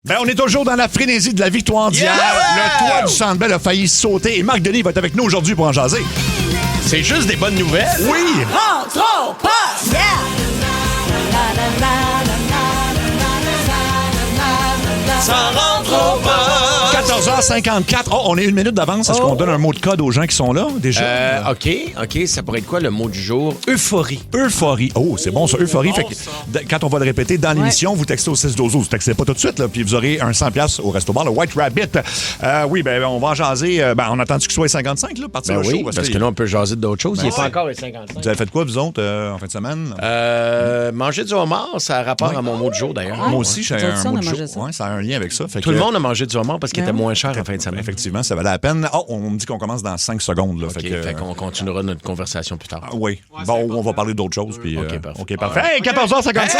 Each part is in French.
Ben, on est toujours dans la frénésie de la victoire d'hier. Le toit du Centre Bell a failli sauter et Marc Denis va être avec nous aujourd'hui pour en jaser. C'est juste des bonnes nouvelles. Oui! Rentre au poste! Yeah! Ça rentre au poste. 14h54. Oh, on est une minute d'avance. Est-ce qu'on donne un mot de code aux gens qui sont là, déjà? OK. Ça pourrait être quoi le mot du jour? Euphorie. Euphorie. Oh, c'est bon, ça, euphorie. Fait que, quand on va le répéter dans l'émission, vous textez au 6-12-12. Vous textez pas tout de suite, là, puis vous aurez un 100$ au resto-bar, le White Rabbit. Oui, ben on va en jaser. On attend qu'il soit 55, là, partir Ben le oui, show. parce que là, on peut jaser d'autres choses. Il n'est ouais. pas encore les 55. Vous avez fait quoi, vous autres, en fin de semaine? Manger du homard, ça a rapport à mon mot du jour, d'ailleurs. Moi aussi, j'ai un on mot a de mangé jour. ça. Ouais, ça a un lien avec ça. Fait Tout le monde a mangé du homard parce qu'il était moins cher en fin de semaine. Effectivement, ça valait la peine. Oh, on me dit qu'on commence dans 5 secondes. Là, Fait qu'on continuera notre conversation plus tard. Oui. Bon, on va parler d'autres choses. Puis, OK, parfait. Hey, 14h55.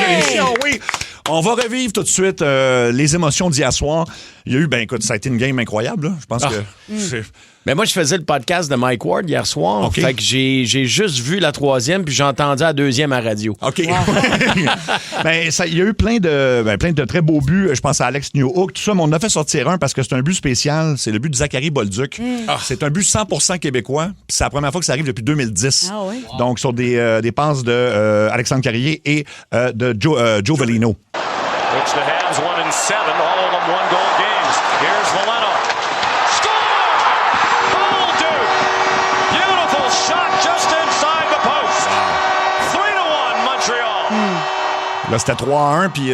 L'émission, oui. On va revivre tout de suite les émotions d'hier soir. Il y a eu, écoute, ça a été une game incroyable. Là. Je pense que c'est... Mais moi, je faisais le podcast de Mike Ward hier soir. OK. Fait que j'ai juste vu la troisième, puis j'ai entendu la deuxième à radio. OK. Il y a eu plein de très beaux buts. Je pense à Alex Newhook, tout ça, mais on en a fait sortir un parce que c'est un but spécial. C'est le but de Zachary Bolduc. C'est un but 100% québécois. Puis c'est la première fois que ça arrive depuis 2010. Ah oui? Donc, sur des passes de Alexandre Carrier et de Joe Velino. Which the Habs won in 7, all of them one-goal games. Here's Veleno. Score! Bolduc! Beautiful shot just inside the post. 3-1 Montreal. Là, c'était 3-1, puis...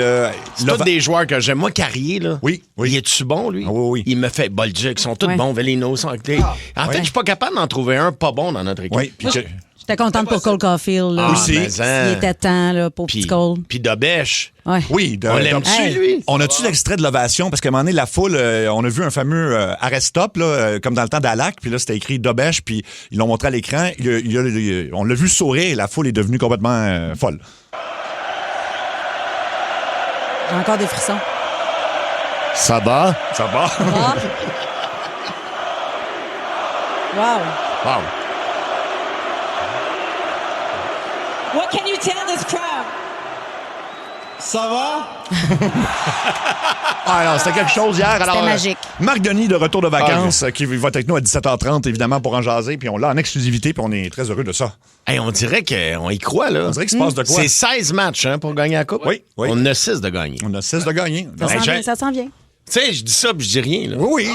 C'est tous des joueurs que j'aime. Moi, Carrier, là. Oui. Il est-tu bon, lui? Ah oui. Il me fait Bolduc. Ils sont tous bons. Velino. En fait, je suis pas capable d'en trouver un pas bon dans notre équipe. Oui, puis J'étais contente pour Cole Caulfield. Là. Aussi. Il était temps là, pour petit Cole. Puis Dobèche. Ouais. Oui, On l'aime-tu, lui? On a-tu l'extrait de l'ovation? Parce qu'à un moment donné, la foule, on a vu un fameux arrest-stop, là, comme dans le temps d'Alac, puis là, c'était écrit Dobèche, puis ils l'ont montré à l'écran. On l'a vu sourire et la foule est devenue complètement folle. J'ai encore des frissons. Ça va? Ça va? Ah. Wow. Wow. What can you tell this crowd? Ça va? Ah non, c'était quelque chose hier. Alors, magique. Marc Denis de retour de vacances, qui va être avec nous à 17h30, évidemment, pour en jaser. Puis on l'a en exclusivité, puis on est très heureux de ça. Hey, on dirait qu'on y croit, là. On dirait qu'il se passe de quoi? C'est 16 matchs pour gagner la Coupe. Oui. On en a 6 de gagner. On a 6 de gagner. Ça s'en vient. Tu sais, je dis ça puis je dis rien. Là. Oui.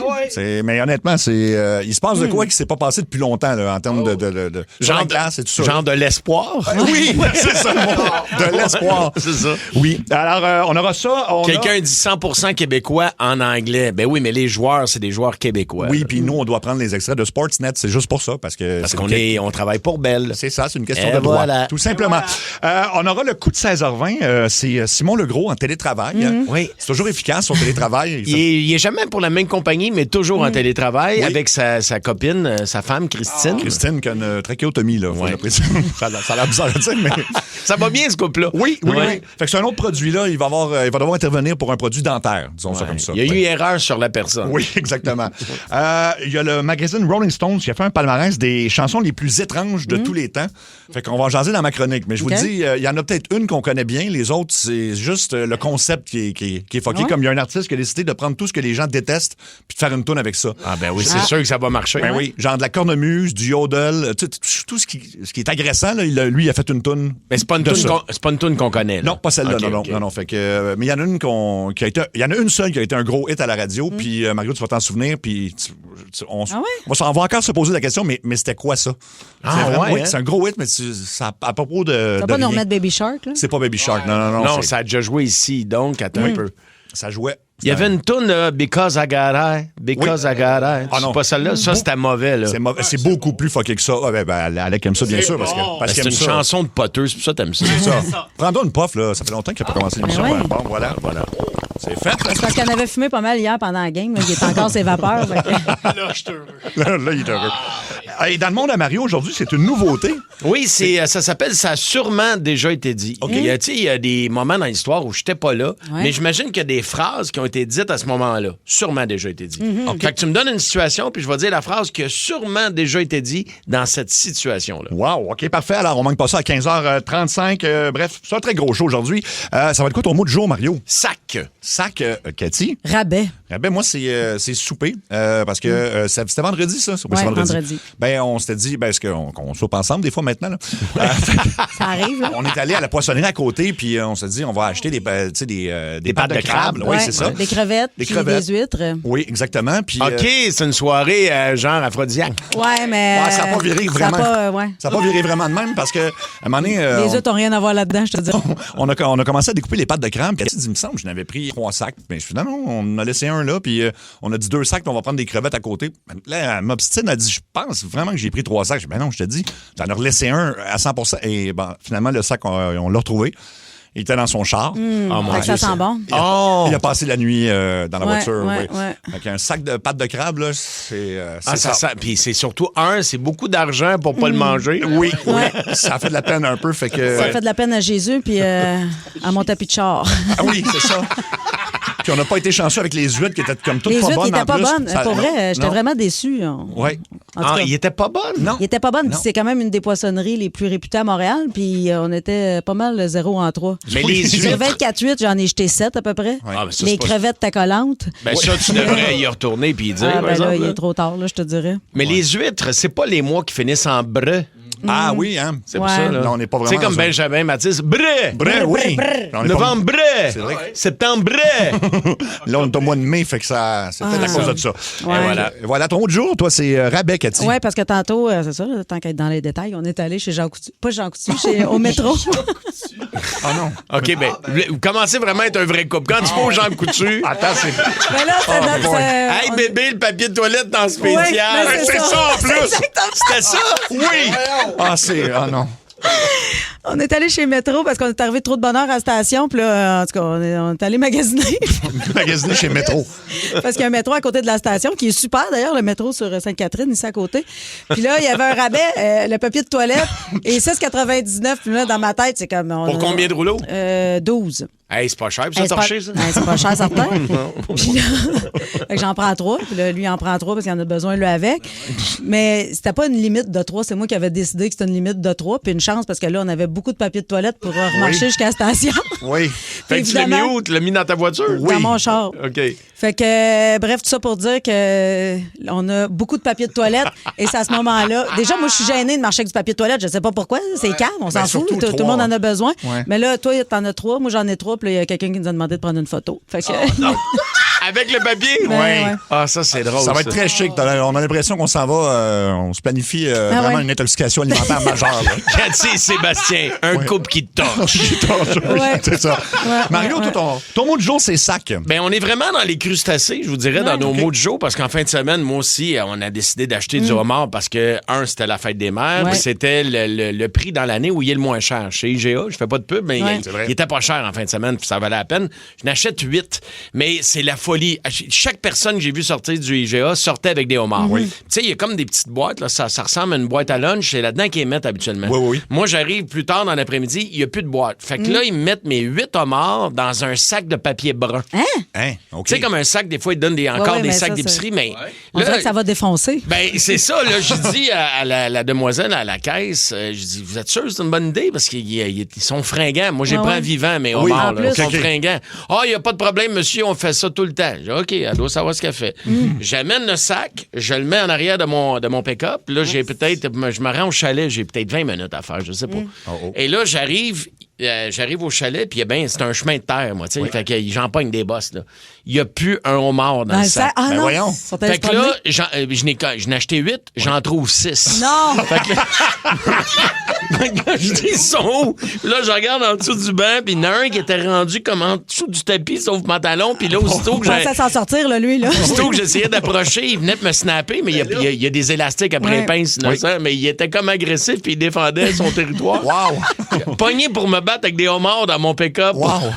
Mais honnêtement, il se passe de quoi qui s'est pas passé depuis longtemps là, en termes de Genre classe et tout ça. Genre de l'espoir. Oui, c'est ça le mot. De l'espoir. C'est ça. Oui. Alors, on aura ça. Quelqu'un dit 100% québécois en anglais. Ben oui, mais les joueurs, c'est des joueurs québécois. Oui, puis nous, on doit prendre les extraits de Sportsnet. C'est juste pour ça. Parce qu'on travaille pour Bell. C'est ça, c'est une question de droit. Voilà. Tout simplement. On aura le coup de 16h20. C'est Simon Legros en télétravail. Oui. C'est toujours efficace, son télétrtravail. Il est jamais pour la même compagnie, mais toujours en télétravail avec sa copine, sa femme, Christine. Christine, qui a une trachéotomie, là. Faut l'apprécier. Ça a l'air bizarre à dire, mais. Ça va bien, ce couple-là. Oui. Fait que c'est un autre produit, là. Il va devoir intervenir pour un produit dentaire, disons ça comme ça. Il y a eu erreur sur la personne. Oui, exactement. Il y a le magazine Rolling Stones qui a fait un palmarès des chansons les plus étranges de tous les temps. Fait qu'on va en jaser dans ma chronique. Mais je vous le dis, il y en a peut-être une qu'on connaît bien. Les autres, c'est juste le concept qui est fucké. Comme il y a un artiste qui a décidé de prendre tout ce que les gens détestent puis de faire une toune avec ça. Ah ben oui, c'est sûr que ça va marcher. Ben oui, genre de la cornemuse, du yodel, tout ce qui est agressant, là, lui, il a fait une toune. Mais c'est pas une toune qu'on connaît. Là. Non, pas celle-là, Okay, non. Fait que, mais il y en a une il y en a une seule qui a été un gros hit à la radio, puis Mario, tu vas t'en souvenir, puis on va encore se poser la question, mais c'était quoi ça? C'est un gros hit, mais ça à propos de. Ça va pas nous remettre Baby Shark, là? C'est pas Baby Shark, non. Non, ça a déjà joué ici, donc attends un peu. Ça jouait. Il y avait une toune, Because I Got High. Because I Got High. Ah non. C'est pas celle-là. Ça, c'était mauvais, là. C'est beaucoup plus fucké que ça. Alec aime ça, bien sûr, parce c'est qu'il une aime ça. chanson de poteuse, pour ça, t'aimes ça. C'est ça. Prends-toi une puff, là. Ça fait longtemps qu'il n'a pas commencé l'émission. Ouais. Bon, voilà. C'est fait. C'est parce qu'on avait fumé pas mal hier pendant la game. Là. Il est encore ses vapeurs. Là, je suis heureux. Là, il est heureux. Et dans le monde à Mario, aujourd'hui, c'est une nouveauté. Oui, ça s'appelle « Ça a sûrement déjà été dit OK. ». Il y a des moments dans l'histoire où je n'étais pas là, mais j'imagine qu'il y a des phrases qui ont été dites à ce moment-là. Sûrement déjà été dit. Fait que tu me donnes une situation, puis je vais dire la phrase qui a sûrement déjà été dit dans cette situation-là. Wow, OK, parfait. Alors, on manque pas ça à 15h35. Bref, c'est un très gros show aujourd'hui. Ça va être quoi ton mot du jour, Mario? Sac. Sac, Cathy? Rabais. Ben moi, c'est souper. Parce que c'était vendredi, ça? Oui, Ouais, c'est vendredi. Ben, on s'était dit, est-ce qu'on soupe ensemble des fois maintenant? Là? Ça arrive, là. On est allé à la poissonnerie à côté, puis on s'est dit, on va acheter des pâtes de crabe. Oui, Ouais, c'est ça. Des crevettes, Des puis crevettes. des huîtres. Oui, exactement. Puis, OK, c'est une soirée genre aphrodisiaque. Ouais, mais... ça n'a pas viré ça a vraiment. pas, ouais. Ça n'a pas viré vraiment de même parce que, à un moment donné, Les huîtres n'ont rien à voir là-dedans, je te dis. on a commencé à découper les pâtes de crabe. Puis, il me semble que je n'avais pris 3 sacs. Mais finalement, on en a laissé un là. Puis, on a dit 2 sacs, puis on va prendre des crevettes à côté. Là, elle m'obstine, elle a dit, je pense vraiment que j'ai pris 3 sacs. Je dis, ben non, je te dis, j'en ai relaissé un à 100%. Et finalement, le sac, on l'a retrouvé. Il était dans son char. Oh, mon Fait que ça Dieu, sent bon. Il a passé la nuit dans la Ouais, voiture. ouais, oui. ouais. Fait qu'un sac de pâtes de crabe, là, c'est ça. Puis c'est surtout c'est beaucoup d'argent pour pas le manger. Oui, ça fait de la peine un peu. Fait que, Ça fait de la peine à Jésus puis à mon tapis de char. Ah oui, c'est ça. Puis on n'a pas été chanceux avec les huîtres qui étaient comme toutes Les pas huîtres, bonnes ils étaient en pas plus. bonnes. Ça- Pour vrai, j'étais non. vraiment déçue. Oui. En tout cas, Il était pas bon? Non. il était pas bonne. Non. Puis c'est quand même une des poissonneries les plus réputées à Montréal. Puis on était pas mal 0 en 3. Mais Oui, les c'est huîtres... Sur 24-8, j'en ai jeté 7 à peu près. Ah, ben ça, Les c'est pas- crevettes tacollantes. Ben ça, tu devrais y retourner puis y dire, Ah, par ben là, exemple, il là. est trop tard, là, je te dirais. Mais les huîtres, c'est pas les mois qui finissent en breu. Ah oui, hein? C'est pour Ouais. ça, là. Là, on n'est pas vraiment C'est comme dans un- Benjamin Mathis. Breu! Bref, oui. Là, on est pas- Novembre breu! C'est vrai. Septembre breu! Là, on est au mois de mai, fait que ça, c'est peut-être à cause de ça. Ouais. Et voilà. Voilà, ton mot du jour, toi, c'est rabais, Cathy. Oui, parce que tantôt, c'est ça, tant qu'être dans les détails, on est allé chez Jean Coutu. Pas Jean Coutu, au métro. Ah non. OK, vous commencez vraiment à être un vrai couple. Quand tu vas aux gens coutus... Attends, c'est... Mais là, c'est notre. boy. Hey, bébé, le papier de toilette dans spécial! Ouais, ben, C'est ça en plus! C'était ça? Oui! Ah, c'est... Ah non. On est allé chez Métro parce qu'on est arrivé trop de bonne heure à la station. Puis là, en tout cas, on est allé magasiner. Magasiner chez Métro. Parce qu'il y a un métro à côté de la station qui est super d'ailleurs, le métro sur Sainte-Catherine, ici à côté. Puis là, il y avait un rabais, le papier de toilette, et 6,99. Puis là, dans ma tête, c'est comme. Pour combien de rouleaux? 12. Hey, c'est pas cher, puis ça Hey, c'est torché, pas- ça? hey, c'est pas cher, certain. Puis là, fait que j'en prends 3. Puis là, lui, il en prend 3 parce qu'il en a besoin, lui, avec. Mais c'était pas une limite de 3. C'est moi qui avais décidé que c'était une limite de 3. Puis une chance parce que là, on avait beaucoup de papier de toilette pour remarcher jusqu'à la station. Oui. Fait que tu l'as mis Évidemment. où? Tu l'as mis dans ta voiture? Dans mon char. OK. Fait que, bref, tout ça pour dire que on a beaucoup de papier de toilette. Et c'est à ce moment-là. Déjà, moi, je suis gênée de marcher avec du papier de toilette. Je sais pas pourquoi. C'est calme, on s'en Ben, fout. surtout Tout le monde en a besoin. Ouais. Mais là, toi, t'en as 3. Moi, j'en ai 3. Puis là, il y a quelqu'un qui nous a demandé de prendre une photo. Fait que. Avec le papier? Ben, ouais. Ah, ça, c'est drôle. Ça va être très chic. On a l'impression qu'on s'en va, on se planifie vraiment ouais. une intoxication alimentaire majeure. là. Cathy et Sébastien, un couple qui te torche. Ouais. C'est ça. Ouais, Mario, ouais, toi, ton mot du jour, c'est sac. Ben, on est vraiment dans les crustacés, je vous dirais, dans nos mots du jour, parce qu'en fin de semaine, moi aussi, on a décidé d'acheter du homard parce que, c'était la fête des mères, Ouais. puis c'était le prix dans l'année où il est le moins cher. Chez IGA, je fais pas de pub, mais Ouais. il était pas cher en fin de semaine, puis ça valait la peine. Je n'achète 8, mais c'est la folie. Chaque personne que j'ai vu sortir du IGA sortait avec des homards. Tu sais, il y a comme des petites boîtes, là, ça ressemble à une boîte à lunch, c'est là-dedans qu'ils mettent habituellement. Oui. Moi, j'arrive plus tard dans l'après-midi, il n'y a plus de boîte. Fait que là, ils me mettent mes 8 homards dans un sac de papier brun. Hein? OK. Tu sais, comme un sac, des fois, ils donnent encore ouais, des mais sacs ça, d'épicerie, mais On là, dirait que ça va défoncer. ben, c'est ça, là. Je dis à la demoiselle à la caisse, je dis, vous êtes sûr que c'est une bonne idée? Parce qu'ils sont fringants. Moi, j'ai Ah pris ouais. un vivant, mais Oui, homards, en là, plus. ils sont OK. fringants. Ah, il n'y a pas de problème, monsieur, on fait ça tout le temps. Je dis, OK, elle doit savoir ce qu'elle fait. J'amène le sac, je le mets en arrière de mon pick-up. Là, j'ai peut-être, je me rends au chalet, j'ai peut-être 20 minutes à faire, je sais pas. Et là, j'arrive au chalet, puis c'est un chemin de terre, moi, tu sais. Fait que j'en pogne des bosses, là. Il n'y a plus un homard dans le sac. Ah Ben non, voyons. ils sont allés Fait se que là, promener. je n'ai acheté 8, j'en trouve 6. Non! Fait que là, je dis, ils sont où? Là, je regarde en dessous du banc, puis il y en a un qui était rendu comme en dessous du tapis, sauf pantalon, puis là, aussitôt que Il pensait à s'en sortir, là, lui, là. aussitôt que j'essayais d'approcher, il venait de me snapper, mais il y a des élastiques après Ouais. les pinces innocents, mais il était comme agressif, puis il défendait son territoire. Wow! Pogné pour me battre avec des homards dans mon pick-up. Wow!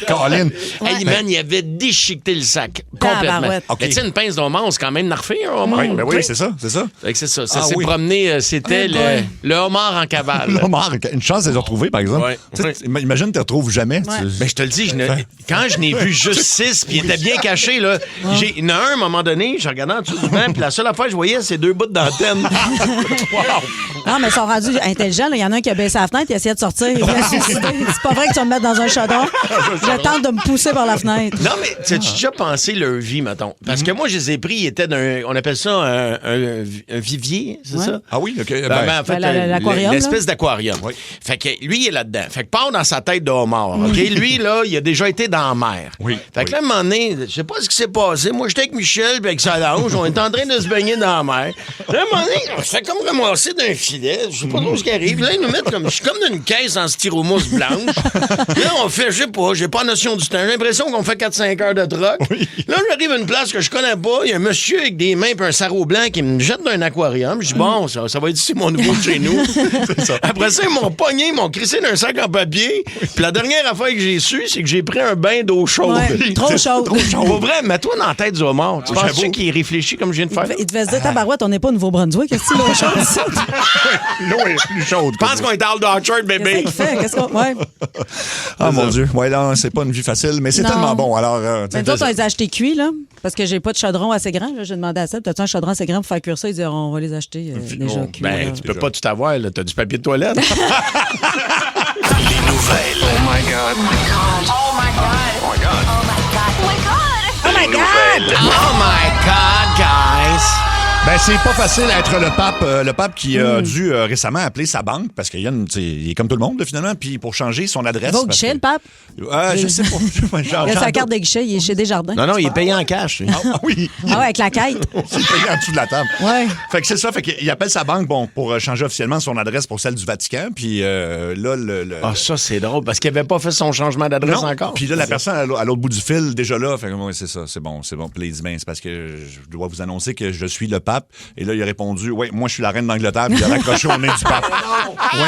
Colin! Hey, man, il avait déchiqueté le sac. complètement. Tabarouette. OK. Mais tu sais, une pince de homard, c'est quand même narfé, un homard. Oui, ben oui, c'est ça. Fait que c'est ça. Ça Ah s'est oui. promené, c'était le homard en cavale. L'homard, une chance de les retrouver, par exemple. Ouais. Tu sais, imagine, tu les retrouves jamais. Mais je te le dis, quand je n'ai vu juste 6, puis il était bien caché, là, il y en a un, à un moment donné, je regardais en dessous du banc, puis la seule affaire que je voyais, c'est 2 bouts d'antenne. Non, mais ils sont rendus intelligents. Il y en a un qui a baissé la fenêtre, il essayait de sortir. Il a suicidé. C'est pas vrai que tu vas me mettre dans un chaudron. Je tente de me pousser par la fenêtre. Non, mais tu as déjà pensé leur vie, mettons? Parce que moi, je les ai pris, ils étaient on appelle ça un vivier, c'est ça? Ah oui, OK. En fait, l'aquarium, l'espèce d'aquarium. Oui. Fait que lui, il est là-dedans. Fait que part dans sa tête de homard. OK? Lui, là, il a déjà été dans la mer. Oui, Fait que là, à un moment donné, je sais pas ce qui s'est passé. Moi, j'étais avec Michel puis avec Solange. On était en train de se baigner dans la mer. Là, à un moment donné, on se fait comme ramasser d'un filet. Je sais pas trop ce qui arrive. Là, ils nous mettent comme. Je suis comme dans une caisse en styromousse blanche. Là, on fait, je sais pas, j'ai pas notion du temps. J'ai l'impression qu'on fait 4-5 heures de troc. Oui. Là, j'arrive à une place que je connais pas. Il y a un monsieur avec des mains et un sarrau blanc qui me jette dans un aquarium. Je dis, bon, ça va être ici mon nouveau de chez nous. Après ça, ils m'ont pogné, ils m'ont crissé dans un sac en papier. Puis la dernière affaire que j'ai su, c'est que j'ai pris un bain d'eau chaude. Ouais, trop chaude. Pour vrai, mets-toi dans la tête du homard. Tu penses-tu qu'il réfléchit comme je viens de faire? Il devait se dire, tabarouette, on n'est pas au Nouveau-Brunswick. Qu'est-ce que c'est l'eau chaude ici? L'eau est plus chaude. Je pense qu'on est dans le Orchard, bébé. Qu'est-ce qu'il fait? Qu'est-ce qu'on. Ouais. Ah, mon Dieu. Ouais, là, c'est pas une vie facile, mais c'est Non. tellement bon. Alors, Mais d'autres, on les a achetés cuits, là, parce que j'ai pas de chaudron assez grand. Là. J'ai demandé à Seb, t'as-tu un chaudron assez grand pour faire cuire ça? Ils disaient, on va les acheter déjà cuits. Ben, là. tu peux pas tout avoir, là. T'as du papier de toilette. Les nouvelles. Oh my God. Oh my God. Oh my God. Oh my God. Oh my God! Oh my God, guys! ben, c'est pas facile d'être le pape qui a dû récemment appeler sa banque parce qu'il y a il est comme tout le monde, là, finalement, puis pour changer son adresse. Va au parce guichet, que- le pape? Je sais pas. Il a sa carte de guichet, il est chez Desjardins. Non, non, il est payé en cash. lui. Ah oui. Ah ouais, avec la quête. Il est payé en dessous de la table. Ouais. Fait que c'est ça. Fait qu'il appelle sa banque pour changer officiellement son adresse pour celle du Vatican. Puis là, Ah, ça, c'est drôle, parce qu'il avait pas fait son changement d'adresse non. encore. Puis là, la personne à l'autre bout du fil, déjà là, fait que ouais, c'est ça, c'est bon. Puis là, il dit, ben, c'est parce que je dois vous annoncer que je suis le pape. Et là, il a répondu, ouais, moi, je suis la reine d'Angleterre. Puis il a raccroché au nez du pape. Ouais,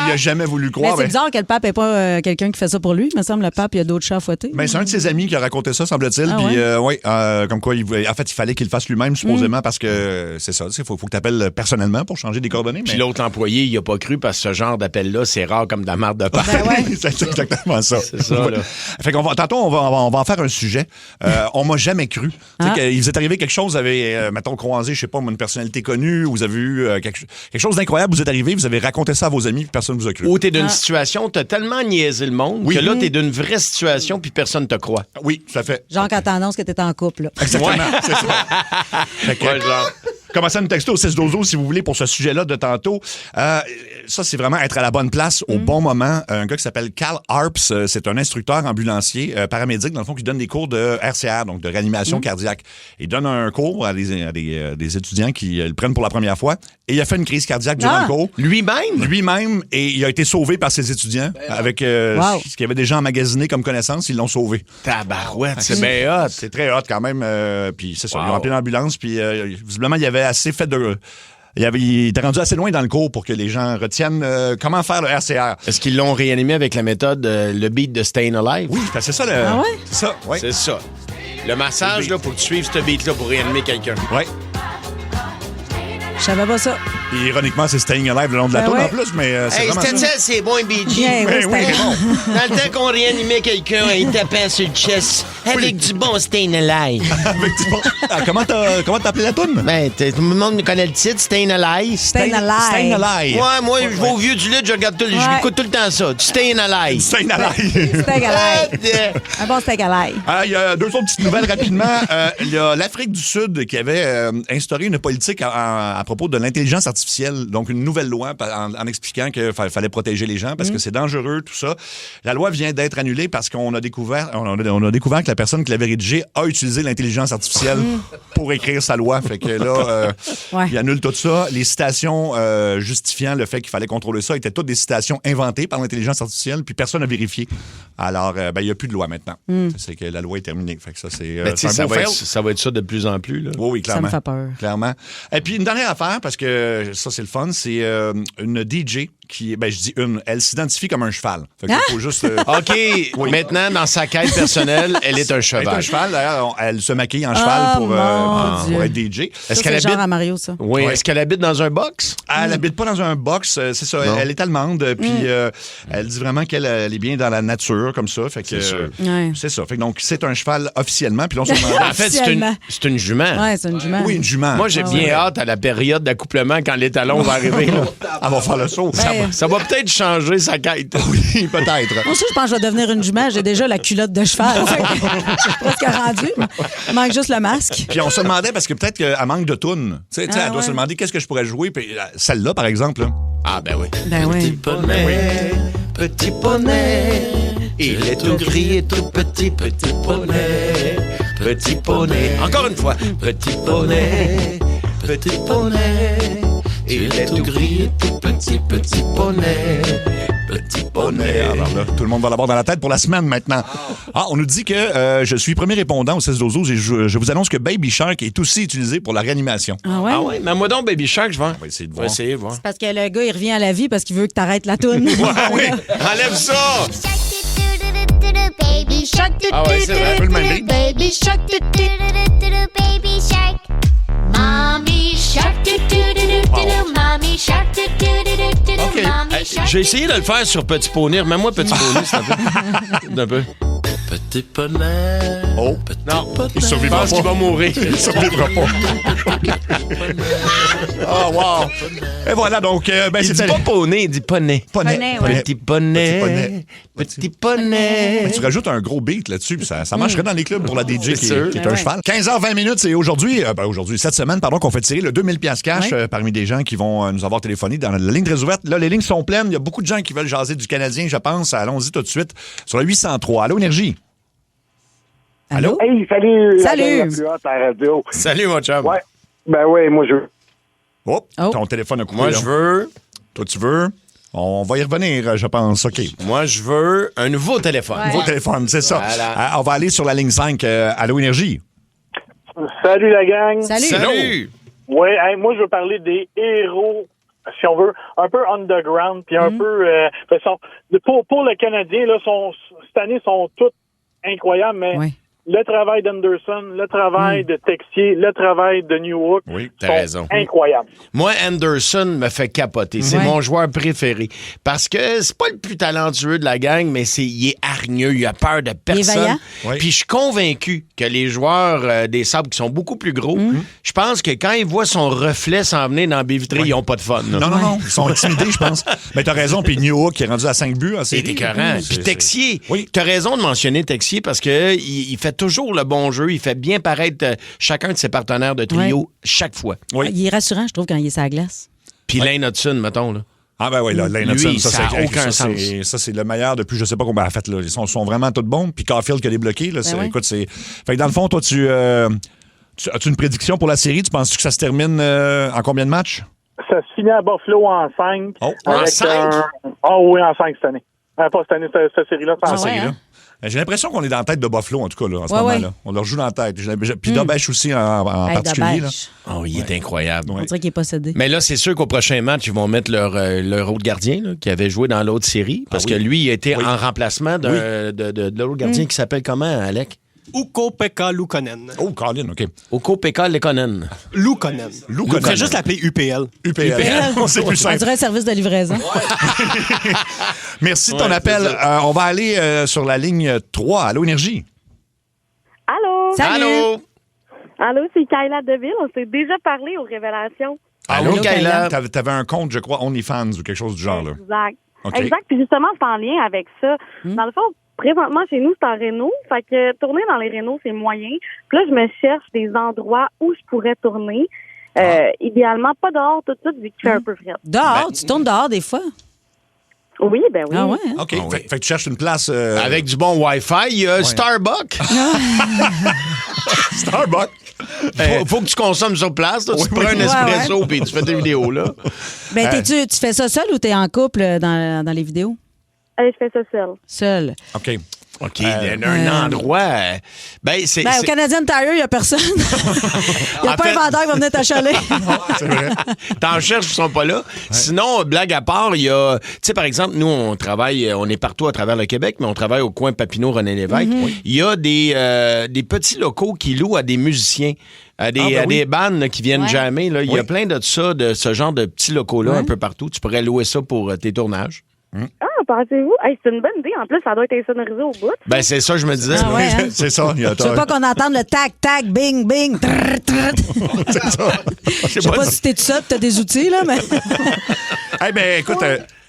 il a jamais voulu le Mais croire. c'est bizarre que le pape n'ait pas quelqu'un qui fait ça pour lui. Il me semble le pape, il y a d'autres chats à fouetter. Ben, c'est un de ses amis qui a raconté ça, semble-t-il. Ah Puis, ouais? comme quoi, en fait, il fallait qu'il le fasse lui-même, supposément, parce que c'est ça. Il faut que tu appelles personnellement pour changer des coordonnées. Puis l'autre employé, il a pas cru parce que ce genre d'appel-là, c'est rare comme de la marde de pape. Ben ouais. c'est exactement ça. C'est ça, là. Fait tantôt, on va en faire un sujet. On m'a jamais cru. Tu sais, qu'il vous est arrivé quelque chose, vous avez, mettons, croisé, je sais pas, une personnalité connue, vous avez eu quelque chose d'incroyable, vous êtes arrivé, vous avez raconté ça à vos amis, puis personne ne vous a cru. Ou t'es d'une situation, t'as tellement niaisé le monde Oui. que là, t'es d'une vraie situation puis personne te croit. Oui, tout à fait. Genre quand t'annonces que t'es en couple. Là. Exactement, c'est ça. Fait que, Ouais, genre. commencez à nous texter au 6-12-12 si vous voulez pour ce sujet-là de tantôt. Ça, c'est vraiment être à la bonne place au bon moment. Un gars qui s'appelle Cal Harps, c'est un instructeur ambulancier, paramédic, dans le fond, qui donne des cours de RCR, donc de réanimation cardiaque. Il donne un cours à des étudiants qui le prennent pour la première fois. Et il a fait une crise cardiaque durant le cours. Lui-même? Lui-même, et il a été sauvé par ses étudiants avec Wow. ce qu'il y avait déjà emmagasiné comme connaissance, ils l'ont sauvé. Tabarouette, c'est bien hot. C'est très hot quand même. Puis c'est ça, Wow. ils ont rempli l'ambulance. Puis visiblement, il y avait assez fait de... Il était rendu assez loin dans le cours pour que les gens retiennent comment faire le RCR. Est-ce qu'ils l'ont réanimé avec la méthode, le beat de Stayin' Alive? Oui, c'est ça. Ah ouais? C'est ça, oui. C'est ça. Le massage, là, faut que tu suives ce beat-là pour réanimer quelqu'un. Ouais. Je savais pas ça. Et ironiquement, c'est Staying Alive le long de la Ben tour ouais. en plus, mais c'est Hey, vraiment c'était ça. ça, c'est bon, BG. Bien, Ben oui, c'était- bon. Dans le temps qu'on réanimait quelqu'un, il tapait sur le chest avec du bon Stayin' Alive. Avec du bon- Ah, comment t'as appelé la toune? Ben, tout le monde connaît le titre, Stayin' Alive. Stayin' Alive. Staying Alive. Ouais, moi, je vais au vieux du lit, je regarde tout, je écoute tout le temps ça. Du Stayin' Alive. Staying Alive. Steak à l'ail. Yeah. Un bon steak à l'ail. Il y a deux autres petites nouvelles rapidement. Il y a l'Afrique du Sud qui avait instauré une politique à propos de l'intelligence artificielle. Donc, une nouvelle loi en expliquant qu'il fallait protéger les gens parce que c'est dangereux, tout ça. La loi vient d'être annulée parce qu'on a découvert que la personne qui l'avait rédigée a utilisé l'intelligence artificielle pour écrire sa loi. Fait que là, Ouais. il annule tout ça. Les citations justifiant le fait qu'il fallait contrôler ça étaient toutes des citations inventées par l'intelligence artificielle, puis personne n'a vérifié. Alors, il n'y a plus de loi maintenant. C'est que la loi est terminée. Fait que ça, c'est Ben, tu sais, un ça beau va fail. être ça va être ça de plus en plus, là. Oui, oui, clairement. Ça me fait peur. Clairement. Et puis, une dernière affaire, parce que ça, c'est le fun, c'est une DJ qui... Ben, je dis une. Elle s'identifie comme un cheval. Fait qu'il faut juste... OK, maintenant, dans sa quête personnelle, elle est un Elle est cheval. un cheval. D'ailleurs, elle se maquille en cheval mon pour être Dieu. DJ. Est-ce Ça, qu'elle c'est genre habite... à Mario, ça. Oui, est-ce qu'elle habite dans un box? Elle n'habite pas dans un box, c'est ça. Elle est allemande, puis elle dit vraiment qu'elle est bien dans la nature, comme ça. Fait que, C'est sûr. Ouais. c'est ça. Fait que donc, c'est un cheval officiellement. Puis là, on se demande... En fait, Officiellement. c'est une jument. Ouais, c'est une jument. Oui, une jument. Moi, j'ai bien hâte à la période d'accouplement quand les talons vont arriver. là. Elle va faire le saut. Ben, Ça va peut-être changer sa quête. Oui, peut-être. Moi aussi, je pense que je vais devenir une jument. J'ai déjà la culotte de cheval. Fait que je suis presque rendu. Il manque juste le masque. Puis on se demandait, parce que peut-être qu'elle manque de tunes. Tu sais, elle doit se demander qu'est-ce que je pourrais jouer. Puis celle-là, par exemple. Là. Ah, ben oui. Ben oui. Petit poney, il est tout gris et tout petit poney, petit poney. Encore une fois, petit poney, il est tout gris et tout petit poney, petit poney. Alors là, tout le monde va l'avoir dans la tête pour la semaine maintenant. Ah, on nous dit que je suis premier répondant au 16-12-12 et je vous annonce que Baby Shark est aussi utilisé pour la réanimation. Ah ouais? Ah ouais, mais moi donc, Baby Shark, je vais. On va essayer de On voir. va essayer de voir. Parce que le gars, il revient à la vie parce qu'il veut que t'arrêtes la toune. Oui, enlève ça! Baby shark, Ah ouais, c'est vrai. Un peu le même beat. baby shark, baby shark. Mommy shark, mommy shark, mommy Hey, shark. j'ai essayé de le faire sur Petit Poney. Remets-moi Petit Poney, s'il te plaît. Un peu. Petit Poney. Oh, Non, il je survivra pense pas. qu'il va mourir. Il survivra pas. Oh, wow. Et voilà, donc, ben, Il dit c'était... pas poney, il dit poney. Poney. Poney, Poney. Petit poney. Petit poney. Petit poney. Mais tu rajoutes un gros beat là-dessus, puis ça marcherait dans les clubs pour la DJ C'est qui sûr. est Ben un ouais. cheval. 15h20 minutes, c'est aujourd'hui, cette semaine, pardon, qu'on fait tirer le 2000$ cash Ouais. parmi des gens qui vont nous avoir téléphoné dans la ligne très ouverte. Là, les lignes sont pleines. Il y a beaucoup de gens qui veulent jaser du Canadien, je pense. Allons-y tout de suite sur le 803. Allô, Énergie? Allô? Hey, salut! Salut. La gang la plus haute à la radio. Salut, mon chum. Ouais. Ben ouais, moi je... Oh, Oh. ton téléphone a coupé. Moi, là. je veux... Toi, tu veux? On va y revenir, je pense. OK. Moi, je veux un nouveau téléphone. Ouais. Nouveau téléphone, c'est ça. Voilà. On va aller sur la ligne 5. Allô, Énergie? Salut la gang! Salut. Salut! Ouais, hey, moi je veux parler des héros, si on veut, un peu underground, puis un peu... pour le Canadien, là, cette année, sont toutes incroyables, mais Ouais. le travail d'Anderson, le travail de Texier, le travail de Newhook Oui, t'as sont raison. incroyables. Moi, Anderson me fait capoter. C'est Ouais. mon joueur préféré. Parce que c'est pas le plus talentueux de la gang, mais il est hargneux, il a peur de personne. vaillant. Oui. Puis je suis convaincu que les joueurs des Sabres qui sont beaucoup plus gros, je pense que quand ils voient son reflet s'en venir dans la baie vitrée, ils n'ont pas de fun. là. Non, ils sont intimidés, je pense. Mais t'as raison, puis Newhook qui est rendu à 5 buts. C'est écœurant. Puis Texier, Oui. tu as raison de mentionner Texier parce que il fait toujours le bon jeu. Il fait bien paraître chacun de ses partenaires de trio chaque fois. Oui. Il est rassurant, je trouve, quand il est sur la glace. Puis Lane Hudson, mettons. Là. Ah ben oui, là, Lane Hudson, Lui, ça a aucun ça, c'est le meilleur depuis je sais pas combien. En fait, là, ils sont vraiment tous bons. Puis Caulfield qui a débloqué, là, ouais. écoute, c'est... Fait que dans le fond, toi, as-tu une prédiction pour la série? Tu penses que ça se termine en combien de matchs? Ça se finit à Buffalo en 5. Oh, en 5? Oui, en 5 cette année. Pas cette année, cette série-là, c'est en Ah cinq. ouais, série-là. hein? J'ai l'impression qu'on est dans la tête de Buffalo, en tout cas, là, en ce Ouais, moment. ouais. Là. On leur joue dans la tête. Puis Dobesch aussi, en Hey, particulier. Là. Dobesch. Oh, il est incroyable. On dirait qu'il est possédé. Mais là, c'est sûr qu'au prochain match, ils vont mettre leur autre gardien là, qui avait joué dans l'autre série. Parce que lui, il était en remplacement de l'autre gardien qui s'appelle comment, Alec? Ukko-Pekka Luukkonen. Oh, Colin, OK. Oko-Pekka Lekonen. Luukkonen. Luukkonen. On fait juste l'appeler UPL. UPL. C'est plus On simple. dirait un service de livraison. Merci de ton Ouais, appel. c'est ça. On va aller sur la ligne 3. Allô, Énergie? Allô? Salut! Allô? Allô, c'est Kayla Deville. On s'est déjà parlé aux Révélations. Allô, Allô, Kayla? T'avais un compte, je crois, OnlyFans ou quelque chose du genre, là. Exact. OK. Exact. Puis justement, c'est en lien avec ça. Dans le fond, présentement, chez nous, c'est en réno. Fait que tourner dans les rénos, c'est moyen. Puis là, je me cherche des endroits où je pourrais tourner. Idéalement, pas dehors tout de suite, vu qu'il fait un peu frais. Dehors, tu tournes dehors des fois. Oui, ben oui. Ah ouais? hein? OK. Ah oui. Fait que tu cherches une place... Avec du bon Wi-Fi, il y a Starbucks. Starbucks. Faut que tu consommes sur place. Là. Tu te prends un espresso puis tu fais tes vidéos là. Ben, tu fais ça seul ou t'es en couple dans les vidéos? Je fais ça seul. Seul. OK. OK, un endroit... au Canadian Tire, il n'y a personne. Il n'y a pas un vendeur qui va venir t'achaler. C'est vrai. T'en cherches, ils sont pas là. Sinon, blague à part, il y a... Tu sais, par exemple, nous, on travaille, on est partout à travers le Québec, mais on travaille au coin Papineau-René-Lévesque. Il y a des petits locaux qui louent à des musiciens. À des bandes là, qui viennent jammer. Là. Il y a plein de ça, de ce genre de petits locaux-là un peu partout. Tu pourrais louer ça pour tes tournages. Ah, pensez-vous? Hey, c'est une bonne idée. En plus, ça doit être insonorisé au bout. Ben, c'est ça, je me disais. Ah ouais, hein? C'est ça. Je veux pas qu'on entende le tac, tac, bing, bing. Trrr, trrr. C'est ça. Je sais pas si t'es tout ça, t'as des outils, là, mais. Écoute,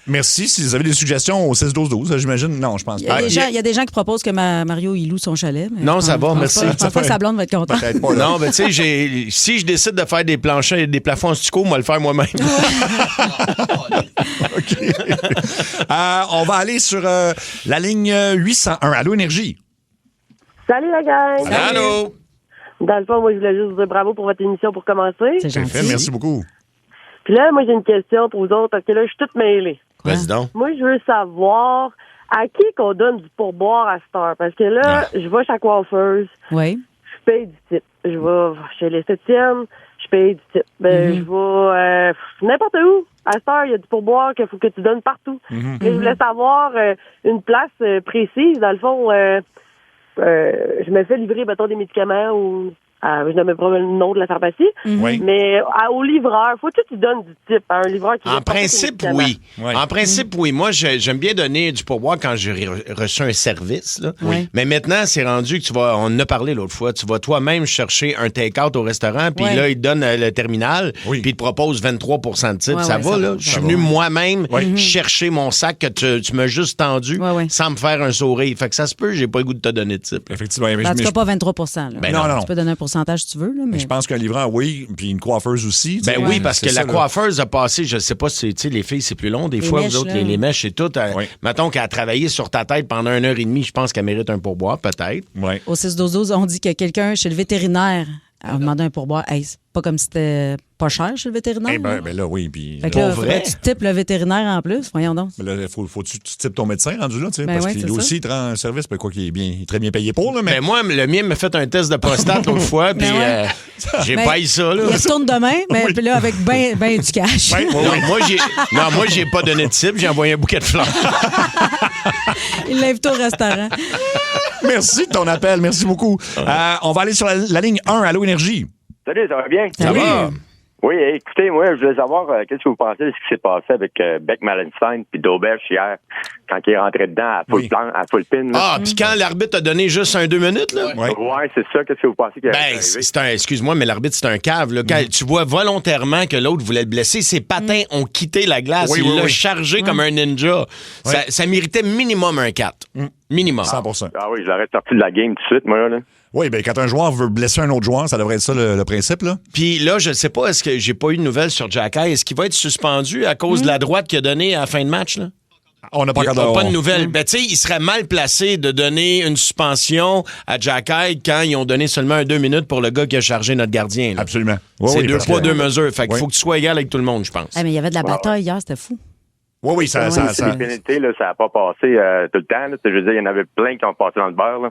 merci. Si vous avez des suggestions au 6-12-12, j'imagine. Non, je pense pas. Il y a des gens qui proposent que Mario, il loue son chalet. Mais non, ça va, merci. Je pense pas que sa blonde va être contente. Non, mais tu sais, si je décide de faire des planchers et des plafonds en stucco, moi, le faire moi-même. OK. On va aller sur la ligne 801. Allô, Énergie. Salut, la gang. Allô. Dans le fond, moi, je voulais juste vous dire bravo pour votre émission pour commencer. C'est gentil. Merci beaucoup. Puis là, moi, j'ai une question pour vous autres, parce que là, je suis toute mêlée. Vas-y donc. Moi, je veux savoir à qui qu'on donne du pourboire à cette heure. Parce que là, je vais chez la coiffeuse. Oui. Je paye du type. Je vais chez l'esthéticienne. Je paye du type. Je vais n'importe où. À cette heure, il y a du pourboire qu'il faut que tu donnes partout. Mais je voulais savoir une place précise. Dans le fond, je me fais livrer, mettons, des médicaments ou... je n'aimais pas le nom de la pharmacie. Oui. Mais au livreur, faut que tu donnes du type à un livreur qui En principe, oui. En principe, oui. Moi, j'aime bien donner du pourboire quand j'ai reçu un service. Là. Oui. Mais maintenant, c'est rendu que on en a parlé l'autre fois, tu vas toi-même chercher un take-out au restaurant, puis là, il te donne le terminal, puis il te propose 23 de type. Ça va, là? Je suis venu moi-même chercher mon sac que tu m'as juste tendu sans me faire un sourire. Fait que ça se peut, j'ai pas le goût de te donner de type. Effectivement. En tout cas, pas 23 là. Ben non. Tu peux donner un pourcentage si tu veux. Là, mais... Je pense qu'un livreur, oui, puis une coiffeuse aussi. Ben oui, parce que la coiffeuse a passé, je sais pas si les filles, c'est plus long. Des fois, mèches, vous autres, là. les mèches et tout. Mettons qu'elle a travaillé sur ta tête pendant 1h30, je pense qu'elle mérite un pourboire, peut-être. Ouais. Au 6-12-12, on dit que quelqu'un chez le vétérinaire a demandé un pourboire. Hey, c'est pas comme si c'était pas cher chez le vétérinaire. Eh ben là, oui. Puis fait que là, faudrait que tu types le vétérinaire en plus. Voyons donc. Mais là, faut-tu types ton médecin rendu là, tu sais, Ben parce ouais, qu'il c'est aussi, il te rend un service, quoi qu'il est très bien payé pour, là, mais... Ben moi, le mien m'a fait un test de prostate l'autre fois, puis j'ai pas eu ça, là. Il retourne demain, mais puis là, avec ben du cash. Moi, j'ai pas donné de type, j'ai envoyé un bouquet de fleurs. Il l'invite au restaurant. Merci de ton appel, merci beaucoup. On va aller sur la ligne 1, Allô Énergie. Salut, ça va bien? Ça va? Oui, écoutez, moi, je voulais savoir qu'est-ce que vous pensez de ce qui s'est passé avec Beck Malenstein puis Doberge hier, quand il est rentré dedans à full pin. Ah, puis quand l'arbitre a donné juste 2 minutes, là? Ouais, c'est ça. Qu'est-ce que vous pensez qu'il a excuse-moi, mais l'arbitre, c'est un cave. Là. Quand tu vois volontairement que l'autre voulait le blesser, ses patins ont quitté la glace. Il l'a chargé comme un ninja. Ça méritait minimum un 4. Minimum. 100%. Ah oui, je l'aurais sorti de la game tout de suite, moi, là. Oui, bien, quand un joueur veut blesser un autre joueur, ça devrait être ça le principe, là. Puis là, je ne sais pas, est-ce que j'ai pas eu de nouvelles sur Jacky? Est-ce qu'il va être suspendu à cause de la droite qu'il a donnée à la fin de match, là? On n'a pas pas de nouvelles. Ben, tu sais, il serait mal placé de donner une suspension à Jacky quand ils ont donné seulement 2 minutes pour le gars qui a chargé notre gardien. Là. Absolument. C'est 2 poids, 2 mesures. Fait qu'il faut que tu sois égal avec tout le monde, je pense. Ah, mais il y avait de la bataille hier, c'était fou. Oui, ça. Les pénalités, là, ça n'a pas passé tout le temps. Là. Je veux dire, il y en avait plein qui ont passé dans le beurre. Là.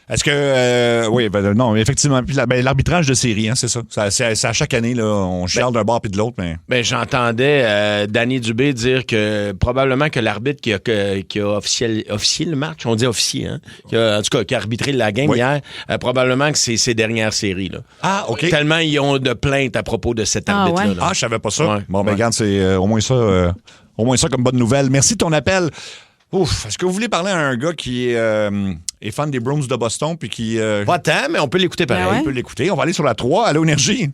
Est-ce que... non, effectivement. Puis l'arbitrage de série, hein, c'est ça. C'est à chaque année, là, on chiale d'un bord puis de l'autre. Mais... Ben, j'entendais Danny Dubé dire que probablement que l'arbitre qui a officié le match, on dit officier, hein, en tout cas, qui a arbitré la game hier, probablement que c'est ses dernières séries. Là. Ah, OK. Tellement ils ont de plaintes à propos de cet arbitre-là. Ah, je savais pas ça. Ouais. Bon, ben regarde, c'est au moins ça comme bonne nouvelle. Merci de ton appel. Ouf, est-ce que vous voulez parler à un gars qui est fan des Bruins de Boston puis qui... Pas tant, mais on peut l'écouter pareil. On peut l'écouter. On va aller sur la 3, Allô Énergie.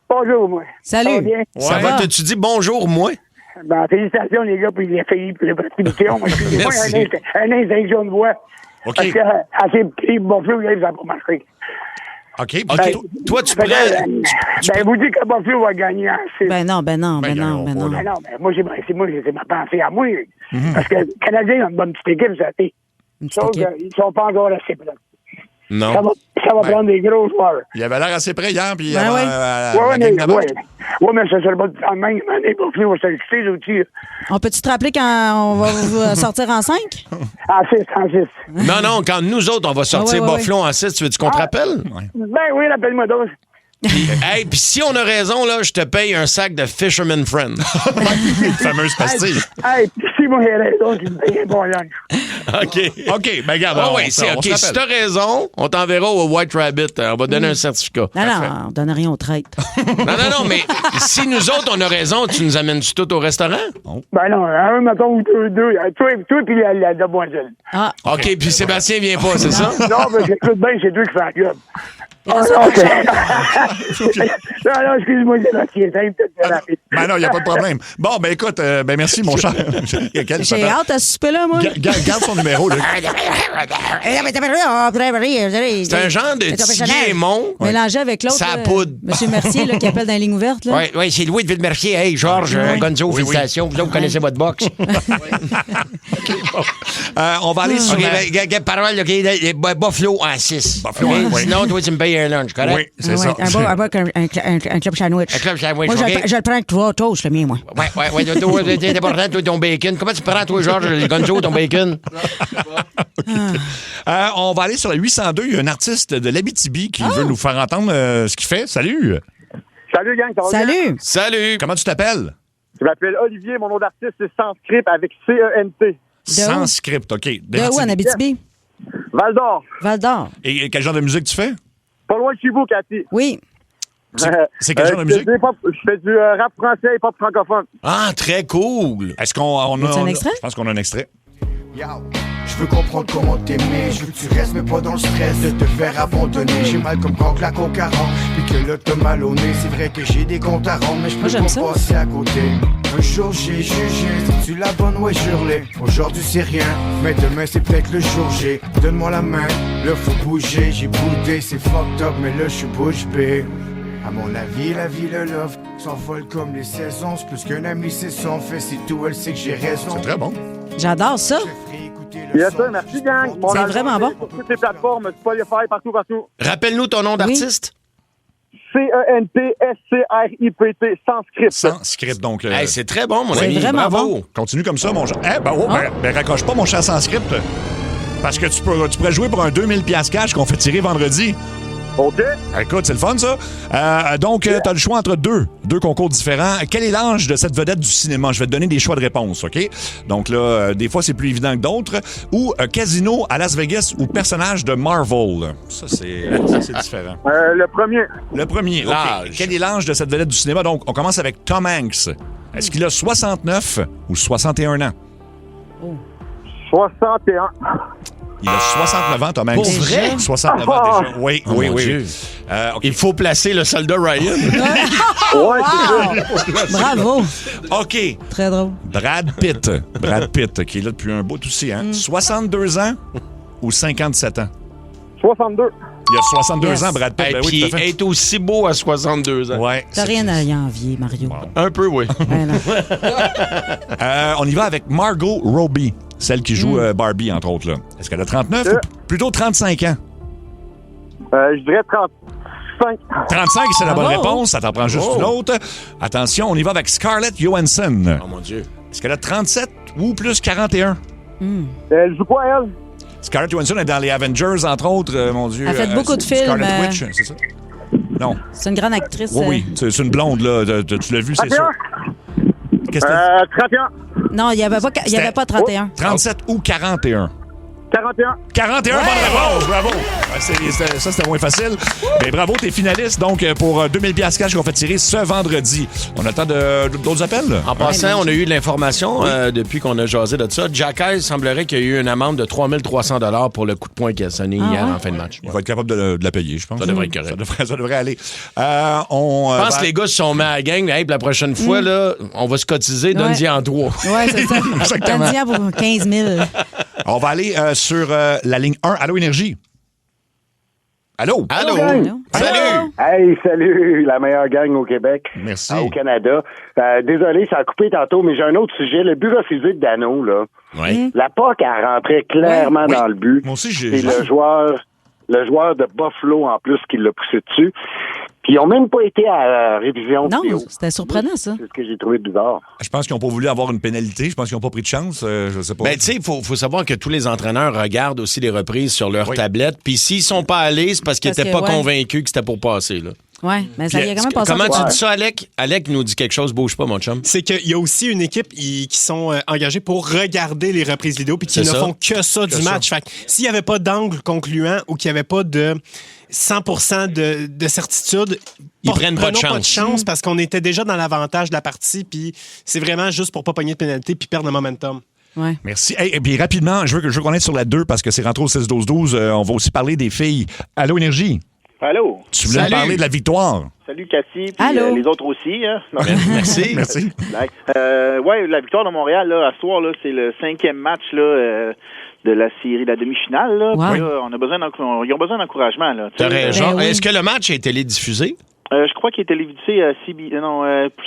Bonjour, moi. Salut. Ça va bien? Ça va? Tu dis bonjour, moi? Ben, félicitations, les gars, pour les filles, pour les petites émissions. Moi, je Merci. un injection de voix. OK. Parce que, à ces petits Buffalo, ça n'a pas marché. OK. Toi, tu Ben, pourrais... vous dites que Buffalo va gagner. Ben non. Ben non, mais moi, c'est ma pensée à moi. Parce que les Canadiens ont une bonne petite équipe, ça. Une petite équipe. Ils sont pas encore assez prêts. Non. Ça va prendre des gros joueurs. Il avait l'air assez prêt hier, puis Ben avant, ouais. la game d'avant. Ouais, mais ça serait pas en même temps. Buffalo va s'exciter, les outils. On peut-tu te rappeler quand on va vous sortir en 5? En 6. Non, quand nous autres, on va sortir Ouais. Buffalo en 6, tu veux qu'on te rappelle? Ben oui, rappelle-moi donc. Hey, puis si on a raison, là, je te paye un sac de Fisherman Friend. Une fameuse pastille. Hey, si moi j'ai raison, tu me payes un bon lunch. OK, ben regarde. Ah oui, se OK. rappelle. Si t'as raison, on t'enverra au White Rabbit. On va donner un certificat. Non, on donne rien aux traites. Non, mais si nous autres, on a raison, tu nous amènes-tu tout au restaurant? Ben non, un, mettons, ou deux. Toi puis la demoiselle. Ah. OK, puis Sébastien vient pas, c'est ça? Non, mais j'écoute bien, c'est toi qui fais la job. OK. non, excuse-moi, Sébastien, c'est peut-être rapide. Ben non, il n'y a pas de problème. Bon, ben écoute, ben merci, mon cher. J'ai hâte à ce souper-là, moi. Garde son numéro, là. C'est un genre de petit Guémon. Mélangé avec l'autre. Ça poudre. Monsieur Mercier, là, qui appelle dans la ligne ouverte. Là. Oui, c'est Louis de Ville-Mercier. Hey, Georges, Gonzo, félicitations. Vous connaissez votre boxe. On va aller sur... Parole, OK, Buffalo en 6. Buffalo en 6. Sinon, toi, tu me payes un lunch, correct? Oui, c'est ça. Un club sandwich. Un club sandwich, Moi, OK? je le prends avec 3 toasts, le mien, moi. Ouais, c'est important, toi, ton bacon. Comment tu prends, toi, Georges, le Gonzo, ton bacon? On va aller sur la 802. Il y a un artiste de l'Abitibi qui veut nous faire entendre ce qu'il fait. Salut! Salut, gang, ça va bien? Salut! Comment tu t'appelles? Je m'appelle Olivier, mon nom d'artiste, c'est Sans Script avec C-E-N-T. Sans script, OK. De où, en Abitibi? Val d'Or. Val d'Or. Et quel genre de musique tu fais? Pas loin de chez vous, Cathy. Oui. C'est quel genre de musique? Je fais du rap français et pop francophone. Ah, très cool! Est-ce qu'on a un extrait? Je pense qu'on a un extrait. Je veux comprendre comment t'aimer, je veux que tu restes mais pas dans le stress de te faire abandonner. J'ai mal comme quand claque au 40, puis que là t'as mal au nez. C'est vrai que j'ai des comptes à rendre, mais je peux pas passer à côté. Un jour j'ai jugé, c'est-tu la bonne? Ouais, jure-les. Aujourd'hui c'est rien, mais demain c'est peut-être le jour G. Donne-moi la main, là faut bouger. J'ai boudé, c'est fucked up, mais là je suis bouche bée. À mon avis, la vie, le love s'envole comme les saisons. C'est plus qu'un ami, c'est son fait, c'est tout, elle sait que j'ai raison. C'est très bon. J'adore ça. Yes, sir, merci, gang. C'est vraiment bon. Sur toutes les plateformes, Spotify, partout. Rappelle-nous ton nom d'artiste. C-E-N-T-S-C-R-I-P-T, Sans Script. Sans script, donc. Hey, c'est très bon, mon C'est ami. vraiment Bravo. bon. Continue comme ça, mon cher. Ben, raccroche pas, mon cher sans script. Parce que tu pourrais jouer pour un 2000$ cash qu'on fait tirer vendredi. OK. Écoute, c'est le fun, ça. Donc, tu as le choix entre deux concours différents. Quel est l'âge de cette vedette du cinéma? Je vais te donner des choix de réponse, OK? Donc là, des fois, c'est plus évident que d'autres. Ou Casino à Las Vegas ou personnage de Marvel. Ça, c'est différent. Le premier. Le premier, OK. Quel est l'âge de cette vedette du cinéma? Donc, on commence avec Tom Hanks. Est-ce qu'il a 69 ou 61 ans? 61. Il a 69 ans, Tom Hanks. Pour vrai? 69 ans déjà. Oui, Oh, oui, mon oui. Dieu. OK. Il faut placer le soldat Ryan. Ouais, c'est ça. Bravo. OK. Très drôle. Brad Pitt. Brad Pitt, qui est là depuis un bout aussi, hein? 62 ans ou 57 ans? 62. Il a 62 Yes. ans, Brad Pitt. Et Ben oui, puis, tout à fait. est aussi beau à 62 ans. Ouais. T'as rien à y envier, Mario. Un peu, oui. Ouais, non. On y va avec Margot Robbie, celle qui joue Barbie, entre autres. Là. Est-ce qu'elle a 39 ou plutôt 35 ans? Je dirais 35. 35, c'est la bonne Bravo. réponse. Ça t'en prend juste une autre. Attention, on y va avec Scarlett Johansson. Oh mon Dieu. Est-ce qu'elle a 37 ou plus 41? Elle joue quoi, elle? Scarlett Johansson est dans les Avengers, entre autres. Mon Dieu. Elle a fait beaucoup de films, Scarlet Witch, c'est ça? Non. C'est une grande actrice. Oui, c'est une blonde, là. Tu l'as vu, c'est sûr. 31. Qu'est-ce que t'as dit? 31. Non, il n'y avait pas 31. 37 ou 41? 41. 41, bonne réponse, bravo! Ça, c'était moins facile. Mais bravo, t'es finaliste, donc, pour 2000$ cash qu'on fait tirer ce vendredi. On attend d'autres appels? En passant, on a eu de l'information depuis qu'on a jasé de ça. Jacky, semblerait qu'il y a eu une amende de 3300$ pour le coup de poing qui a sonné hier en fin de match. Il va être capable de la payer, je pense. Ça devrait être correct. Ça devrait aller. Je pense que les gars se sont mis à la gang. Hey, puis la prochaine fois, là, on va se cotiser, donne-y en 3. Oui, c'est ça. Exactement. Donne-y pour 15 000. On va aller sur la ligne 1. Allô, Énergie? Allô? Allô? Salut! Hey, salut, la meilleure gang au Québec. Merci. Au Canada. Désolé, ça a coupé tantôt, mais j'ai un autre sujet. Le but refusé de Dano, là. Oui. La POC a rentré clairement dans le but. Moi aussi, C'est le joueur le joueur de Buffalo, en plus, qui l'a poussé dessus. Puis ils n'ont même pas été à la révision vidéo. Non, c'était surprenant, ça. C'est ce que j'ai trouvé bizarre. Je pense qu'ils n'ont pas voulu avoir une pénalité. Je pense qu'ils n'ont pas pris de chance. Je sais pas. Ben, tu sais, il faut savoir que tous les entraîneurs regardent aussi les reprises sur leur tablette. Puis s'ils sont pas allés, c'est parce qu'ils n'étaient pas convaincus que c'était pour passer, là. Oui, mais ça y a quand même passé. Comment tu dis ça, Alec? Alec nous dit quelque chose, bouge pas, mon chum. C'est qu'il y a aussi une équipe qui sont engagés pour regarder les reprises vidéo puis qui ne font que ça du match. Fait que s'il n'y avait pas d'angle concluant ou qu'il n'y avait pas de 100% de certitude, ils prennent pas de chance. Parce qu'on était déjà dans l'avantage de la partie puis c'est vraiment juste pour pas pogner de pénalité puis perdre le momentum. Ouais. Merci. Et puis rapidement, je veux qu'on aille sur la 2 parce que c'est rentré au 6-12-12. On va aussi parler des filles. Allô, Énergie? Allô? Tu voulais parler de la victoire? Salut, Cathy, puis les autres aussi. Hein? Merci. Merci. Ouais, la victoire de Montréal, là, à ce soir, là, c'est le 5e match là, de la série, de la demi-finale. Là. Ouais. Puis, là, ils ont besoin d'encouragement. Là, t'as raison. Ben oui. Est-ce que le match a été télédiffusé? Je crois qu'il est télévisé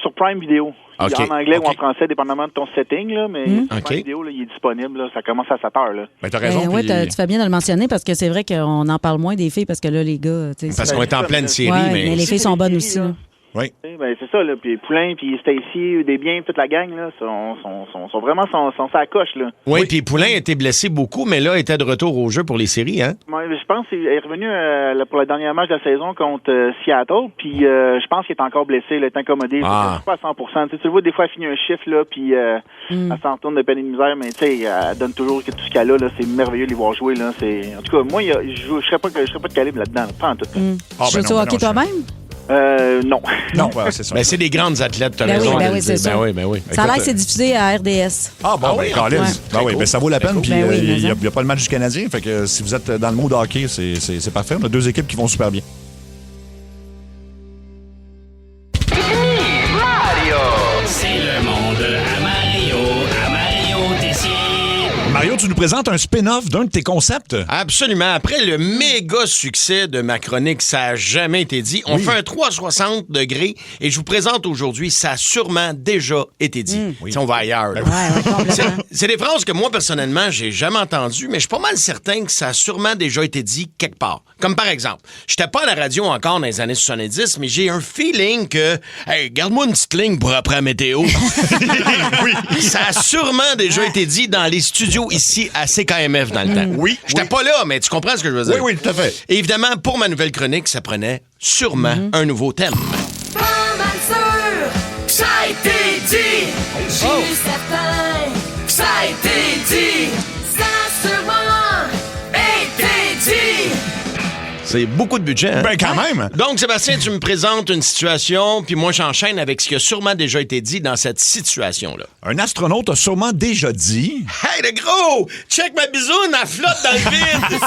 sur Prime Video. Okay. En anglais ou en français, dépendamment de ton setting, là, mais Prime Video, là, il est disponible. Là, ça commence à 7 heures. Là. Ben, t'as raison. Oui, tu fais bien de le mentionner parce que c'est vrai qu'on en parle moins des filles parce que là, les gars. Parce qu'on est en pleine série. Ouais, mais les filles sont bonnes aussi. Là. Oui. Ben, c'est ça, là. Puis Poulain, puis Stacy, Desbiens, toute la gang, là, sont vraiment sur la coche, là. Oui, puis Poulain a été blessé beaucoup, mais là, était de retour au jeu pour les séries, hein? Ouais, je pense qu'il est revenu pour le dernier match de la saison contre Seattle, puis je pense qu'il est encore blessé, il est incommodé. Ah. Pas à 100%. Tu le vois, des fois, elle finit un chiffre, là, puis elle s'en retourne de peine et de misère, mais tu sais, elle donne toujours tout ce qu'elle a, là. C'est merveilleux de les voir jouer, là. En tout cas, moi, je serais pas de calibre là-dedans, pas en tout. Tu joues au hockey toi-même? Non. Non, c'est ça. Ben, c'est des grandes athlètes, t'as Ben raison. oui, c'est ça. Ben oui. Ça a l'air que c'est diffusé à RDS. Ah bon, ben, Colin. Ben oui, ben, ça vaut la peine. Puis Ben oui, il n'y a pas le match du Canadien. Fait que si vous êtes dans le mode hockey, c'est parfait. On a 2 équipes qui vont super bien. Mario! C'est le monde à Mario Tessier. Mario, tu nous présentes un spin-off d'un de tes concepts. Absolument. Après le méga succès de ma chronique, ça n'a jamais été dit. On fait un 360 degrés et je vous présente aujourd'hui, ça a sûrement déjà été dit. Si on va ailleurs. Là. C'est des phrases que moi, personnellement, j'ai jamais entendues, mais je suis pas mal certain que ça a sûrement déjà été dit quelque part. Comme par exemple, j'étais pas à la radio encore dans les années 70, mais j'ai un feeling que, hey, garde-moi une petite ligne pour après la météo. Ça a sûrement déjà été dit dans les studios ici à CKMF dans le temps. Oui. J'étais pas là, mais tu comprends ce que je veux dire? Oui, tout à fait. Et évidemment, pour ma nouvelle chronique, ça prenait sûrement un nouveau thème. Pas mal sûr que ça a été dit. Je suis certain que ça a été dit. Ça a sûrement été dit. C'est beaucoup de budget, hein? Ben, quand même. Donc, Sébastien, tu me présentes une situation, puis moi, j'enchaîne avec ce qui a sûrement déjà été dit dans cette situation-là. Un astronaute a sûrement déjà dit... Hey, le gros! Check ma bisoune, elle flotte dans le vide!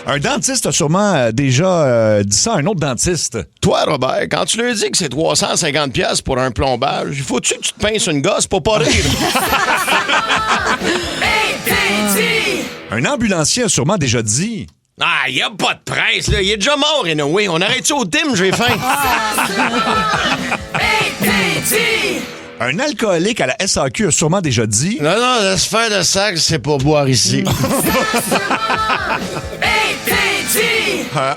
Un dentiste a sûrement déjà dit ça à un autre dentiste. Toi, Robert, quand tu lui dis que c'est 350$ pour un plombage, il faut-tu que tu te pinces une gosse pour pas rire? Un ambulancier a sûrement déjà dit... Ah, y a pas de presse, là. Il est déjà mort, anyway. On arrête-tu au dim, j'ai faim. Un alcoolique à la SAQ a sûrement déjà dit... Non, laisse faire le sac, c'est pour boire ici.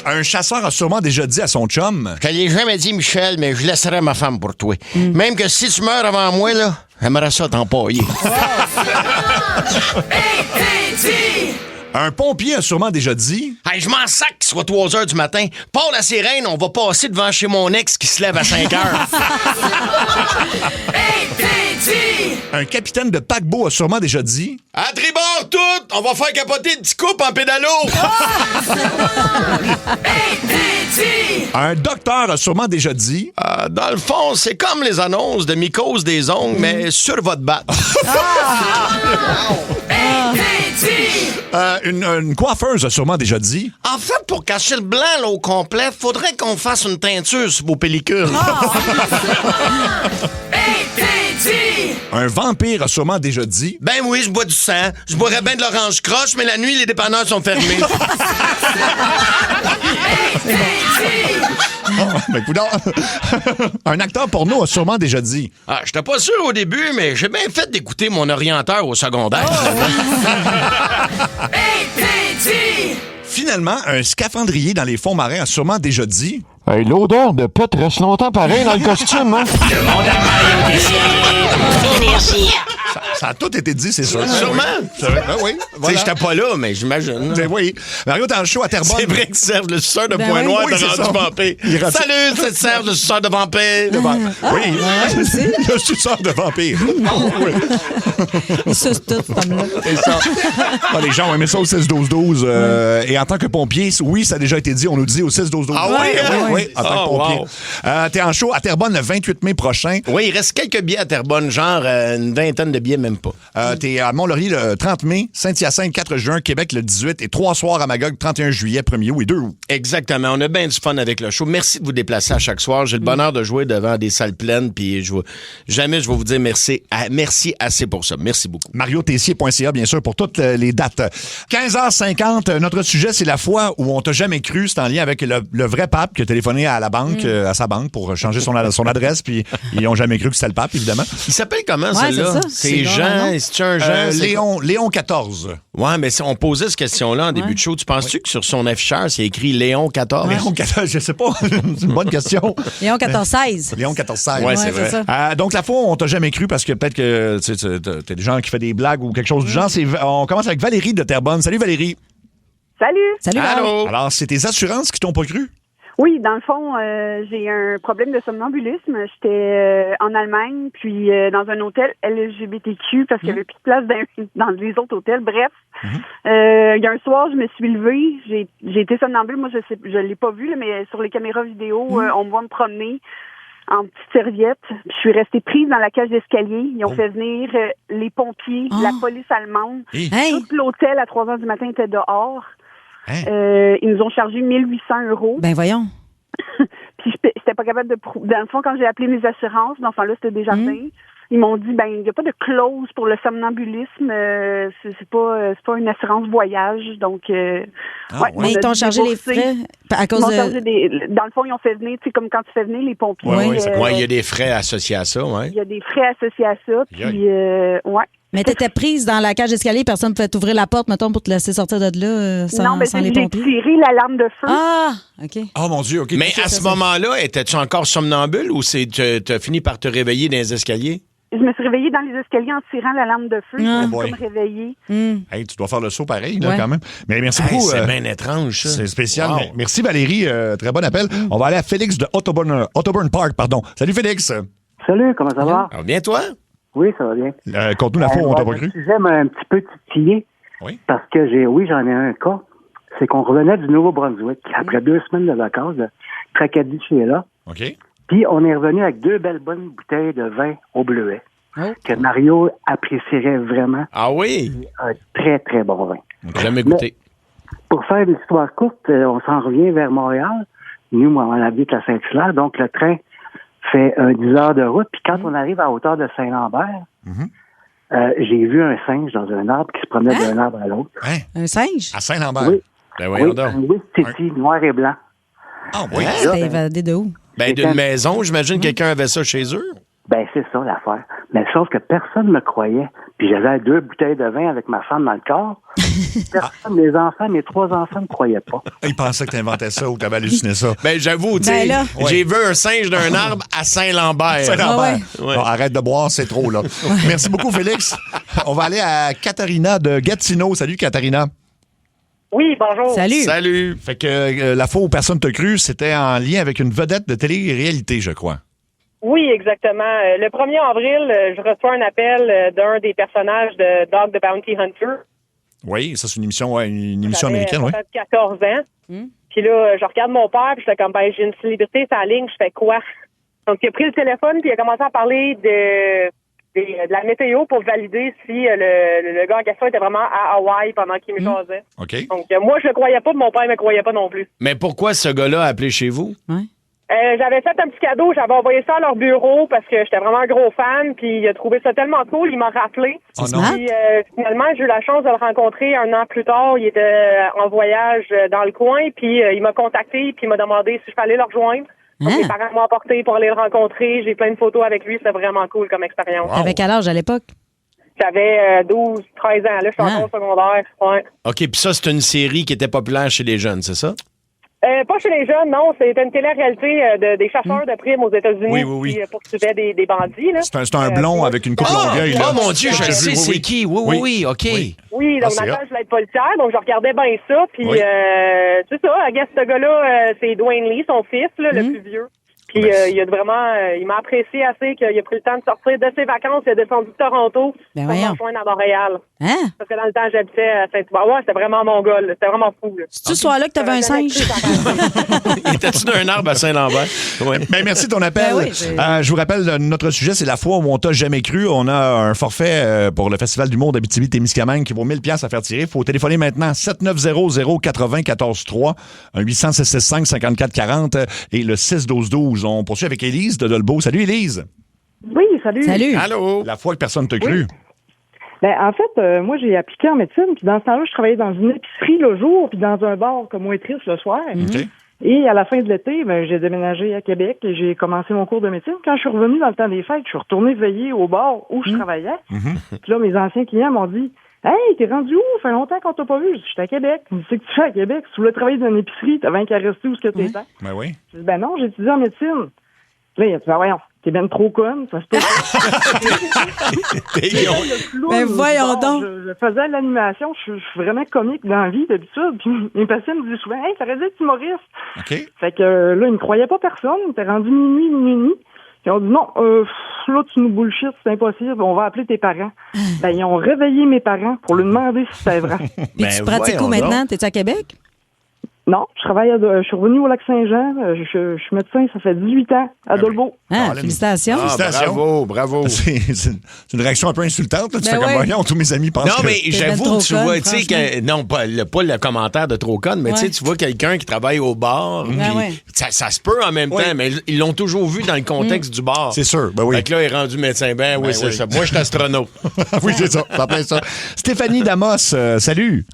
Un chasseur a sûrement déjà dit à son chum... Je l'ai jamais dit, Michel, mais je laisserai ma femme pour toi. Même que si tu meurs avant moi, là, j'aimerais ça t'empailler. Un pompier a sûrement déjà dit... Hey, je m'en sac qu'il soit 3 heures du matin. Pars la sirène, on va passer devant chez mon ex qui se lève à 5 heures. Un capitaine de paquebot a sûrement déjà dit... À tribord tout, on va faire capoter le petit couple en pédalo. Un docteur a sûrement déjà dit... Dans le fond, c'est comme les annonces de mycose des ongles, mais sur votre batte. Une coiffeuse a sûrement déjà dit... En fait, pour cacher le blanc là, au complet, faudrait qu'on fasse une teinture sur vos pellicules. Un vampire a sûrement déjà dit... Ben oui, je bois du sang. Je boirais bien de l'orange croche, mais la nuit, les dépanneurs sont fermés. Ben, coudonc. Un acteur porno a sûrement déjà dit. Ah, j'étais pas sûr au début, mais j'ai bien fait d'écouter mon orienteur au secondaire. Finalement, un scaphandrier dans les fonds marins a sûrement déjà dit. Hey, l'odeur de pète reste longtemps pareil dans le costume, hein? Le monde à Mario Tessier. Énergie. Ça a tout été dit, c'est sûr. Sûrement. Ben oui. Voilà. J'étais pas là, mais j'imagine. Ben oui. Mario, dans le show à Terrebonne. C'est vrai que Serge, le suceur de Ben Point oui. Noir, Oui, t'a c'est rendu ça. vampire. Salut, c'est Serge, le suceur de vampire. Oui, le suceur de vampire. Il suce tout, cet homme-là. C'est ça. Ah, les gens ont aimé ça au 6-12-12. Et en tant que pompier, oui, ça a déjà été dit. On nous dit au 6-12-12. Ah oui, hein? Oui, en tant que pompier. Wow. T'es en show à Terrebonne le 28 mai prochain. Oui, il reste quelques billets à Terrebonne, genre une vingtaine de billets, même pas. T'es à Mont-Laurier le 30 mai, Saint-Hyacinthe 4 juin, Québec le 18 et 3 soirs à Magog 31 juillet, 1er août et 2 août. Exactement. On a bien du fun avec le show. Merci de vous déplacer à chaque soir. J'ai le bonheur de jouer devant des salles pleines, puis jamais je vais vous dire merci assez pour ça. Merci beaucoup. MarioTessier.ca, bien sûr, pour toutes les dates. 15h50, notre sujet, c'est la fois où on t'a jamais cru. C'est en lien avec le vrai pape qui a téléphoné à la banque, à sa banque, pour changer son adresse, puis ils ont jamais cru que c'était le pape, évidemment. Il s'appelle comment, celui-là? C'est Jean, c'est un Jean? Léon XIV. Ouais, mais on posait cette question-là en début de show. Tu penses-tu que sur son afficheur, c'est écrit Léon XIV? Léon XIV, je sais pas. C'est une bonne question. Léon 14-16. Léon XIV. Ouais, c'est vrai. ça. Donc, la fois, on t'a jamais cru parce que peut-être que t'es des gens qui font des blagues ou quelque chose du genre. On commence avec Valérie de Terrebonne. Salut, Valérie. Salut! Salut, Val. Allô? Alors, c'est tes assurances qui t'ont pas cru? Oui, dans le fond, j'ai un problème de somnambulisme. J'étais en Allemagne, puis dans un hôtel LGBTQ parce qu'il n'y avait plus de place dans les autres hôtels. Bref, il y a un soir, je me suis levée, j'ai été somnambule. Moi, je l'ai pas vu, là, mais sur les caméras vidéo, on me voit me promener en petite serviette. Je suis restée prise dans la cage d'escalier. Ils ont fait venir les pompiers, la police allemande. Tout l'hôtel à 3 heures du matin était dehors. Ils nous ont chargé 1 800 €. Ben voyons. Puis j'étais pas capable de dans le fond, quand j'ai appelé mes assurances, dans ce temps-là, c'était Desjardins. Ils m'ont dit, ben, il n'y a pas de clause pour le somnambulisme. C'est pas une assurance voyage. Donc, mais ils t'ont chargé les frais à cause de... Dans le fond, ils ont fait venir, tu sais, comme quand tu fais venir les pompiers. Oui, il y a des frais associés à ça, oui. Il y a des frais associés à ça. Puis, Mais t'étais prise dans la cage d'escalier, personne ne pouvait t'ouvrir la porte, mettons, pour te laisser sortir de là sans les pompiers? J'ai tiré l'alarme de feu. Ah, OK. Oh mon Dieu, OK. Mais à ce moment-là, étais-tu encore somnambule ou t'as fini par te réveiller dans les escaliers? Je me suis réveillée dans les escaliers en tirant l'alarme de feu. Je me suis comme réveillée. Hey, tu dois faire le saut pareil, là, quand même. Mais merci beaucoup. C'est bien étrange, ça. C'est spécial. Wow. Merci, Valérie. Très bon appel. On va aller à Félix de Ottoburn Park, pardon. Salut, Félix. Salut, comment ça va? Alors, bien, toi? Oui, ça va bien. Conte-nous la fois où on t'a pas cru. Le sujet m'a un petit peu titillé. Oui. Parce que j'en ai un cas. C'est qu'on revenait du Nouveau-Brunswick après 2 semaines de vacances, de Tracadie chez là. OK. Puis on est revenu avec 2 belles bonnes bouteilles de vin au bleuet. Que Mario apprécierait vraiment. Ah oui? Un très, très bon vin. Jamais goûté. Pour faire une histoire courte, on s'en revient vers Montréal. Nous, on habite à Saint-Hilaire, donc le train fait 10 heures de route. Puis quand on arrive à hauteur de Saint-Lambert, j'ai vu un singe dans un arbre qui se promenait d'un arbre à l'autre. Un singe? À Saint-Lambert? Oui. Ben voyons donc. Un Wistiti, noir et blanc. Ah oui. C'était évadé de où? Ben d'une maison, j'imagine que quelqu'un avait ça chez eux. Ben, c'est ça l'affaire. Mais sauf que personne ne me croyait. Puis j'avais 2 bouteilles de vin avec ma femme dans le corps. Personne, mes 3 enfants ne croyaient pas. Ils pensaient que tu inventais ça ou que tu avais halluciné ça. Ben j'avoue, tu sais, j'ai vu un singe d'un arbre à Saint-Lambert. Saint-Lambert. Bon, arrête de boire, c'est trop, là. Merci beaucoup, Félix. On va aller à Katharina de Gatineau. Salut, Katharina. Oui, bonjour. Salut. Fait que la fois où personne t'a cru, c'était en lien avec une vedette de télé-réalité, je crois. Oui, exactement. Le 1er avril, je reçois un appel d'un des personnages de Dog the Bounty Hunter. Oui, ça, c'est une émission, américaine, oui. J'avais 14 ans. Puis là, je regarde mon père, puis je fais comme, ben, j'ai une célébrité sur la ligne, je fais quoi? Donc, il a pris le téléphone, puis il a commencé à parler de la météo pour valider si le gars en question était vraiment à Hawaï pendant qu'il me jasait. OK. Donc, moi, je le croyais pas, mon père ne me croyait pas non plus. Mais pourquoi ce gars-là a appelé chez vous? J'avais fait un petit cadeau, j'avais envoyé ça à leur bureau parce que j'étais vraiment un gros fan, puis il a trouvé ça tellement cool, il m'a rappelé. Puis finalement, j'ai eu la chance de le rencontrer 1 an plus tard, il était en voyage dans le coin, puis il m'a contacté, puis il m'a demandé si je fallait le rejoindre. Donc, mes parents m'ont apporté pour aller le rencontrer. J'ai plein de photos avec lui. C'était vraiment cool comme expérience. T'avais quel âge à l'époque? J'avais 12, 13 ans. Là, je suis encore au secondaire. Ouais. OK, puis ça, c'est une série qui était populaire chez les jeunes, c'est ça? Pas chez les jeunes, non. C'était une télé-réalité des chasseurs de primes aux États-Unis qui poursuivaient des bandits. Là. C'est un blond avec une coupe longueuil. Oh mon Dieu, je sais c'est qui. Oui, OK. Oui, donc maintenant, je voulais être policière, donc je regardais bien ça. Puis, c'est ça, I guess, ce gars-là, c'est Dwayne Lee, son fils, là, le plus vieux. Puis il a vraiment, il m'a apprécié assez qu'il a pris le temps de sortir de ses vacances. Il a descendu de Toronto pour me rejoindre à Montréal. Hein? Parce que dans le temps, j'habitais à Saint-Hubert. Ouais, c'était vraiment mon gars. C'était vraiment fou. C'est-tu ce soir-là que t'avais un singe? Étais-tu d'un arbre à Saint-Lambert? Ouais. Ben, merci de ton appel. Je vous rappelle, notre sujet, c'est la fois où on t'a jamais cru. On a un forfait pour le Festival d'humour d'Abitibi-Témiscamingue qui vaut 1000$ à faire tirer. Il faut téléphoner maintenant 7900-80-14-3, un 800-665-5440 et le 612-12. On poursuit avec Élise de Dolbeau. Salut, Élise. Oui, salut. Salut. Allô. La fois que personne t'a cru. Ben, en fait, moi, j'ai appliqué en médecine, puis dans ce temps-là, je travaillais dans une épicerie le jour, puis dans un bar comme waitress le soir. OK. Et à la fin de l'été, ben, j'ai déménagé à Québec et j'ai commencé mon cours de médecine. Quand je suis revenue dans le temps des fêtes, je suis retournée veiller au bar où je travaillais. Puis là, mes anciens clients m'ont dit « Hey, t'es rendu où? Ça fait longtemps qu'on t'a pas vu. » Je dis « J'étais à Québec. » Ils me disent « C'est que tu fais à Québec? Si tu voulais travailler dans une épicerie, t'avais qu'à rester où ce que t'étais. » Ben oui. Je dis « Ben non, j'ai étudié en médecine. » Là, il a dit « Ben voyons, t'es bien trop conne. Ça se peut. » Ben voyons donc. Je faisais de l'animation. Je suis vraiment comique dans la vie d'habitude. Puis mes patients me disaient souvent « Hey, t'aurais dû être humoriste. » OK. Fait que là, ils me croyaient pas personne. Ils étaient rendus minuit et demi. Ils ont dit non, là, tu nous bullshit, c'est impossible, on va appeler tes parents. Ben, ils ont réveillé mes parents pour lui demander si c'était vrai. Puis tu pratiques où maintenant? T'es-tu à Québec? Non, je suis revenu au Lac-Saint-Jean. Je suis médecin, ça fait 18 ans, à Dolbeau. Ah, félicitations. Bravo. C'est une réaction un peu insultante. Là. Tu fais comme voyons, tous mes amis pensent non, que... mais j'avoue, tu vois, tu sais, non, pas le commentaire de trop conne, mais tu vois quelqu'un qui travaille au bar, ça se peut en même temps, mais ils l'ont toujours vu dans le contexte du bar. C'est sûr, ben oui. Fait que là, il est rendu médecin. Ben oui, c'est ça. Moi, je suis astronaute. Oui, c'est ça. Ça fait ça. Stéphanie Damos, salut.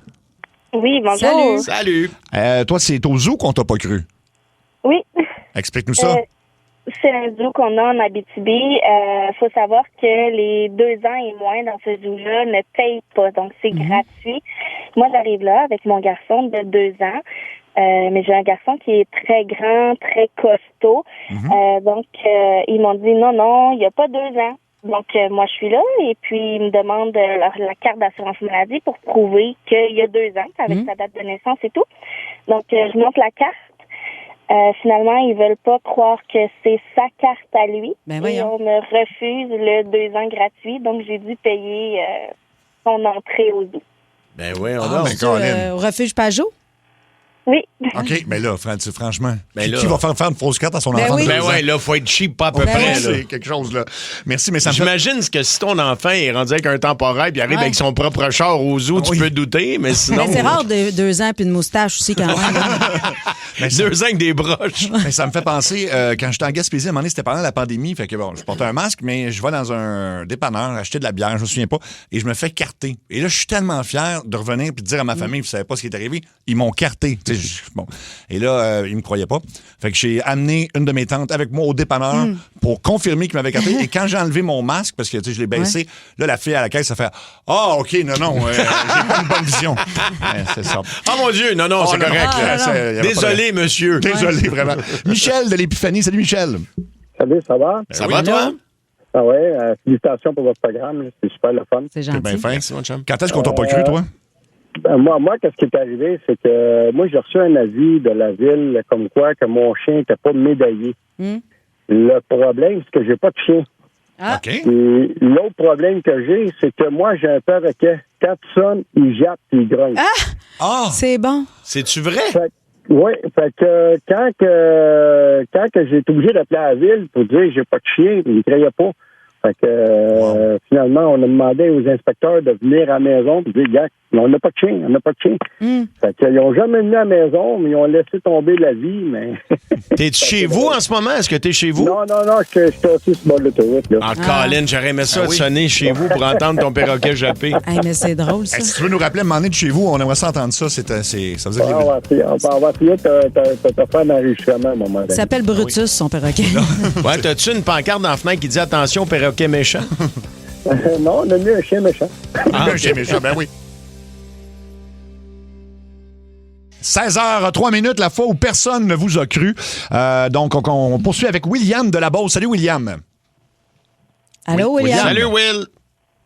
Oui, bonjour. Salut. Toi, c'est au zoo qu'on t'a pas cru. Oui. Explique-nous ça. C'est un zoo qu'on a en Abitibi. Faut savoir que les 2 ans et moins dans ce zoo-là ne payent pas, donc c'est gratuit. Moi, j'arrive là avec mon garçon de 2 ans. Mais j'ai un garçon qui est très grand, très costaud. Donc, ils m'ont dit non, il n'y a pas 2 ans. Donc, moi, je suis là et puis ils me demandent la carte d'assurance maladie pour prouver qu'il y a 2 ans, avec sa date de naissance et tout. Donc, je montre la carte. Finalement, ils veulent pas croire que c'est sa carte à lui. Et on me refuse le 2 ans gratuit. Donc, j'ai dû payer son entrée au zoo. Ben oui, au refuge Pajot? Oui. OK, mais là, franchement, ben qui va faire une fausse carte à son enfant? Oui. Ben oui, là, faut être cheap, pas à peu près. C'est quelque chose, là. Merci, mais ça me J'imagine que si ton enfant est rendu avec un temporaire puis arrive avec son propre char au zoo, tu peux douter, mais sinon... Mais c'est rare 2 ans puis une moustache aussi, quand même. Mais 2 ans avec des broches. Mais ça me fait penser, quand j'étais en Gaspésie, à un moment donné, c'était pendant la pandémie, fait que bon, je portais un masque, mais je vais dans un dépanneur acheter de la bière, je me souviens pas, et je me fais carter. Et là, je suis tellement fier de revenir puis de dire à ma famille, vous savez pas ce qui est arrivé, ils m'ont carté. Bon. Et là, ils me croyaient pas. Fait que j'ai amené une de mes tantes avec moi au dépanneur pour confirmer qu'ils m'avaient carté. Et quand j'ai enlevé mon masque, parce que je l'ai baissé, là, la fille à la caisse, ça fait « Ah, OK, non, j'ai pas une bonne vision. » C'est ça. Oh mon Dieu, non, c'est correct. Désolé, monsieur. Désolé, vraiment. Michel de l'Épiphanie. Salut, Michel. Salut, ça va? Ça va, toi? Ah ouais, félicitations pour votre programme. C'est super le fun. C'est gentil. Bien fin. Merci, mon chum. Quand est-ce qu'on t'a pas cru, toi? Moi, qu'est-ce qui est arrivé, c'est que moi, j'ai reçu un avis de la ville comme quoi que mon chien n'était pas médaillé. Le problème, c'est que j'ai pas de chien. OK. Et l'autre problème que j'ai, c'est que moi, j'ai un perroquet. Quand tu sonnes, il jappe et il grogne. C'est bon. C'est-tu vrai? Oui, fait que quand que j'ai été obligé d'appeler la ville pour dire j'ai pas de chien, il ne croyait pas. Fait que finalement, on a demandé aux inspecteurs de venir à la maison et dire, gars, on n'a pas de chien, on n'a pas de chien. Fait qu'ils n'ont jamais venu à la maison, mais ils ont laissé tomber la vie, mais... T'es-tu chez vous en ce moment? Est-ce que t'es chez vous? Non, j'étais assis sur le bord de l'autoroute, là. Colin, j'aurais aimé ça de sonner chez vous pour entendre ton perroquet japper. Hey, mais c'est drôle, ça. Si tu veux nous rappeler à un moment donné de chez vous, on aimerait ça entendre ça. Ça veut dire on va essayer de te faire un enregistrement à un moment donné. Il s'appelle Brutus, son perroquet. Ouais, t'as-tu une pancarte dans la fenêtre qui dit « Attention, perroquet méchant » ? Non, on a mis un chien méchant. Un chien méchant, ben oui. 16h03, la fois où personne ne vous a cru. Donc, on poursuit avec William de la Beauce. Salut, William. Allô, William. Salut, Will.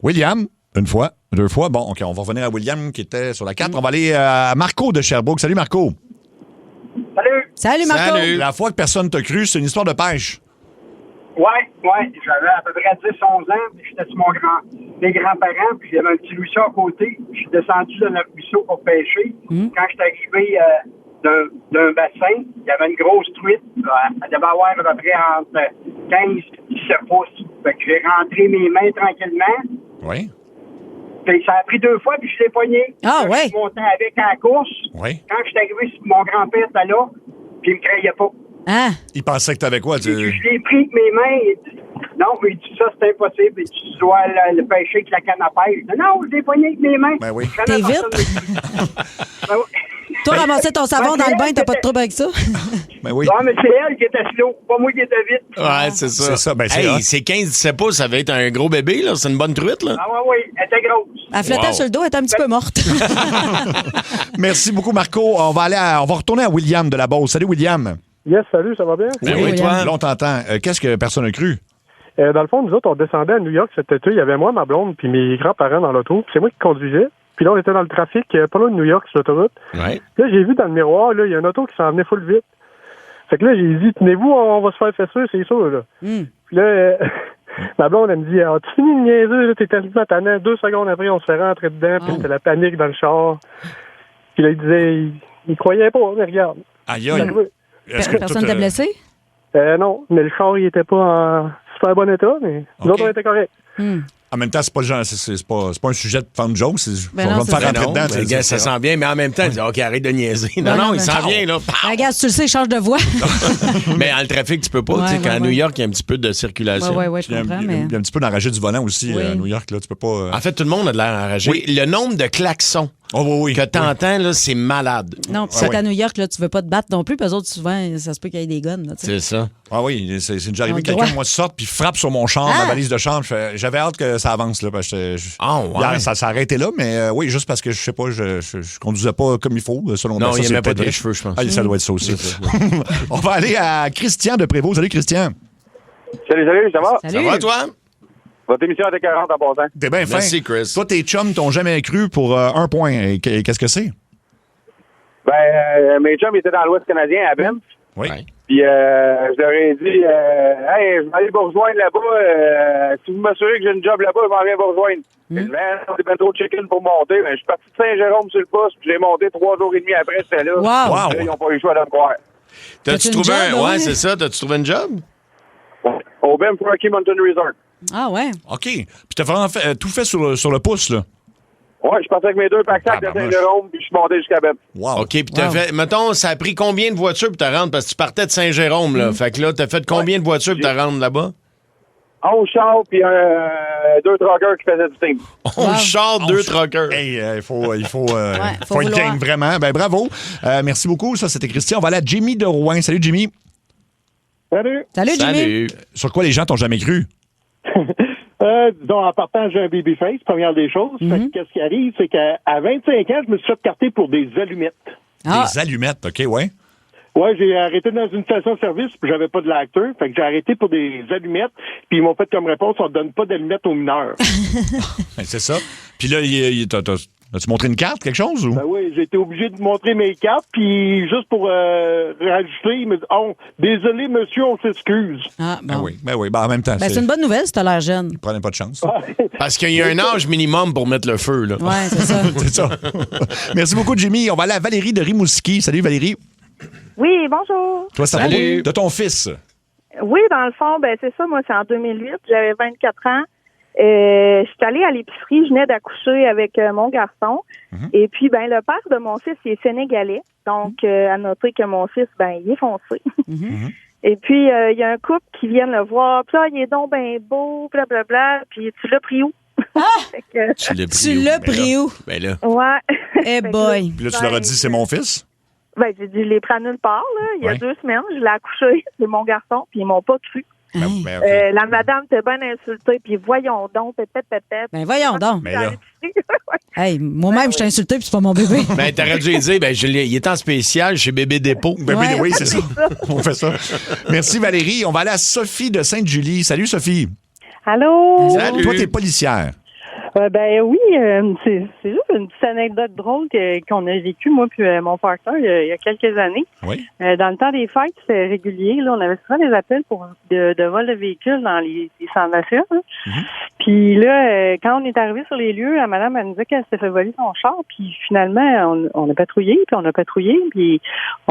William, une fois, deux fois. Bon, OK, on va revenir à William qui était sur la 4. On va aller à Marco de Sherbrooke. Salut, Marco. Salut. Salut, Marco. Salut. La fois que personne ne t'a cru, c'est une histoire de pêche. Ouais. J'avais à peu près 10-11 ans, puis j'étais sur mes grands-parents, puis j'avais un petit ruisseau à côté. Je suis descendu dans le ruisseau pour pêcher. Quand je suis arrivé d'un bassin, il y avait une grosse truite. Elle devait avoir à peu près entre 15 et 17 pouces. Fait que j'ai rentré mes mains tranquillement. Oui. Puis ça a pris 2 fois, puis je l'ai pogné. Ah, ouais. Je suis monté avec à la course. Oui. Quand je suis arrivé, mon grand-père était là, puis il me croyait pas. Ah. Il pensait que t'avais quoi? Je l'ai pris avec mes mains. Il dit, non, il dit ça, c'est impossible. Tu dois le pêcher avec la canne à pêche. Non, je l'ai pogné avec mes mains. Ben oui. T'es vite. Toi, ramasser ton savon dans le bain, t'as pas de trouble avec ça? Ben oui. Non, mais c'est elle qui était slow, pas moi qui étais vite. Ouais, c'est ça. C'est ça, ben c'est hot. c'est 15-17 pouces, ça va être un gros bébé, là. C'est une bonne truite, là. Ah oui, elle était grosse. Elle flottait sur le dos, elle était un petit peu morte. Merci beaucoup, Marco. On va retourner à William de la Beauce. Salut, William. Yes, salut, ça va bien? Oui, toi. Là, on t'entend. Qu'est-ce que personne n'a cru? Dans le fond, nous autres, on descendait à New York cet été. Il y avait moi, ma blonde, puis mes grands-parents dans l'auto. Puis c'est moi qui conduisais. Puis là, on était dans le trafic, pas loin de New York, sur l'autoroute. Ouais. Là, j'ai vu dans le miroir, là, il y a une auto qui s'en venait full vite. Fait que là, j'ai dit, tenez-vous, on va se faire fesser, c'est sûr, là. Puis là, ma blonde, elle me dit, tu finis de niaiser, là, t'es tellement tannant. 2 secondes après, on se fait rentrer dedans, puis c'était la panique dans le char. Puis là, il disait, il croyait pas, mais regarde. Aïe, aïe. Personne t'a blessé? Non, mais le char, il était pas en super bon état, mais nous autres, on était corrects. En même temps, c'est pas le genre, c'est pas un sujet de fan joke, Ben on va me faire rentrer Non, dedans. ben, gars, ça sent bien, mais en même temps, il dit, OK, arrête de niaiser. Non, il s'en vient, là. Regarde, si tu le sais, il change de voie. Mais en le trafic, tu peux pas. Tu sais, quand à New York, il y a un petit peu de circulation. Ouais, je comprends, mais... Il y a un petit peu d'enragé du volant aussi à New York, là. Tu peux pas... En fait, tout le monde a de l'air enragé. Oui. Le nombre de klaxons que t'entends, là, c'est malade. Non, puis c'est à New York, là, tu veux pas te battre non plus, puis eux autres, souvent, ça se peut qu'il y ait des guns. Là, c'est ça. Ah oui, c'est déjà arrivé que quelqu'un, moi, sorte puis frappe sur mon char, ma valise de chambre. J'avais hâte que ça avance, là, parce que hier, ça s'est arrêté là, mais oui, juste parce que, je sais pas, je conduisais pas comme il faut, selon moi. Non, il n'y avait pas de cheveux, je pense. Ah, ça doit être ça aussi. On va aller à Christian de Prévost. Salut, Christian. Salut, ça va? Ça va, toi? Votre émission était 40 en passant. T'es bien fin. Merci, Chris. Toi, tes chums t'ont jamais cru pour 1 point. Et qu'est-ce que c'est? Ben, mes chums étaient dans l'Ouest canadien, à Banff. Oui. Puis, je leur ai dit, hey, je vais aller vous rejoindre là-bas. Si vous m'assurez que j'ai une job là-bas, je m'en viens vous rejoindre. C'est bien trop de chicken pour monter. Mais je suis parti de Saint-Jérôme sur le poste, puis j'ai monté 3 jours et demi après, j'étais là. Wow. Ils n'ont pas eu le choix de me croire. T'as-tu trouvé Ouais, c'est ça. T'as-tu trouvé un job? Au Banff Rocky Mountain Resort. Ah ouais. OK. Puis t'as vraiment tout fait sur le pouce, là. Ouais, je suis parti avec mes 2 pack-sacs de Saint-Jérôme, puis je suis monté jusqu'à Banff. Wow. OK, puis t'as fait... Mettons, ça a pris combien de voitures pour te rendre? Parce que tu partais de Saint-Jérôme, là. Fait que là, t'as fait combien de voitures pour te rendre là-bas? 11 chars, puis 2 truckers qui faisaient du team. 11 chars, 2 truckers. Hey, il faut une gang, vraiment. Ben, bravo. Merci beaucoup. Ça, c'était Christian. On va aller à Jimmy de Rouen. Salut, Jimmy. Salut. Salut, Jimmy. Sur quoi les gens t'ont jamais cru? Disons, en partant, j'ai un babyface, première des choses. Fait que qu'est-ce qui arrive, c'est qu'à 25 ans, je me suis fait carter pour des allumettes. Des allumettes, OK, ouais. Ouais, j'ai arrêté dans une station-service, puis j'avais pas de l'acteur. Fait que j'ai arrêté pour des allumettes, puis ils m'ont fait comme réponse, on donne pas d'allumettes aux mineurs. C'est ça. Puis là, as-tu montré une carte, quelque chose? Ou? Ben oui, j'ai été obligé de montrer mes cartes, puis juste pour rajouter, ils me disent, oh, désolé, monsieur, on s'excuse. Ah, bon. Ben oui. Ben, en même temps, c'est une bonne nouvelle si t'as l'air jeune. Prenez pas de chance. Parce qu'il y a un âge minimum pour mettre le feu, là. Ouais, c'est ça. C'est ça. Merci beaucoup, Jimmy. On va aller à Valérie de Rimouski. Salut, Valérie. Oui, bonjour. Toi, ça va de ton fils? Oui, dans le fond, ben c'est ça. Moi, c'est en 2008. J'avais 24 ans. Je suis allée à l'épicerie. Je venais d'accoucher avec mon garçon. Et puis, ben le père de mon fils, il est sénégalais. Donc, à noter que mon fils, ben il est foncé. Et puis, il y a un couple qui vient le voir. Puis là, il est donc ben beau, blablabla. Puis, tu l'as pris où? Tu l'as pris où? Ben là. Ouais. Eh boy. Puis là, tu leur as dit, c'est mon fils? Ben, j'ai dit, je l'ai pris à nulle part, là. Il y a 2 semaines, je l'ai accouché. C'est mon garçon, puis ils m'ont pas cru. La madame était bien insultée, puis voyons donc, Ben, voyons donc. Mais là. Hey, moi-même, je t'ai insulté, puis c'est pas mon bébé. Ben, t'aurais dû lui dire, ben, il est en spécial chez Bébé Dépôt. Ben oui, c'est ça. On fait ça. Merci, Valérie. On va aller à Sophie de Sainte-Julie. Salut, Sophie. Allô? Salut. Toi, t'es policière. Ben oui, c'est juste une petite anecdote drôle qu'on a vécue, moi puis mon partenaire, il y a quelques années. Oui. Dans le temps des fêtes, c'était régulier. Là, on avait souvent des appels de vol de véhicules dans les centres d'achat. Puis là, quand on est arrivé sur les lieux, la madame, elle nous disait qu'elle s'était fait voler son char. Puis finalement, on a patrouillé, puis on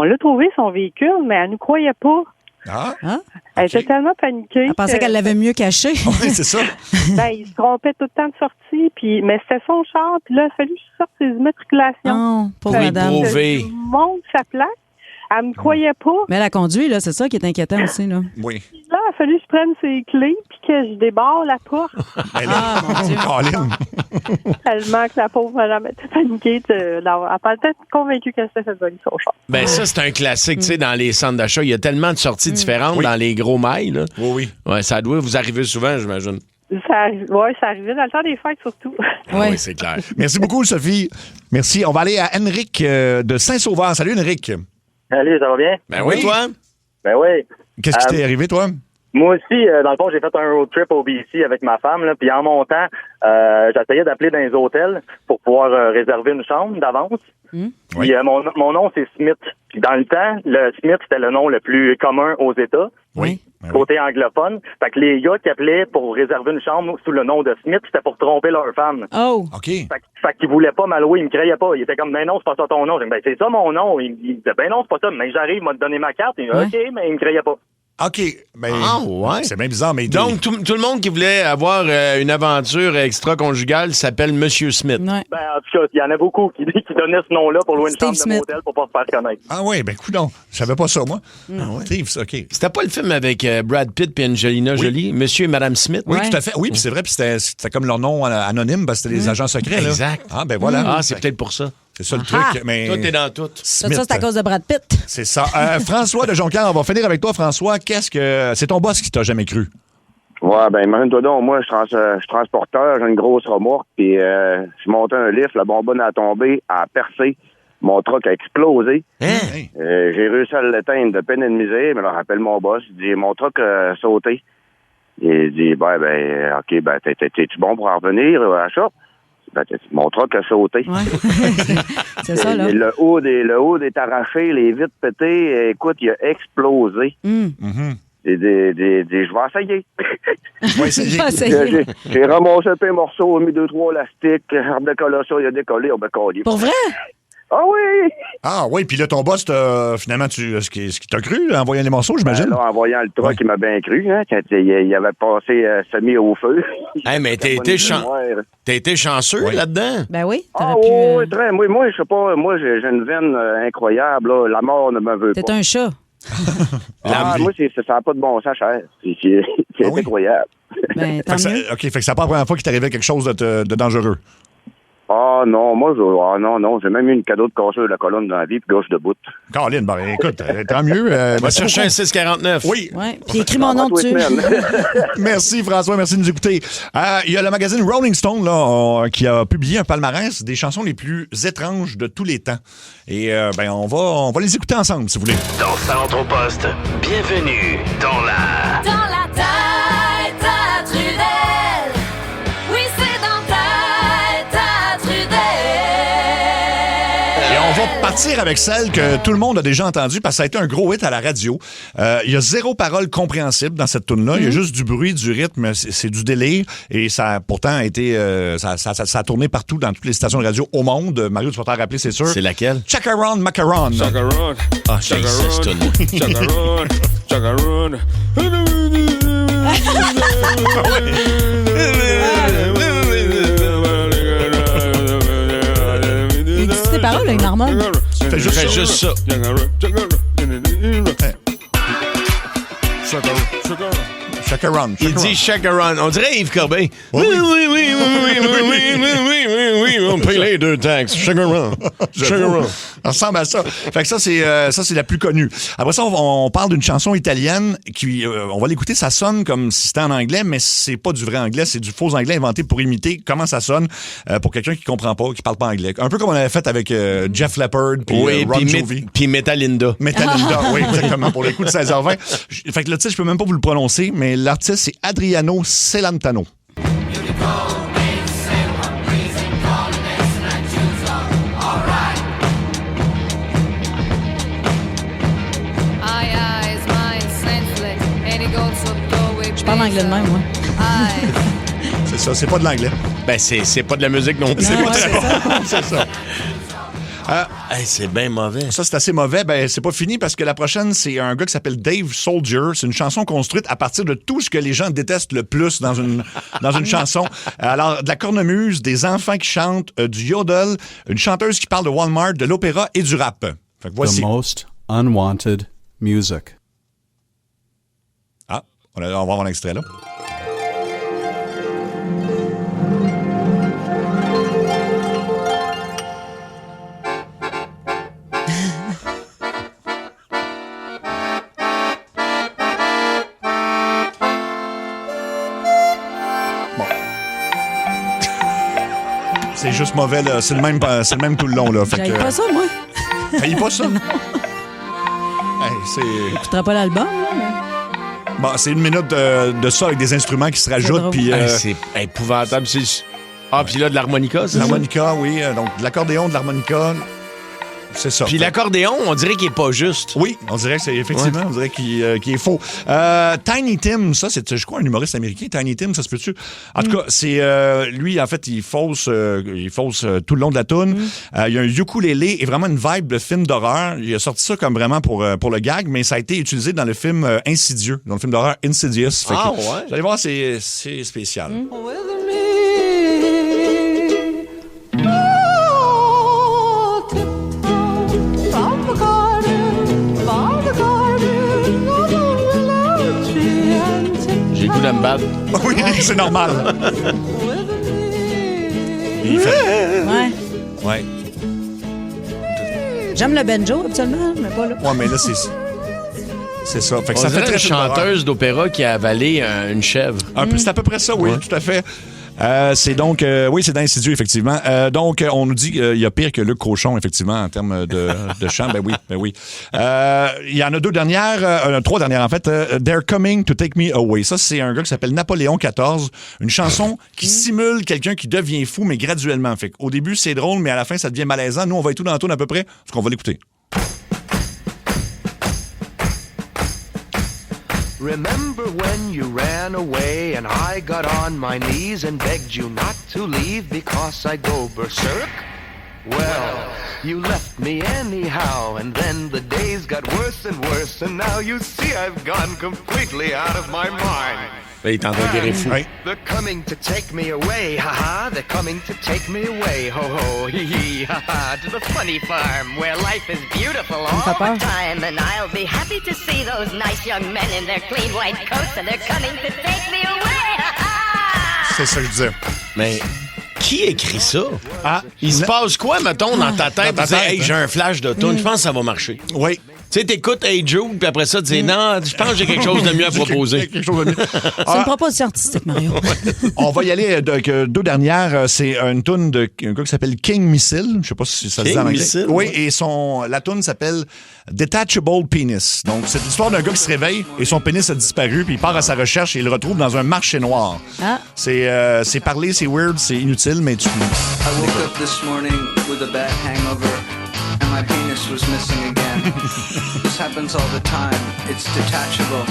l'a trouvé, son véhicule, mais elle nous croyait pas. Ah? Elle était tellement paniquée. Elle pensait qu'elle l'avait mieux caché. Oui, c'est ça. Ben, il se trompait tout le temps de sortie, mais c'était son char, puis là, il a fallu que je sorte ses immatriculations. Oh, pauvre madame. Prouver. Je monte sa plaque. Elle me croyait pas. Mais elle a conduit, là, c'est ça qui est inquiétant aussi, là. Oui. Là, il a fallu que je prenne ses clés puis que je débarre la porte. Ah, mon Dieu. Tellement que la pauvre madame était paniquée. Elle était convaincue qu'elle s'était fait voler son char. Ben ça, c'est un classique, tu sais, dans les centres d'achat. Il y a tellement de sorties différentes dans les gros mailles, là. Oui. Ouais, ça doit vous arriver souvent, j'imagine. Ça arrivait dans le temps des fêtes, surtout. Oui, c'est clair. Merci beaucoup, Sophie. Merci. On va aller à Henrik de Saint-Sauveur. Salut, Henrik. Salut, ça va bien? Ben oui, toi? Ben oui. Qu'est-ce qui t'est arrivé, toi? Moi aussi, dans le fond, j'ai fait un road trip au BC avec ma femme, là, puis en montant, j'essayais d'appeler dans les hôtels pour pouvoir réserver une chambre d'avance. Puis mon nom, c'est Smith. Puis dans le temps, le Smith, c'était le nom le plus commun aux États. Oui. Côté anglophone. Fait que les gars qui appelaient pour réserver une chambre sous le nom de Smith, c'était pour tromper leur femme. Oh. OK. Fait qu'ils voulaient pas m'allouer, ils me croyaient pas. Ils étaient comme, ben non, c'est pas ça ton nom. J'ai dit, ben c'est ça mon nom. Ils disaient, ben non, c'est pas ça. Mais j'arrive, m'a donné ma carte. Ils disaient, OK, mais ils me croyaient pas. OK. Mais ouais. C'est bien bizarre, mais... Donc, tout le monde qui voulait avoir une aventure extra-conjugale s'appelle Monsieur Smith. Ben, en tout cas, il y en a beaucoup qui donnaient ce nom-là pour louer une chambre de motel pour pas se faire connaître. Ah oui, ben coudonc. Je savais pas ça, moi. Steve, OK. C'était pas le film avec Brad Pitt et Angelina Jolie, Monsieur et Madame Smith? Oui, tout à fait. Oui, puis c'est vrai, puis c'était comme leur nom anonyme, parce que c'était des agents secrets, là. Exact. Ah, ben voilà. Ah, c'est peut-être pour ça. C'est ça le truc, mais... Tout est dans tout. Ça, c'est à cause de Brad Pitt. C'est ça. François de Jonquière, on va finir avec toi, François. C'est ton boss qui t'a jamais cru? Ouais, ben, imagine-toi donc, moi, je suis transporteur, j'ai une grosse remorque, puis je montais un lift, la bonbonne a tombé, a percé, mon truck a explosé. J'ai réussi à l'éteindre de peine et de misère, mais là, rappelle mon boss, il dit, mon truck a sauté. Il dit, ben, OK, ben, t'es-tu bon pour en revenir à la shop? Ben, mon truck a sauté. C'est ça, là. Le haut est arraché, les vitres pétées, écoute, il a explosé. Je vais essayer. J'ai ramassé un peu de morceaux, mis 2-3 élastiques, j'ai décollé ça, il a décollé, on m'a collé. Pour vrai? Ah oui! Ah oui, puis là, ton boss, finalement, ce qui t'a cru, en voyant les morceaux, j'imagine? Ben là, en voyant le truck, il m'a bien cru, hein, quand il avait passé semi au feu. Hey, mais t'as été chanceux là-dedans? Ben oui. Oui, très. Moi, je sais pas, moi, j'ai une veine incroyable, là. La mort ne me veut pas. T'es un chat. Moi, ça n'a pas de bon sens, cher. C'est incroyable. Ben, tant mieux. OK, fait que c'est pas la première fois qu'il t'arrivait quelque chose de dangereux. Ah non, non, j'ai même eu une cadeau de cassure de la colonne dans la vie, puis gauche de bout. Caroline, écoute, tant mieux. On va chercher un 649. Oui. Ouais, puis écris mon nom dessus. Merci François, merci de nous écouter. Il y a le magazine Rolling Stone là, qui a publié un palmarès des chansons les plus étranges de tous les temps. Et on va les écouter ensemble, si vous voulez. Dans Saint-André Poste, bienvenue dans la... Dans la tête à Trudel. Oui, c'est dans ta tête à Trudel. Et on va partir avec celle que tout le monde a déjà entendue parce que ça a été un gros hit à la radio. Il y a zéro parole compréhensible dans cette tune-là. Il y a juste du bruit, du rythme, c'est du délire. Et ça a pourtant été... ça a tourné partout dans toutes les stations de radio au monde. Mario, tu vas t'en rappeler, c'est sûr. C'est laquelle? Chacaron Macaron. Chacaron. Ah, j'ai ça, ce tune. Chacaron. Chacaron. Il dit ses paroles, là, une harmonie. Fais juste ça. Chacaron. Il dit Chacaron. On dirait Yves Corbin. Oui, on paye les 2 taxes. Chacaron. Chacaron. Ça ressemble à ça. Fait que ça, c'est la plus connue. Après ça, on parle d'une chanson italienne qui, on va l'écouter, ça sonne comme si c'était en anglais, mais c'est pas du vrai anglais, c'est du faux anglais inventé pour imiter comment ça sonne pour quelqu'un qui comprend pas, qui parle pas anglais. Un peu comme on avait fait avec Jeff Leppard puis Ron Jovi. Puis Metalinda. Metalinda, oui, exactement, pour les coups de 16h20. Fait que le titre, je peux même pas vous le prononcer, mais l'artiste, c'est Adriano Celentano. Je parle anglais de même, moi. C'est ça, c'est pas de l'anglais. Ben, c'est pas de la musique non plus. C'est pas très bon. C'est ça. Hey, c'est bien mauvais. Ça, c'est assez mauvais. Ben, c'est pas fini parce que la prochaine, c'est un gars qui s'appelle Dave Soldier. C'est une chanson construite à partir de tout ce que les gens détestent le plus dans une chanson. Alors, de la cornemuse, des enfants qui chantent, du yodel, une chanteuse qui parle de Walmart, de l'opéra et du rap. Fait que voici. The most unwanted music. Ah, on va voir l'extrait là. C'est juste mauvais, là. C'est le même tout le long, là. J'aille pas ça, moi. J'aille pas ça? Hey, j'écouterai pas l'album, là, mais... Bon, c'est 1 minute de ça avec des instruments qui se rajoutent, puis... C'est épouvantable. Ah, puis là, de l'harmonica, c'est ça? L'harmonica, oui. Donc, de l'accordéon, de l'harmonica... C'est ça. Puis l'accordéon, on dirait qu'il est pas juste. Oui, on dirait que c'est effectivement, on dirait qu'il est faux. Tiny Tim, ça, c'est, je crois, un humoriste américain. Tiny Tim, ça se peut-tu? En tout cas, c'est lui, en fait, il fausse tout le long de la toune. Il y a un ukulélé et vraiment une vibe de film d'horreur. Il a sorti ça comme vraiment pour le gag, mais ça a été utilisé dans le film Insidieux, dans le film d'horreur Insidious. Fait que, ouais. Vous allez voir, c'est spécial. J'ai le goût de me battre. Oui, c'est normal. Il fait... Ouais. J'aime le banjo, absolument, mais pas là. Ouais, mais là, c'est ça. Fait que ça fait très une chanteuse d'opéra qui a avalé une chèvre. C'est à peu près ça, oui, tout à fait. C'est donc, oui, c'est dans Insidieux, effectivement. Donc, on nous dit qu'il y a pire que Luc Cochon, effectivement, en termes de chant. Ben oui. Il y en a 3 dernières, en fait. They're Coming to Take Me Away. Ça, c'est un gars qui s'appelle Napoléon XIV. Une chanson qui simule quelqu'un qui devient fou, mais graduellement. Fait au début, c'est drôle, mais à la fin, ça devient malaisant. Nous, on va être tout dans la tourne à peu près, parce qu'on va l'écouter. Remember when you ran away and I got on my knees and begged you not to leave because I'd go berserk? Well, you left me anyhow, and then the days got worse and worse, and now you see I've gone completely out of my mind. Il est en train de virer fou. They're coming to take me away, ha-ha. They're coming to take me away, ho-ho, hee-hee, ha-ha. To the funny farm where life is beautiful all the time. And I'll be happy to see those nice young men in their clean white coats. And they're coming to take me away, ha-ha. C'est ça que je disais. Mais... Qui écrit ça? Il se passe quoi, mettons, dans ta tête? Tu dis, hey, j'ai un flash de tune, je pense que ça va marcher. Oui. Tu sais, t'écoutes Hey Jude, puis après ça, tu dis, non, je pense que j'ai quelque chose de mieux à proposer. Quelque chose de mieux. C'est une proposition artistique, Mario. On va y aller avec 2 dernières. C'est une toune d'un gars qui s'appelle King Missile. Je sais pas si ça se dit en anglais. Missile? Oui, et la toune s'appelle Detachable Penis. Donc, c'est l'histoire d'un gars qui se réveille et son pénis a disparu, puis il part à sa recherche et il le retrouve dans un marché noir. C'est parlé, c'est weird, c'est inutile, mais tu... I woke up this morning with a bad hangover. and my penis was missing again. This happens all the time. It's detachable.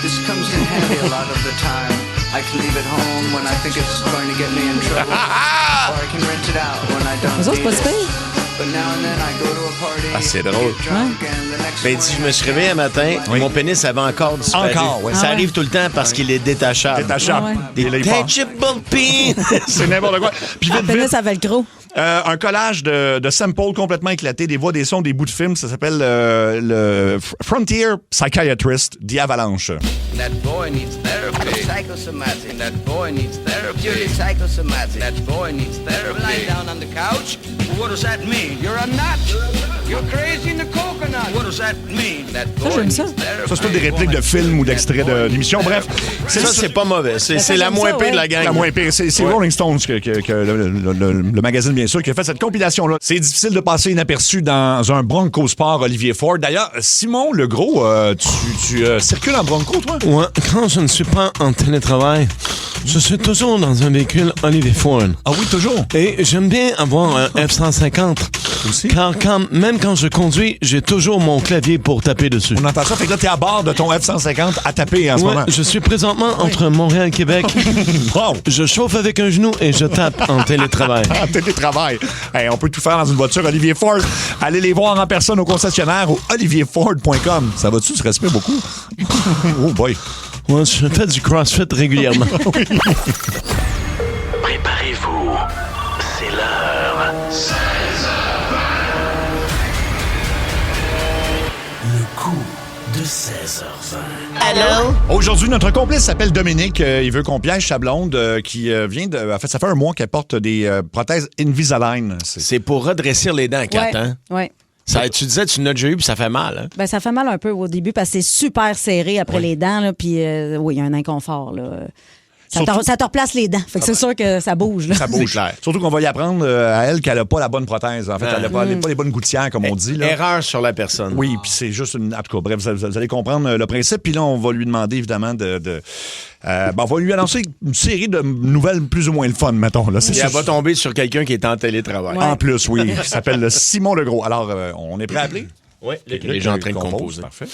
This comes in handy a lot of the time. I can leave it home when I think it's going to get me in trouble. Or I can rent it out when I don't need it. But now and then I go to a party. Ah, c'est drôle. Ben, si je me suis réveillé un matin, mon pénis avait encore disparu. Encore, oui. Ça arrive tout le temps parce qu'il est détachable. Détachable. Détachable penis. C'est n'importe quoi. Puis vite, pénis à velcro. Un collage de samples complètement éclatés, des voix, des sons, des bouts de films. Ça s'appelle le Frontier Psychiatrist, The Avalanche. That boy needs therapy. Psychosomatic. That boy needs therapy. Purely psychosomatic. That boy needs therapy. Lying down on the couch. What does that mean? You're a nut. You're crazy in the coconut. What does that mean? That boy needs therapy. Ça, c'est toutes des répliques de films ou d'extraits d'émissions. Bref, ça, c'est pas mauvais. C'est la moins pire de la gang. La moins pire. C'est Rolling Stones, le magazine, bien sûr, qui a fait cette compilation-là. C'est difficile de passer inaperçu dans un Bronco Sport Olivier Ford. D'ailleurs, Simon Legros, tu circules en Bronco, toi? Ouais, quand je ne suis pas en télétravail, je suis toujours dans un véhicule Olivier Ford. Ah oui, toujours? Et j'aime bien avoir un F-150. Aussi? Car même quand je conduis, j'ai toujours mon clavier pour taper dessus. On entend ça, fait que là, t'es à bord de ton F-150 à taper en ce moment. Je suis présentement entre Montréal et Québec. Wow! Je chauffe avec un genou et je tape en télétravail. En télétravail. Hey, on peut tout faire dans une voiture Olivier Ford. Allez les voir en personne au concessionnaire ou olivierford.com. Ça va-tu? Tu respectes beaucoup? Oh boy! Ouais, je fais du CrossFit régulièrement. Préparez-vous. C'est l'heure. 16h20. Le coup de 16h20. Allô? Aujourd'hui, notre complice s'appelle Dominique. Il veut qu'on piège sa blonde qui vient de... En fait, ça fait un mois qu'elle porte des prothèses Invisalign. C'est pour redresser les dents, Kat, hein? Oui. Ça, tu disais, tu n'as déjà eu, puis ça fait mal. Hein? Ben, ça fait mal un peu au début parce que c'est super serré après les dents. Là, puis, oui, il y a un inconfort. Là. Ça te replace les dents. Fait que c'est sûr que ça bouge. Là. Ça bouge. Clair. Surtout qu'on va y apprendre à elle qu'elle n'a pas la bonne prothèse. En fait, elle n'a pas les bonnes gouttières, comme on dit. Là. Erreur sur la personne. Oui, puis c'est juste une... En tout cas, bref, vous allez comprendre le principe. Puis là, on va lui demander, évidemment, on va lui annoncer une série de nouvelles plus ou moins le fun, mettons. Là. Elle va tomber sur quelqu'un qui est en télétravail. Ouais. En plus, oui. Il s'appelle Simon Legros. Alors, on est prêt à appeler? Oui, les gens en train de composer. Parfait.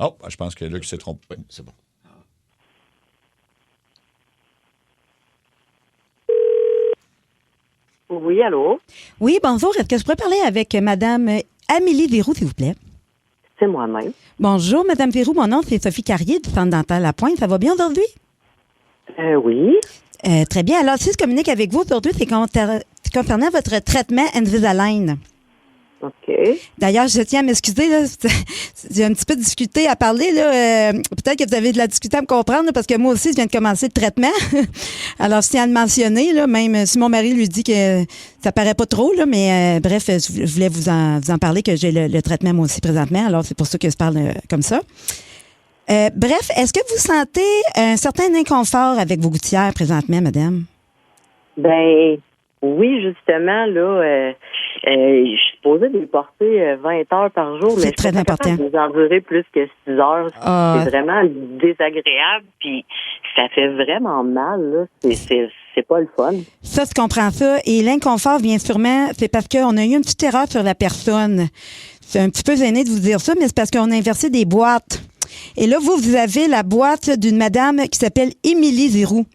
Oh, je pense que Luc s'est trompé. Oui, c'est bon. Oui, allô? Oui, bonjour. Est-ce que je pourrais parler avec Mme Amélie Véroux, s'il vous plaît? C'est moi-même. Bonjour, Mme Véroux. Mon nom, c'est Sophie Carrier du Centre dental La Pointe. Ça va bien aujourd'hui? Oui. Très bien. Alors, si je communique avec vous aujourd'hui, c'est concernant votre traitement Invisalign. OK. D'ailleurs, je tiens à m'excuser. Là, j'ai un petit peu discuté à parler. Là, peut-être que vous avez de la difficulté à me comprendre là, parce que moi aussi, je viens de commencer le traitement. Alors, je tiens à le mentionner, là, même si mon mari lui dit que ça paraît pas trop. Là, mais bref, je voulais vous en parler que j'ai le traitement moi aussi présentement. Alors, c'est pour ça que je parle comme ça. Bref, est-ce que vous sentez un certain inconfort avec vos gouttières présentement, madame? Ben oui, justement, là, je suis supposée de les porter 20 heures par jour, mais c'est très important. De les endurer plus que 6 heures. C'est vraiment désagréable, puis ça fait vraiment mal, là. C'est pas le fun. Ça, je comprends ça. Et l'inconfort vient sûrement, c'est parce qu'on a eu une petite erreur sur la personne. C'est un petit peu gêné de vous dire ça, mais c'est parce qu'on a inversé des boîtes. Et là, vous avez la boîte d'une madame qui s'appelle Émilie Zirou.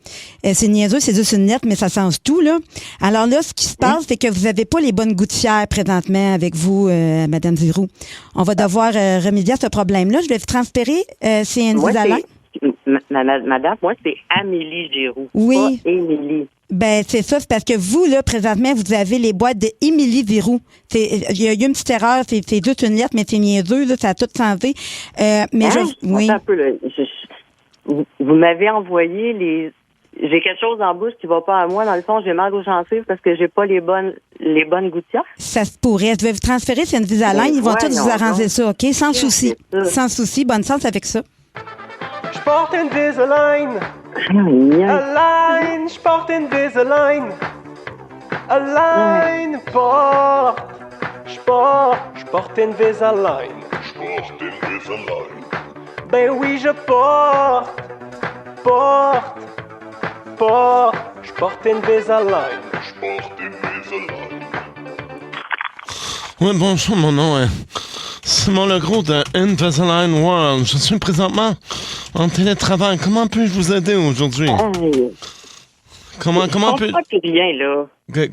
C'est niaiseux, c'est juste une lettre, mais ça change tout, là. Alors là, ce qui se passe, c'est que vous n'avez pas les bonnes gouttières présentement avec vous, madame Zirou. On va devoir remédier à ce problème-là. Je vais vous transférer chez Invisalign. Madame, moi, c'est Amélie Giroux. Oui. Pas Émilie. Ben, c'est ça, c'est parce que vous, là, présentement, vous avez les boîtes de Émilie Zirou. Il y a eu une petite erreur, c'est juste une lettre, mais c'est niaiseux, là, ça a tout changé. Mais oui. Attends un peu, là. Vous m'avez envoyé les... J'ai quelque chose en bouche qui va pas à moi. Dans le fond, j'ai mal aux gencives parce que j'ai pas les bonnes gouttières. Ça se pourrait. Je vais vous transférer sur Invisalign. Ils vont tous vous arranger ça, OK? Sans souci. Sans souci. Bonne chance avec ça. Je porte Invisalign. Align, je porte Invisalign. Align, porte. Je porte Invisalign. Ben oui, je porte porte Invisalign. Oui, bonjour, mon nom est Simon Legros de Invisalign World. Je suis présentement en télétravail. Comment puis-je vous aider aujourd'hui? Comment puis... rien, là.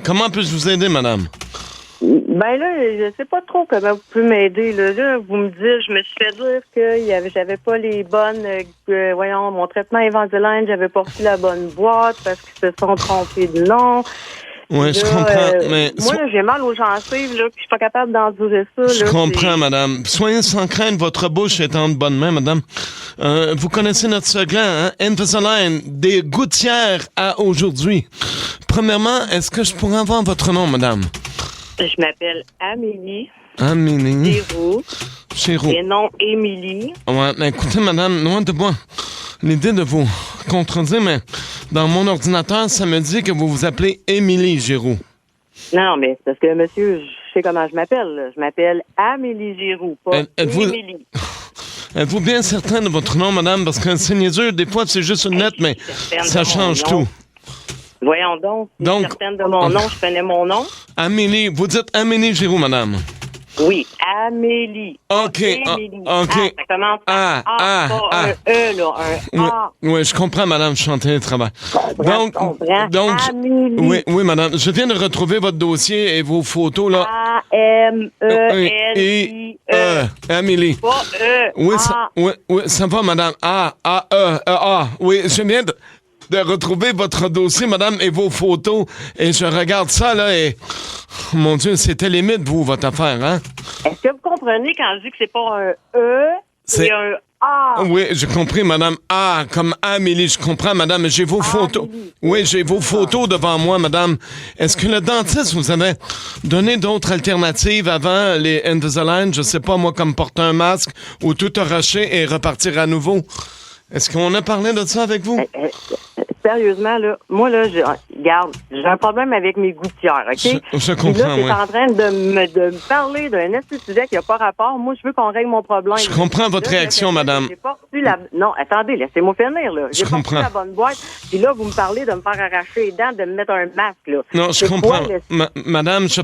Comment puis-je vous aider, madame? Ben là, je sais pas trop comment vous pouvez m'aider. Là, vous me dites, je me suis fait dire que j'avais pas les bonnes... mon traitement Invisalign, j'avais pas reçu la bonne boîte parce qu'ils se sont trompés de nom. Oui, je comprends, mais... Moi, là, j'ai mal aux gencives, là, puis je suis pas capable d'endurer ça. Je comprends, madame. Soyez sans crainte, votre bouche est en bonne main, madame. Vous connaissez notre slogan, hein? Invisalign, des gouttières à aujourd'hui. Premièrement, est-ce que je pourrais avoir votre nom, madame? Je m'appelle Amélie. Amélie. Giroux. Et non Émilie. Ouais, mais écoutez, madame, loin de moi l'idée de vous contredire, mais dans mon ordinateur, ça me dit que vous vous appelez Émilie Giroux. Non, mais c'est parce que, monsieur, je sais comment je m'appelle. Là. Je m'appelle Amélie Giroux, pas Émilie. Êtes-vous bien certain de votre nom, madame? Parce qu'un signature, des fois, c'est juste une lettre, mais ça change tout. Voyons donc. Je suis certaine de mon nom, je connais mon nom. Amélie, vous dites Amélie Giroux, madame? Oui, Amélie. OK, Amélie. OK. Ça commence par pas un E, là, un A. Oui, je comprends, madame, je suis en télétravail. Donc, Amélie. oui, madame, je viens de retrouver votre dossier et vos photos, là. A-M-E-L-I-E. Amélie. Pas E. Oui, ça va, madame. A-E-E-A. Oui, je viens de retrouver votre dossier, madame, et vos photos. Et je regarde ça, là, et... Mon Dieu, c'était limite, vous, votre affaire, hein? Est-ce que vous comprenez quand je dis que c'est pas un E, c'est un A? Oui, j'ai compris, madame. A, comme Amélie, je comprends, madame, mais j'ai vos photos. Oui, j'ai vos photos devant moi, madame. Est-ce que le dentiste vous avait donné d'autres alternatives avant les Invisalign? Je sais pas, moi, comme porter un masque ou tout arracher et repartir à nouveau. Est-ce qu'on a parlé de ça avec vous? Sérieusement, là, moi, là, regarde, j'ai un problème avec mes gouttières, OK? Je comprends, oui. Là, t'es en train de me parler d'un sujet qui n'a pas rapport. Moi, je veux qu'on règle mon problème. Je comprends votre réaction, madame. J'ai pas reçu la... Non, attendez, laissez-moi finir, là. J'ai pas reçu la bonne boîte. Puis là, vous me parlez de me faire arracher les dents, de me mettre un masque, là. Non, je comprends. Madame, je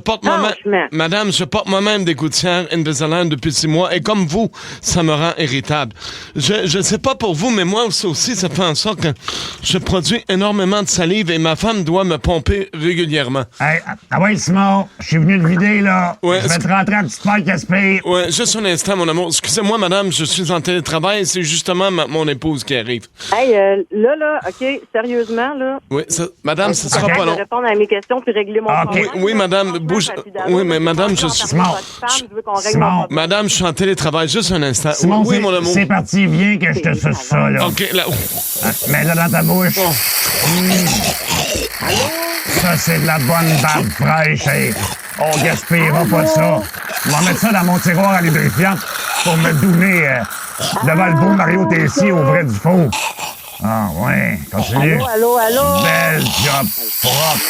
porte moi-même des gouttières Invisalign depuis 6 mois. Et comme vous, ça me rend irritable. Je sais pas pour vous, mais moi aussi, ça fait en sorte que je produis énormément de salive et ma femme doit me pomper régulièrement. Hey, ouais, Simon, je suis venu te vider, là. Ouais, je vais te rentrer à petite faire Gaspé. Ouais, juste un instant, mon amour. Excusez-moi, madame, je suis en télétravail et c'est justement mon épouse qui arrive. Hey, là, OK, sérieusement, là. Oui, madame, ça sera pas long. Je vais répondre à mes questions puis régler mon problème. Oui, madame, bouge. Oui, mais madame, je suis... Simon. Madame, je suis en télétravail. Juste un instant. Simon, oui, mon amour. C'est parti, viens que je te suce ça, là. OK, là. Mets-le dans ta bouche. Ça, c'est de la bonne barbe fraîche. Hey. On gaspillera pas ça. Je vais mettre ça dans mon tiroir à lubrifiant pour me douner devant le beau Mario Tessier au vrai du faux. Ah, ouais, continue. Allô? Belle job propre.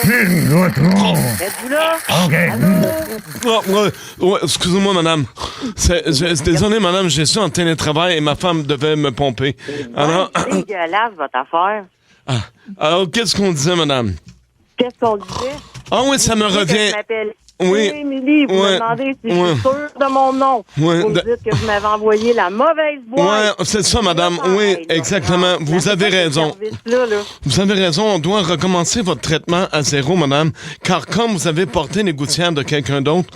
Plus une goutte, êtes-vous là? OK. Ouais, excusez-moi, madame. Désolé, madame, j'ai ça en télétravail et ma femme devait me pomper. Alors... C'est dégueulasse, votre affaire. Alors, qu'est-ce qu'on disait, madame? Qu'est-ce qu'on disait? Ah oui, ça me revient. Je m'appelle Oui. Émilie, vous me demandez si je suis sûre de mon nom. Oui. Vous me dites que vous m'avez envoyé la mauvaise boîte. Oui, c'est ça, madame. Oui, exactement. Vous avez raison. Vous avez raison. On doit recommencer votre traitement à zéro, madame. Car comme vous avez porté les gouttières de quelqu'un d'autre,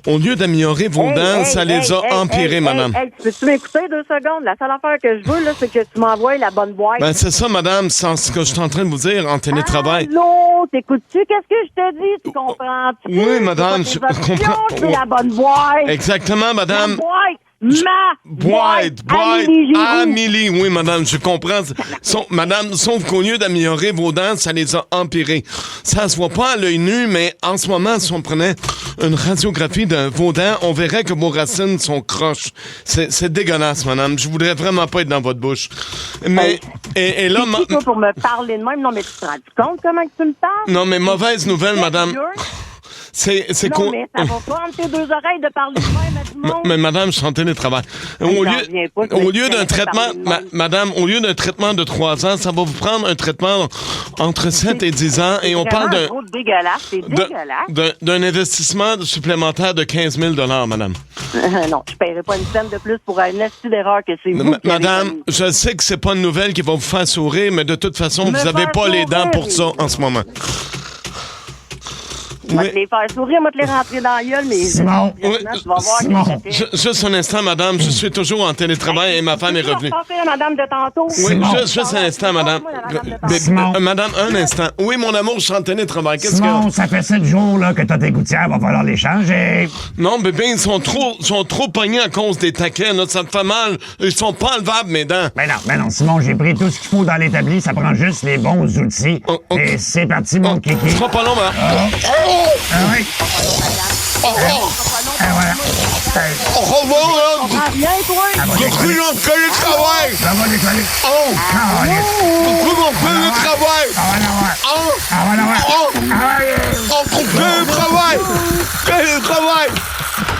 au lieu d'améliorer vos dents, ça les a empirées, madame. Peux-tu m'écouter 2 secondes? La seule affaire que je veux, là, c'est que tu m'envoies la bonne boîte. Ben, c'est ça, madame. C'est ce que je suis en train de vous dire en télétravail. Allô? T'écoutes-tu? Qu'est-ce que je te dis? Tu comprends-tu? Oui, madame. Je comprends. Je veux la bonne boîte. Exactement, madame. La boîte. Ma boîte. Amélie, oui, madame, je comprends. Madame, sauf qu'au lieu d'améliorer vos dents, ça les a empirées. Ça se voit pas à l'œil nu, mais en ce moment, si on prenait une radiographie de vos dents, on verrait que vos racines sont croches. C'est dégueulasse, madame. Je voudrais vraiment pas être dans votre bouche. Mais, et là... C'est qui, toi, pour me parler de même? Non, mais tu te rends compte comment tu me parles? Non, mais mauvaise nouvelle, madame. C'est Non, con... mais ça va pas entre tes deux oreilles de parler de même à tout le monde. Mais madame, je suis en télétravail. Au lieu d'un traitement, madame, au lieu d'un traitement de 3 ans, ça va vous prendre un traitement entre 7 et 10 ans et on parle Vraiment dégueulasse, c'est dégueulasse. d'un investissement supplémentaire de 15 000 madame. Non, je paierai pas une scène de plus pour un esti d'erreur que c'est vous. Madame, je sais que c'est pas une nouvelle qui va vous faire sourire, mais de toute façon, vous n'avez pas les dents pour ça en ce moment. Je vais te les faire sourire, je vais te les rentrer dans la gueule, mais Simon, tu vas voir que ça fait. juste un instant, madame, je suis toujours en télétravail et ma femme est revenue. Je vais madame de tantôt. Oui, juste un instant, madame. Madame, un instant. Oui, mon amour, je suis en télétravail. Qu'est-ce Simon, que... ça fait 7 jours là, que t'as tes gouttières, va falloir les changer. Non, bébé, ils sont trop pognés à cause des taquets. Là, ça me fait mal. Ils sont pas enlevables, mes dents. Mais non, Simon, j'ai pris tout ce qu'il faut dans l'établi. Ça prend juste les bons outils. Et c'est parti, mon kiki. Ce sera pas long, mais... Oui. Voilà. Au revoir, là. Ah, viens, toi. J'ai pris mon cahier de travail. Ça va décoller. Oh. J'ai pris mon cahier de travail. On coupe cahier de travail. Cahier de travail.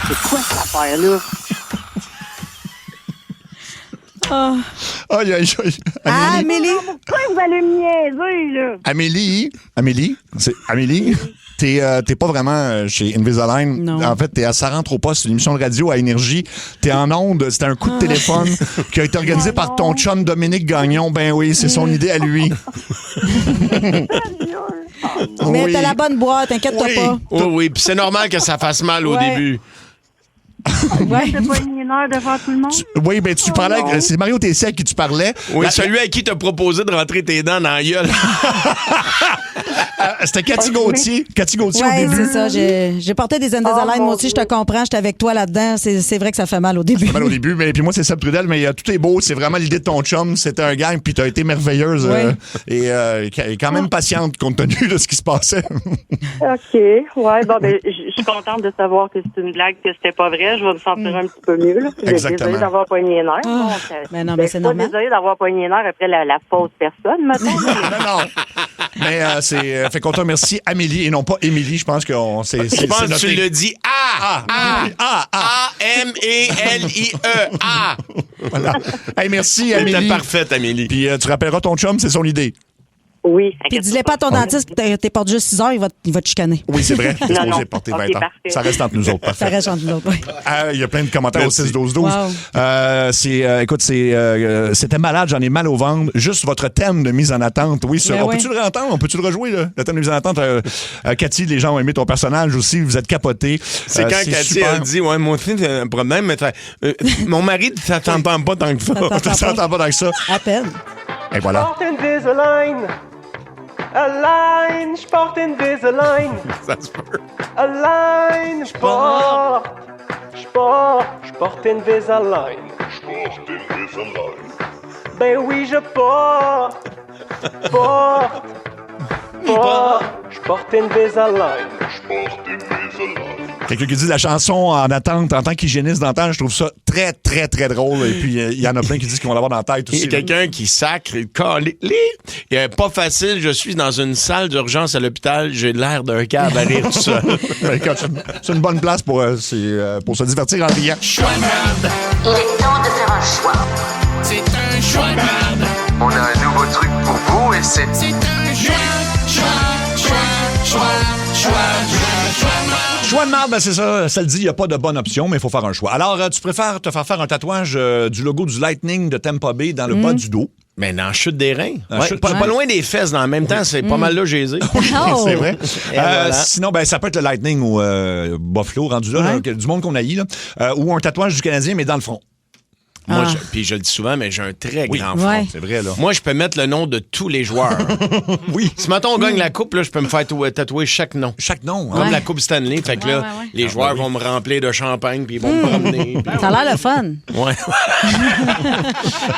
C'est quoi cette affaire-là? Aïe, aïe, aïe. Amélie. Pourquoi vous allez me niaiser, là? Amélie, c'est Amélie. T'es pas vraiment chez Invisalign. Non. En fait, t'es à Ça rentre au poste, c'est une émission de radio à Énergie. T'es en onde, c'était un coup de téléphone qui a été organisé par ton chum Dominique Gagnon. Ben oui, c'est son idée à lui. Mais t'as la bonne boîte, t'inquiète-toi pas. Oui, puis c'est normal que ça fasse mal au début. Ouais. C'est pas une heure devant tout le monde? Oui, ben tu parlais, c'est Mario Tessier à qui tu parlais. Oui, celui à qui t'as proposé de rentrer tes dents dans la gueule. C'était Cathy Gauthier. Cathy Gauthier au Ouais, début. c'est ça. J'ai porté des Invisalign. Moi aussi, je te comprends. J'étais avec toi là-dedans. C'est vrai que ça fait mal au début. Ça fait mal au début, mais puis moi, c'est Seb Trudel, mais tout est beau. C'est vraiment l'idée de ton chum. C'était un gang, puis t'as été merveilleuse et quand même patiente compte tenu de ce qui se passait. OK. Ouais, bon, ben, je suis contente de savoir que c'est une blague, que c'était pas vrai. Je vais me sentir un petit peu mieux, là. Exactement. Désolée d'avoir pogné les nerfs. Ben non, mais c'est pas normal. désolée d'avoir pogné les nerfs après la fausse personne, maintenant. Non. Mais fait qu'on te remercie Amélie et non pas Émilie. Je pense que c'est Je pense que noté. tu le dis A-M-E-L-I-E. A. Voilà. Hey, merci Amélie. C'était parfaite, Amélie. Puis tu rappelleras ton chum, c'est son idée. Oui. Puis dis-le pas à ton dentiste que t'es porté juste 6 heures, il va te chicaner. Oui, c'est vrai. T'es supposé porter 20 ans. parfait. Ça reste entre nous autres. Parfait. Ça reste entre nous autres, oui. Il y a plein de commentaires Merci. au 6-12-12. Wow. Écoute, c'était malade, j'en ai mal au ventre. Juste votre thème de mise en attente. Oui, on peut-tu le réentendre? On peut-tu le rejouer, là? Le thème de mise en attente. Cathy, les gens ont aimé ton personnage aussi. Vous êtes capotés. C'est quand Cathy super. a dit, ouais, moi aussi, c'est un problème, mais mon mari, ça t'entend pas tant que ça. Ça t'entend pas tant que ça. À peine. Et voilà. Porte Invisalign. Align, je porte Invisalign. Ça se peut. Align, je porte Invisalign. Ben oui, je porte je porte Invisalign. Quelqu'un qui dit la chanson en attente en tant qu'hygiéniste dentaire, je trouve ça très, très, très drôle. Et puis, il y en a plein qui disent qu'ils vont l'avoir dans la tête Il y aussi. a quelqu'un qui sacre le calé. Pas facile, je suis dans une salle d'urgence à l'hôpital, j'ai l'air d'un câble à rire tout seul. C'est une bonne place pour se divertir en riant. Choix de merde. Il est temps de faire un choix. C'est un choix de merde. On a un nouveau truc pour vous et c'est... C'est un choix de merde. Choix de marde, ben c'est ça le dit, il n'y a pas de bonne option, mais il faut faire un choix. Alors, tu préfères te faire un tatouage du logo du Lightning de Tampa Bay dans le bas du dos? Mais dans la chute des reins. Chute- Pas loin des fesses, dans le même temps, c'est pas mal là, j'ai dit. C'est vrai. Et voilà. Sinon, ben, ça peut être le Lightning ou Buffalo, rendu là, du monde qu'on haït, là, ou un tatouage du Canadien, mais dans le front. Moi, puis je le dis souvent, mais j'ai un très grand front. Ouais. C'est vrai, là. Moi, je peux mettre le nom de tous les joueurs. Oui. Si, mettons, on gagne la coupe, là, je peux me faire tatouer chaque nom. Chaque nom, hein? Comme la Coupe Stanley. Fait que là, les joueurs vont me remplir de champagne puis ils vont me promener. Ça a l'air le fun. Ouais.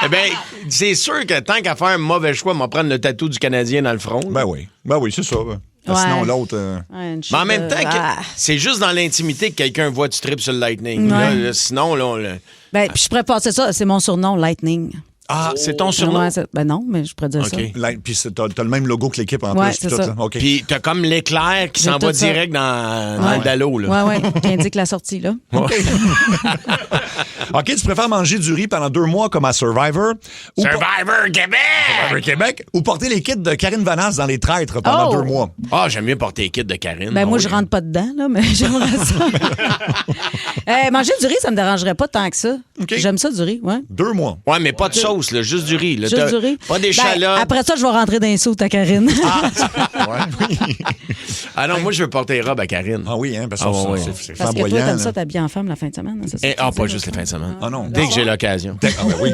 Eh bien, c'est sûr que tant qu'à faire un mauvais choix, on va prendre le tatou du Canadien dans le front. Ben oui, c'est ça. Ben. Sinon, l'autre... Ouais, Mais en même temps, c'est juste dans l'intimité que quelqu'un voit tu tripes sur le Lightning. Ouais. Là, sinon, là, Ben, puis je pourrais passer ça. C'est mon surnom, Lightning. Ah, c'est ton surnom? Ouais, ben non, mais je pourrais dire ça. Puis t'as le même logo que l'équipe en plus. C'est tout, ça. là. Okay. Puis t'as comme l'éclair qui s'en va direct dans le dallo. Oui, qui indique la sortie. Là. OK, tu préfères manger du riz pendant 2 mois comme à Survivor? Survivor Québec! Survivor Québec. Ou porter les kits de Karine Vanasse dans Les Traîtres pendant 2 mois? Ah, j'aime mieux porter les kits de Karine. Ben moi, je rentre pas dedans, là, mais j'aimerais ça. Manger du riz, ça me dérangerait pas tant que ça. Okay. J'aime ça, du riz, ouais. 2 mois. Ouais, mais pas de sauce, là, juste du riz. Là. Juste du riz. Pas d'échalotes. Après ça, je vais rentrer dans les sauts à Karine. Ah non, moi, je veux porter les robes à Karine. Ah oui, hein, parce que c'est parce que toi, t'aimes ça t'habiller en femme la fin de semaine. Hein, pas juste les fins de semaine. Ah non. Dès que j'ai l'occasion. Oui.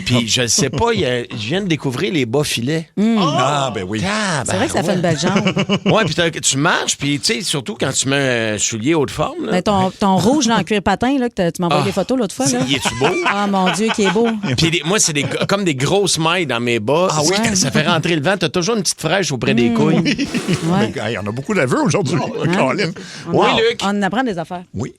Puis je sais pas, je viens de découvrir les bas filets. Ah, ben oui. C'est vrai que ça fait une belle jambe. Ouais, puis tu marches, puis tu sais, surtout quand tu mets un soulier haute forme. Là. Mais ton rouge dans le cuir patin, là, que tu m'envoies des photos l'autre fois. Là. Il est-tu beau? Ah, mon Dieu, qui est beau. Puis moi, c'est comme des grosses mailles dans mes bas. Ah oui? Ça fait rentrer le vent. T'as toujours une petite fraîche auprès des couilles. Ouais. Il y en a beaucoup d'aveux aujourd'hui, Colin. Oui, Luc. On apprend des affaires. Oui.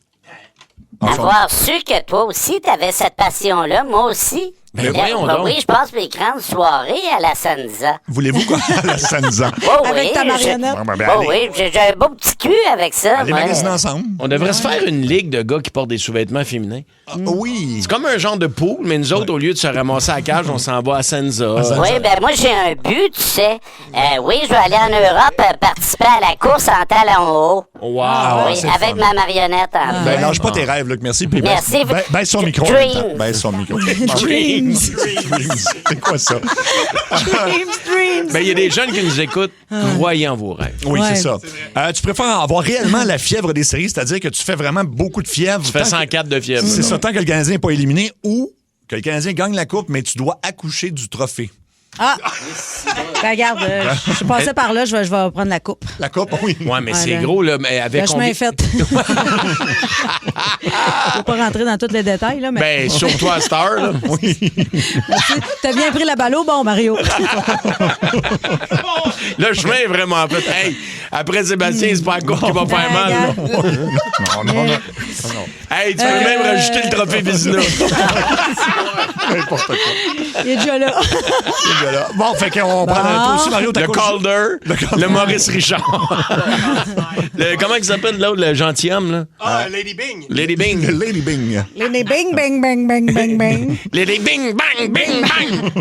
Avoir su que toi aussi, t'avais cette passion-là, moi aussi. Ben voyons donc. Oui, je passe mes grandes soirées à la Sansa. Voulez-vous quoi à la Sansa? Avec ta marionnette. Oui, j'ai un beau petit cul avec ça. Allez magasiner ensemble. On devrait se faire une ligue de gars qui portent des sous-vêtements féminins. Oui. C'est comme un genre de pool, mais nous autres, au lieu de se ramasser à la cage, on s'en va à Sansa. Oui, ben moi, j'ai un but, tu sais. Oui, je vais aller en Europe participer à la course en talons hauts. Wow. Oui, avec ma marionnette en Ben, lâche pas tes rêves, Luc. Merci. Puis merci. Baisse son micro. Dreams. Baisse son micro. Dreams. C'est quoi ça? Dreams. Ben, il y a des jeunes qui nous écoutent. Croyez en vos rêves. Oui, c'est ça. Tu préfères avoir réellement la fièvre des séries, c'est-à-dire que tu fais vraiment beaucoup de fièvre. Tu fais 104 de fièvre. C'est ça, tant que le Canadien n'est pas éliminé ou que le Canadien gagne la coupe, mais tu dois accoucher du trophée. Ah! Ben, regarde, je suis passé par là, je vais prendre la coupe. La coupe, oui. Ouais, mais c'est gros, là. Mais avec le chemin est fait. Je ne vais pas rentrer dans tous les détails, là. Mais... Ben, sur toi, Star, là. Oui. T'as bien pris la balle au bon, Mario. Le chemin est vraiment fait. Hey, après Sébastien, c'est pas la coupe qui va faire mal, là. Non. Hey, tu peux même rajouter le trophée Vézina. N'importe quoi. Il est déjà là. Bon, fait qu'on prend toi aussi, Mario. Le Calder, le Maurice Richard. Comment il s'appelle l'autre, le gentilhomme, là? Ah, Lady Bing. Lady Bing. Lady Bing. Lady Bing, bang, bang, bang, bang, bang. Lady Bing, bang, bing, bang.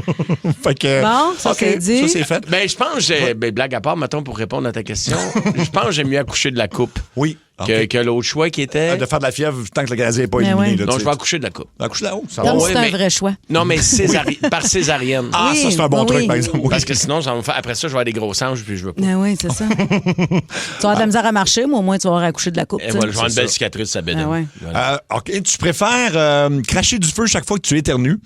Fait que... Bon, ça c'est dit. Ça, c'est fait. Ben, je pense, blague à part, mettons, pour répondre à ta question, je pense que j'aime mieux accoucher de la coupe. Oui. Que l'autre choix qui était... De faire de la fièvre tant que le Canadien n'est pas éliminé. Là, donc, je vais accoucher de la coupe. Accoucher là-haut, ça Comme va. c'est un vrai choix. Non, mais par césarienne. Ah, ça, c'est un bon truc, par exemple. Parce que sinon, après ça, je vais avoir des gros anges, puis je veux pas. Ah oui, c'est ça. Tu vas avoir de la misère à marcher, mais au moins, tu vas avoir accouché de la coupe. Et voilà, je vais avoir une belle cicatrice, ça bédonne. Ouais. Voilà. OK, tu préfères cracher du feu chaque fois que tu éternues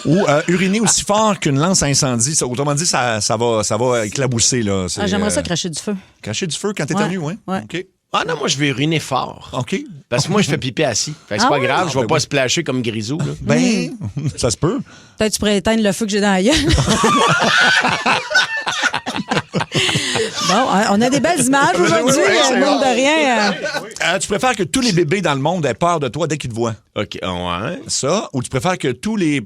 ou uriner aussi fort qu'une lance à incendie? Autrement dit, ça va éclabousser. Là. J'aimerais ça cracher du feu. Cracher du feu quand tu éternues, oui? Ouais. OK. Ah non, moi, je vais uriner fort. OK. Parce que moi, je fais pipi assis. Fait que c'est pas grave, je vais pas splasher comme Grisou. Là. Ben, ça se peut. Peut-être que tu pourrais éteindre le feu que j'ai dans la gueule. Bon, on a des belles images aujourd'hui, mine de rien. Tu préfères que tous les bébés dans le monde aient peur de toi dès qu'ils te voient? OK, ouais. Ça, ou tu préfères que tous les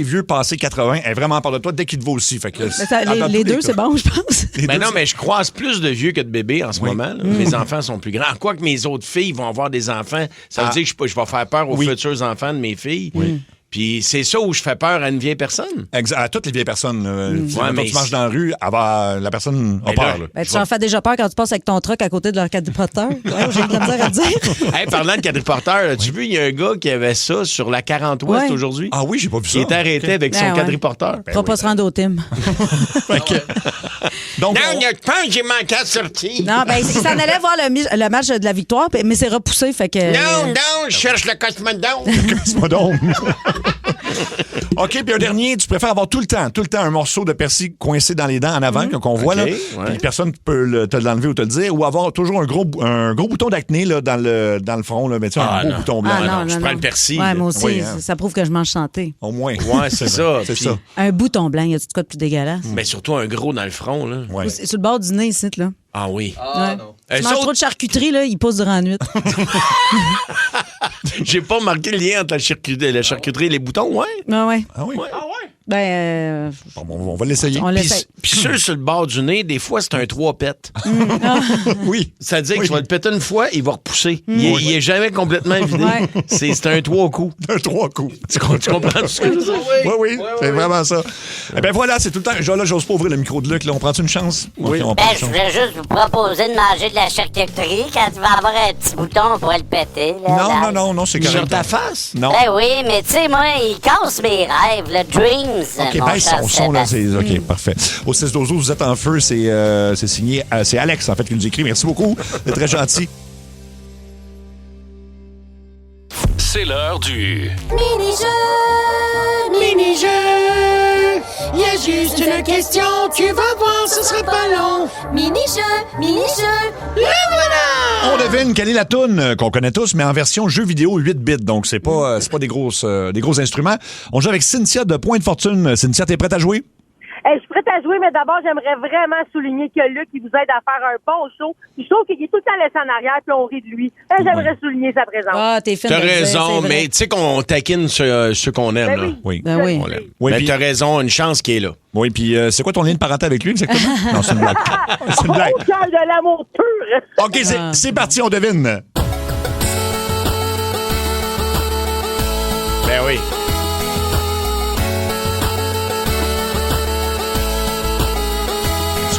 vieux passés 80 aient vraiment peur de toi dès qu'ils te voient aussi? Fait que les deux, c'est bon, je pense. Ben non, mais je croise plus de vieux que de bébés en ce moment. Là. Mes enfants sont plus grands. Quoi que mes autres filles vont avoir des enfants, ça veut dire que je vais faire peur aux futurs enfants de mes filles. Oui. Puis c'est ça où je fais peur à une vieille personne. À toutes les vieilles personnes. Quand tu marches dans la rue, la personne a peur. Ben, tu en fais déjà peur quand tu passes avec ton truck à côté de leur quadriporteur. J'ai de la misère à dire. Hey, parlant de quadriporteur, as-tu vu, il y a un gars qui avait ça sur la 40 Ouest aujourd'hui? Ah oui, j'ai pas vu ça. Il est arrêté avec son quadriporteur. Il ne pas se rendre au team. Donc, non, je pense que j'ai manqué à sortir. Non, ben, il s'en allait voir le match de la victoire, mais c'est repoussé. Fait que... Non, je cherche le cosmodome. Le cosmodome. OK, puis un dernier, tu préfères avoir tout le temps un morceau de persil coincé dans les dents en avant qu'on voit, là, puis personne ne peut te l'enlever ou te le dire, ou avoir toujours un gros bouton d'acné là, dans le front, là, mais tu sais, un gros bouton blanc. Non, je prends le persil. Ouais, moi aussi, ça prouve que je mange santé. Au moins. Ouais, c'est ça. C'est ça. Un bouton blanc, y a-tu de quoi de plus dégueulasse? Mais surtout un gros dans le front, là. Ouais. Sur le bord du nez, ici, là. Ah oui. Non. Tu manges trop de charcuterie, là, il pousse durant la nuit. J'ai pas marqué le lien entre la charcuterie et les boutons, ouais? Ah ouais. Ah oui. Ah ouais? Ben, on va l'essayer. On l'essaye. Puis ceux sur le bord du nez, des fois, c'est un 3 pètes. Oui. C'est-à-dire que tu vas le péter une fois, il va repousser. Il est jamais complètement vidé. Ouais. C'est un 3 coups. Un 3 coups. Tu comprends ce que je veux dire? Oui, c'est vraiment ça. Eh bien voilà, c'est tout le temps. Là, j'ose pas ouvrir le micro de Luc. Là. On prend-tu une chance? Oui. Okay, on Ben, prend une je chance. voulais juste vous proposer de manger de la charcuterie. Quand tu vas avoir un petit bouton, on pourrait le péter. Là, Non, c'est correct. Sur ta face? Non. Ben oui, mais tu sais, moi, il casse mes rêves, le Dreams. OK, mon baisse cher son son, là. Sébastien. OK, parfait. Au 6-12-12, vous êtes en feu. C'est signé. C'est Alex, en fait, qui nous écrit. Merci beaucoup. C'est très gentil. C'est l'heure du... Mini-jeu, mini-jeu. Il y a juste une question, tu vas voir, ce sera pas long. Mini-jeu, mini-jeu, le voilà! On devine quelle est la toune qu'on connaît tous, mais en version jeu vidéo 8 bits. Donc, c'est pas des gros instruments. On joue avec Cynthia de Point de Fortune. Cynthia, t'es prête à jouer? Je suis prête à jouer, mais d'abord, j'aimerais vraiment souligner que Luc, il vous aide à faire un bon show. Je trouve qu'il est tout le temps laissé en arrière, puis on rit de lui. J'aimerais souligner sa présence. Ah, t'es fine T'as de le dire, raison, c'est vrai. mais tu sais qu'on taquine ceux qu'on aime. Ben là. oui. Oui. Ben oui. On l'aime. Oui, Mais puis- t'as raison, une chance qu'il est là. Oui, puis c'est quoi ton lien de parenté avec lui exactement? Non, c'est une blague. C'est une blague. Au cœur de l'amour pur. OK, c'est parti, on devine. Ben oui.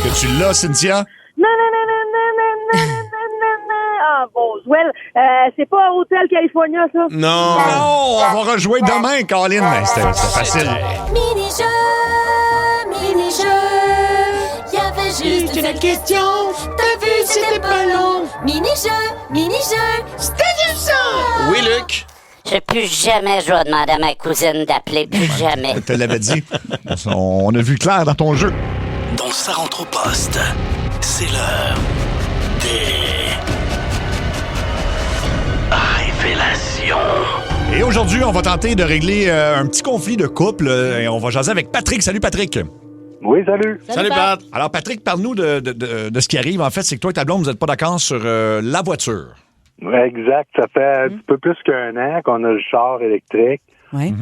Est-ce que tu l'as, Cynthia? Non. Ah, Boswell. C'est pas Hôtel California, ça? Non. Non, on va rejouer demain, Colin. C'était facile. Mini-jeu, mini-jeu. Il y avait juste une question. T'as vu, c'était pas long. Mini-jeu, mini-jeu. C'était du sang. Oui, Luc? Je plus jamais, je vais demander à ma cousine d'appeler, plus jamais. Je te l'avais dit. On a vu clair dans ton jeu. Dans sa rentre au poste, c'est l'heure des... révélations. Et aujourd'hui, on va tenter de régler un petit conflit de couple. Et on va jaser avec Patrick. Salut, Patrick. Oui, salut. Salut, Pat. Alors, Patrick, parle-nous de ce qui arrive. En fait, c'est que toi et ta blonde, vous n'êtes pas d'accord sur la voiture. Exact. Ça fait un petit peu plus qu'un an qu'on a le char électrique. Oui.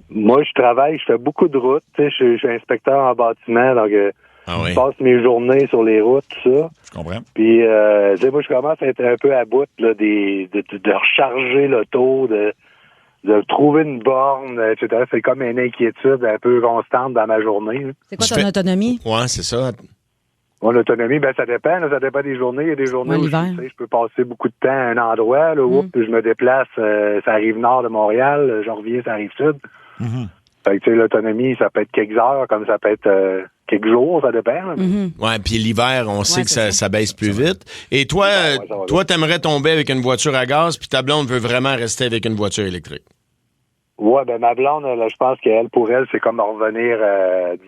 Moi, je travaille, je fais beaucoup de routes. Tu sais, je suis inspecteur en bâtiment, donc oui. je passe mes journées sur les routes, tout ça. Je comprends. Puis, tu sais, moi, je commence à être un peu à bout là, de recharger l'auto, de trouver une borne, etc. C'est comme une inquiétude un peu constante dans ma journée. Là. C'est quoi ton autonomie? Ouais, c'est ça. Mon autonomie, ben ça dépend. Là, ça dépend des journées. Il y a des journées Ouais, où l'hiver. je peux passer beaucoup de temps à un endroit. Là, puis je me déplace, ça arrive nord de Montréal. Je reviens, ça arrive sud. Fait que, tu sais, l'autonomie, ça peut être quelques heures, comme ça peut être quelques jours, ça dépend. Là. Ouais, puis l'hiver, on sait que ça baisse plus vite. Et toi, toi, t'aimerais tomber avec une voiture à gaz, puis ta blonde veut vraiment rester avec une voiture électrique. Ouais, ben ma blonde, là, je pense qu'elle, pour elle, c'est comme revenir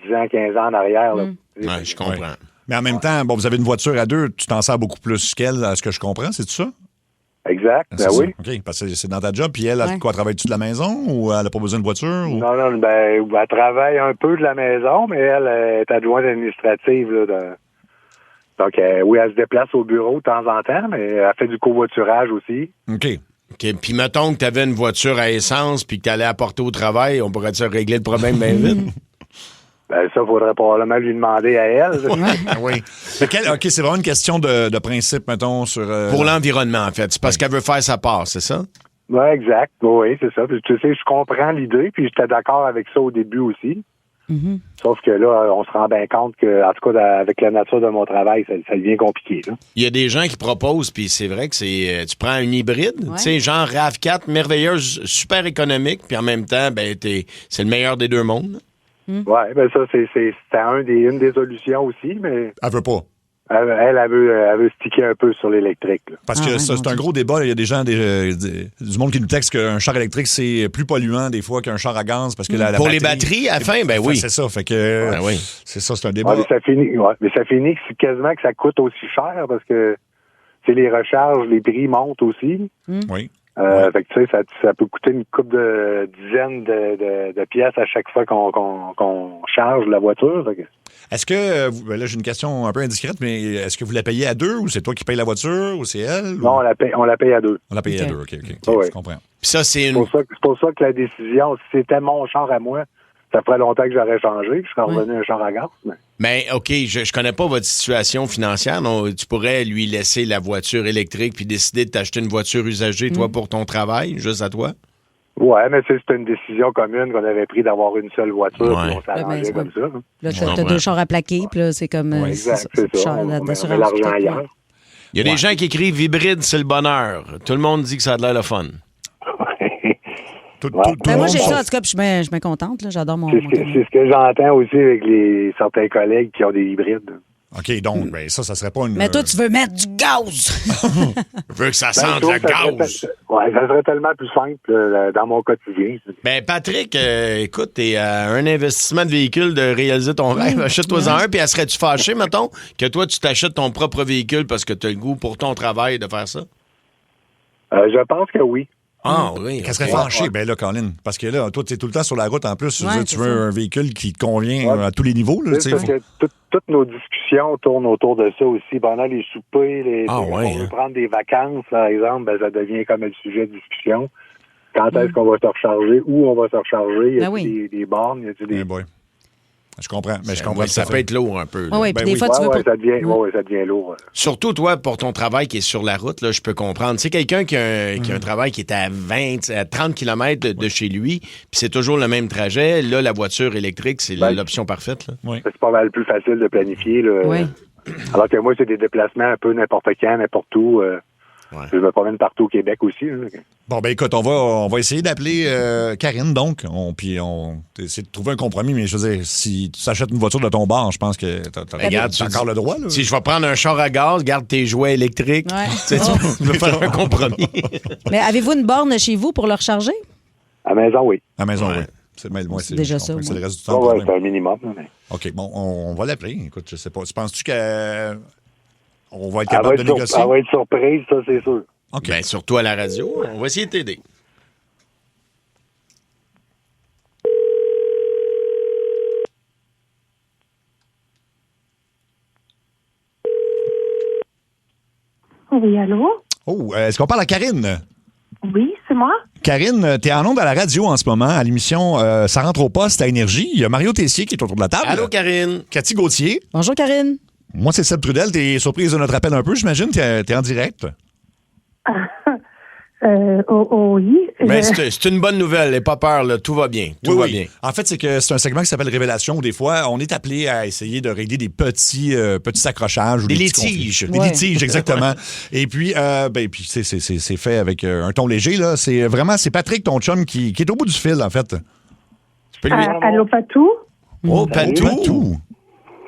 10 ans, 15 ans en arrière. Là. Ouais, je comprends. Ouais. Mais en même temps, bon, vous avez une voiture à deux, tu t'en sers beaucoup plus qu'elle, à ce que je comprends, c'est tout ça? Exact, ben C'est oui. ça? OK, parce que c'est dans ta job, puis elle, Ouais. quoi, travaille-tu de la maison ou elle n'a pas besoin de voiture? Ou... Non, ben, elle travaille un peu de la maison, mais elle est adjointe administrative. Là, donc, oui, elle se déplace au bureau de temps en temps, mais elle fait du covoiturage aussi. OK. OK. Puis mettons que t'avais une voiture à essence, puis que t'allais apporter au travail, on pourrait-tu régler le problème bien vite? Ben, ça, faudrait probablement lui demander à elle. Oui. OK, c'est vraiment une question de principe, mettons, sur... Pour l'environnement, en fait. C'est parce qu'elle veut faire sa part, c'est ça? Oui, exact. Oui, c'est ça. Puis, tu sais, je comprends l'idée, puis j'étais d'accord avec ça au début aussi. Sauf que là, on se rend bien compte que, en tout cas, avec la nature de mon travail, ça devient compliqué. Là. Il y a des gens qui proposent, puis c'est vrai que c'est... tu prends un hybride, tu sais, genre RAV4, merveilleuse, super économique, puis en même temps, ben, c'est le meilleur des deux mondes. Oui, ben ça, c'est une des solutions aussi, mais... Elle veut pas. Elle veut sticker un peu sur l'électrique. Là. Parce que ça, c'est un gros débat. Il y a des gens, du monde qui nous texte qu'un char électrique, c'est plus polluant des fois qu'un char à gaz. Parce que la Pour batterie, les batteries, à la fin, ben oui. C'est ça. Fait que Ben oui. c'est ça, c'est un débat. Mais ça finit que c'est quasiment que ça coûte aussi cher parce que les recharges, les prix montent aussi. Oui. Fait que tu sais, ça peut coûter une couple de dizaines de pièces à chaque fois qu'on charge la voiture. Fait que... Est-ce que, là j'ai une question un peu indiscrète, mais est-ce que vous la payez à deux ou c'est toi qui payes la voiture ou c'est elle? Non, on la paye à deux. On la paye à deux, OK. Oui. Je comprends. Puis ça, c'est C'est pour ça que la décision, si c'était mon char à moi, ça ferait longtemps que j'aurais changé, je serais revenu un char à gaz. Mais OK, je connais pas votre situation financière. Non, tu pourrais lui laisser la voiture électrique puis décider de t'acheter une voiture usagée, toi, pour ton travail, juste à toi? Ouais, mais c'était une décision commune qu'on avait prise d'avoir une seule voiture, puis on s'arrangeait comme ça. Là, t'as 2 chars à plaquer, puis là, c'est comme... exact, c'est ça. On met l'argent ailleurs. Il y a des gens qui écrivent « hybride, c'est le bonheur ». Tout le monde dit que ça a de l'air le fun. Moi, j'ai ça, en tout cas, puis je suis bien contente. Là. J'adore mon... C'est ce que j'entends aussi avec certains collègues qui ont des hybrides. OK, donc, ça serait pas une... Mais toi, tu veux mettre du gaz! Je veux que ça sente le gaz! Oui, ça serait tellement plus simple dans mon quotidien. Ben Patrick, écoute, t'es un investissement de véhicule de réaliser ton rêve. Achète-toi-en un, puis serais-tu fâché, mettons, que toi, tu t'achètes ton propre véhicule parce que tu as le goût pour ton travail de faire ça? Je pense que oui. Ah oui. Qu'elle serait fâchée, ben là, Colin. Parce que là, toi, tu es tout le temps sur la route en plus. Tu veux un véhicule qui te convient à tous les niveaux. Là, parce que toutes nos discussions tournent autour de ça aussi. Pendant les soupers, on veut prendre des vacances, par exemple, ben, ça devient comme un sujet de discussion. Quand est-ce qu'on va se recharger? Où on va se recharger? Y a des bornes? Y a des... Je comprends, mais je comprends. Ça peut être lourd un peu. Oui, puis des fois, tu veux pas... ça devient lourd. Surtout, toi, pour ton travail qui est sur la route, là, je peux comprendre. Tu sais, quelqu'un qui a un travail qui est à 30 km de chez lui, puis c'est toujours le même trajet, là, la voiture électrique, c'est l'option parfaite. Là. Oui. C'est pas mal plus facile de planifier. Là. Oui. Alors que moi, c'est des déplacements un peu n'importe quand, n'importe où. Je me promène partout au Québec aussi. Là. Bon, ben écoute, on va essayer d'appeler Karine, donc. Puis on essayer de trouver un compromis. Mais je veux dire, si tu s'achètes une voiture de ton bar, je pense que t'as encore le droit. Là. Si je vais prendre un char à gaz, garde tes jouets électriques. Tu veux faire un compromis. Mais avez-vous une borne chez vous pour le recharger? À la maison, oui. À la maison, oui. C'est déjà ça. C'est le reste du temps. C'est un minimum. Mais... OK, bon, on va l'appeler. Écoute, je sais pas. Penses-tu qu'on va être capable de négocier? Elle va être surprise, ça, c'est sûr. OK. Ben, surtout à la radio. On va essayer de t'aider. Oui, allô? Oh, est-ce qu'on parle à Karine? Oui, c'est moi. Karine, t'es en onde à la radio en ce moment, à l'émission Ça rentre au poste à Énergie. Il y a Mario Tessier qui est autour de la table. Allô, Karine. Cathy Gauthier. Bonjour, Karine. Moi, c'est Seb Trudel. T'es surprise de notre appel un peu, j'imagine? T'es en direct? Oui. Mais c'est une bonne nouvelle. N'aie pas peur, là. Tout va bien. Tout va bien. En fait, c'est que c'est un segment qui s'appelle Révélation où des fois, on est appelé à essayer de régler des petits accrochages. Ou des litiges. Des litiges, exactement. Et puis, c'est fait avec un ton léger. Là. C'est Patrick, ton chum, qui est au bout du fil, en fait. Tu peux lui... Allô, Patou? Oh, Patou.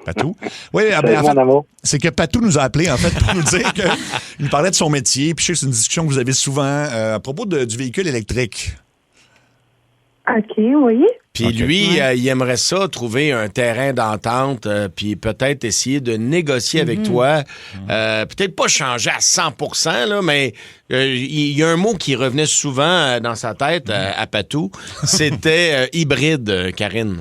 Patou. Oui, en fait, c'est que Patou nous a appelé, en fait, pour nous dire qu'il nous parlait de son métier. Puis je sais que c'est une discussion que vous avez souvent à propos du véhicule électrique. OK, oui. Puis lui, il aimerait ça, trouver un terrain d'entente, puis peut-être essayer de négocier avec toi. Peut-être pas changer à 100%, là, mais il y a un mot qui revenait souvent dans sa tête à Patou. C'était hybride, Karine.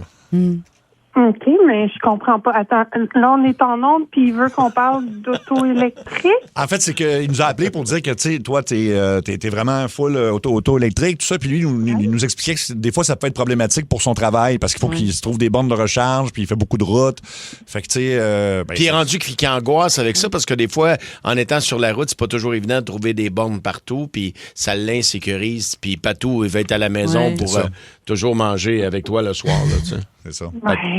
OK, mais je comprends pas. Attends, là, on est en onde, puis il veut qu'on parle d'auto électrique. En fait, c'est qu'il nous a appelé pour dire que, tu sais, toi, t'es vraiment full auto électrique, tout ça. Puis lui, il nous expliquait que des fois, ça peut être problématique pour son travail parce qu'il faut qu'il se trouve des bornes de recharge, puis il fait beaucoup de routes. Fait que, tu sais... puis il est rendu qu'il angoisse avec ça parce que des fois, en étant sur la route, c'est pas toujours évident de trouver des bornes partout, puis ça l'insécurise. Puis Patou, il va être à la maison pour toujours manger avec toi le soir, là, tu sais. C'est ça.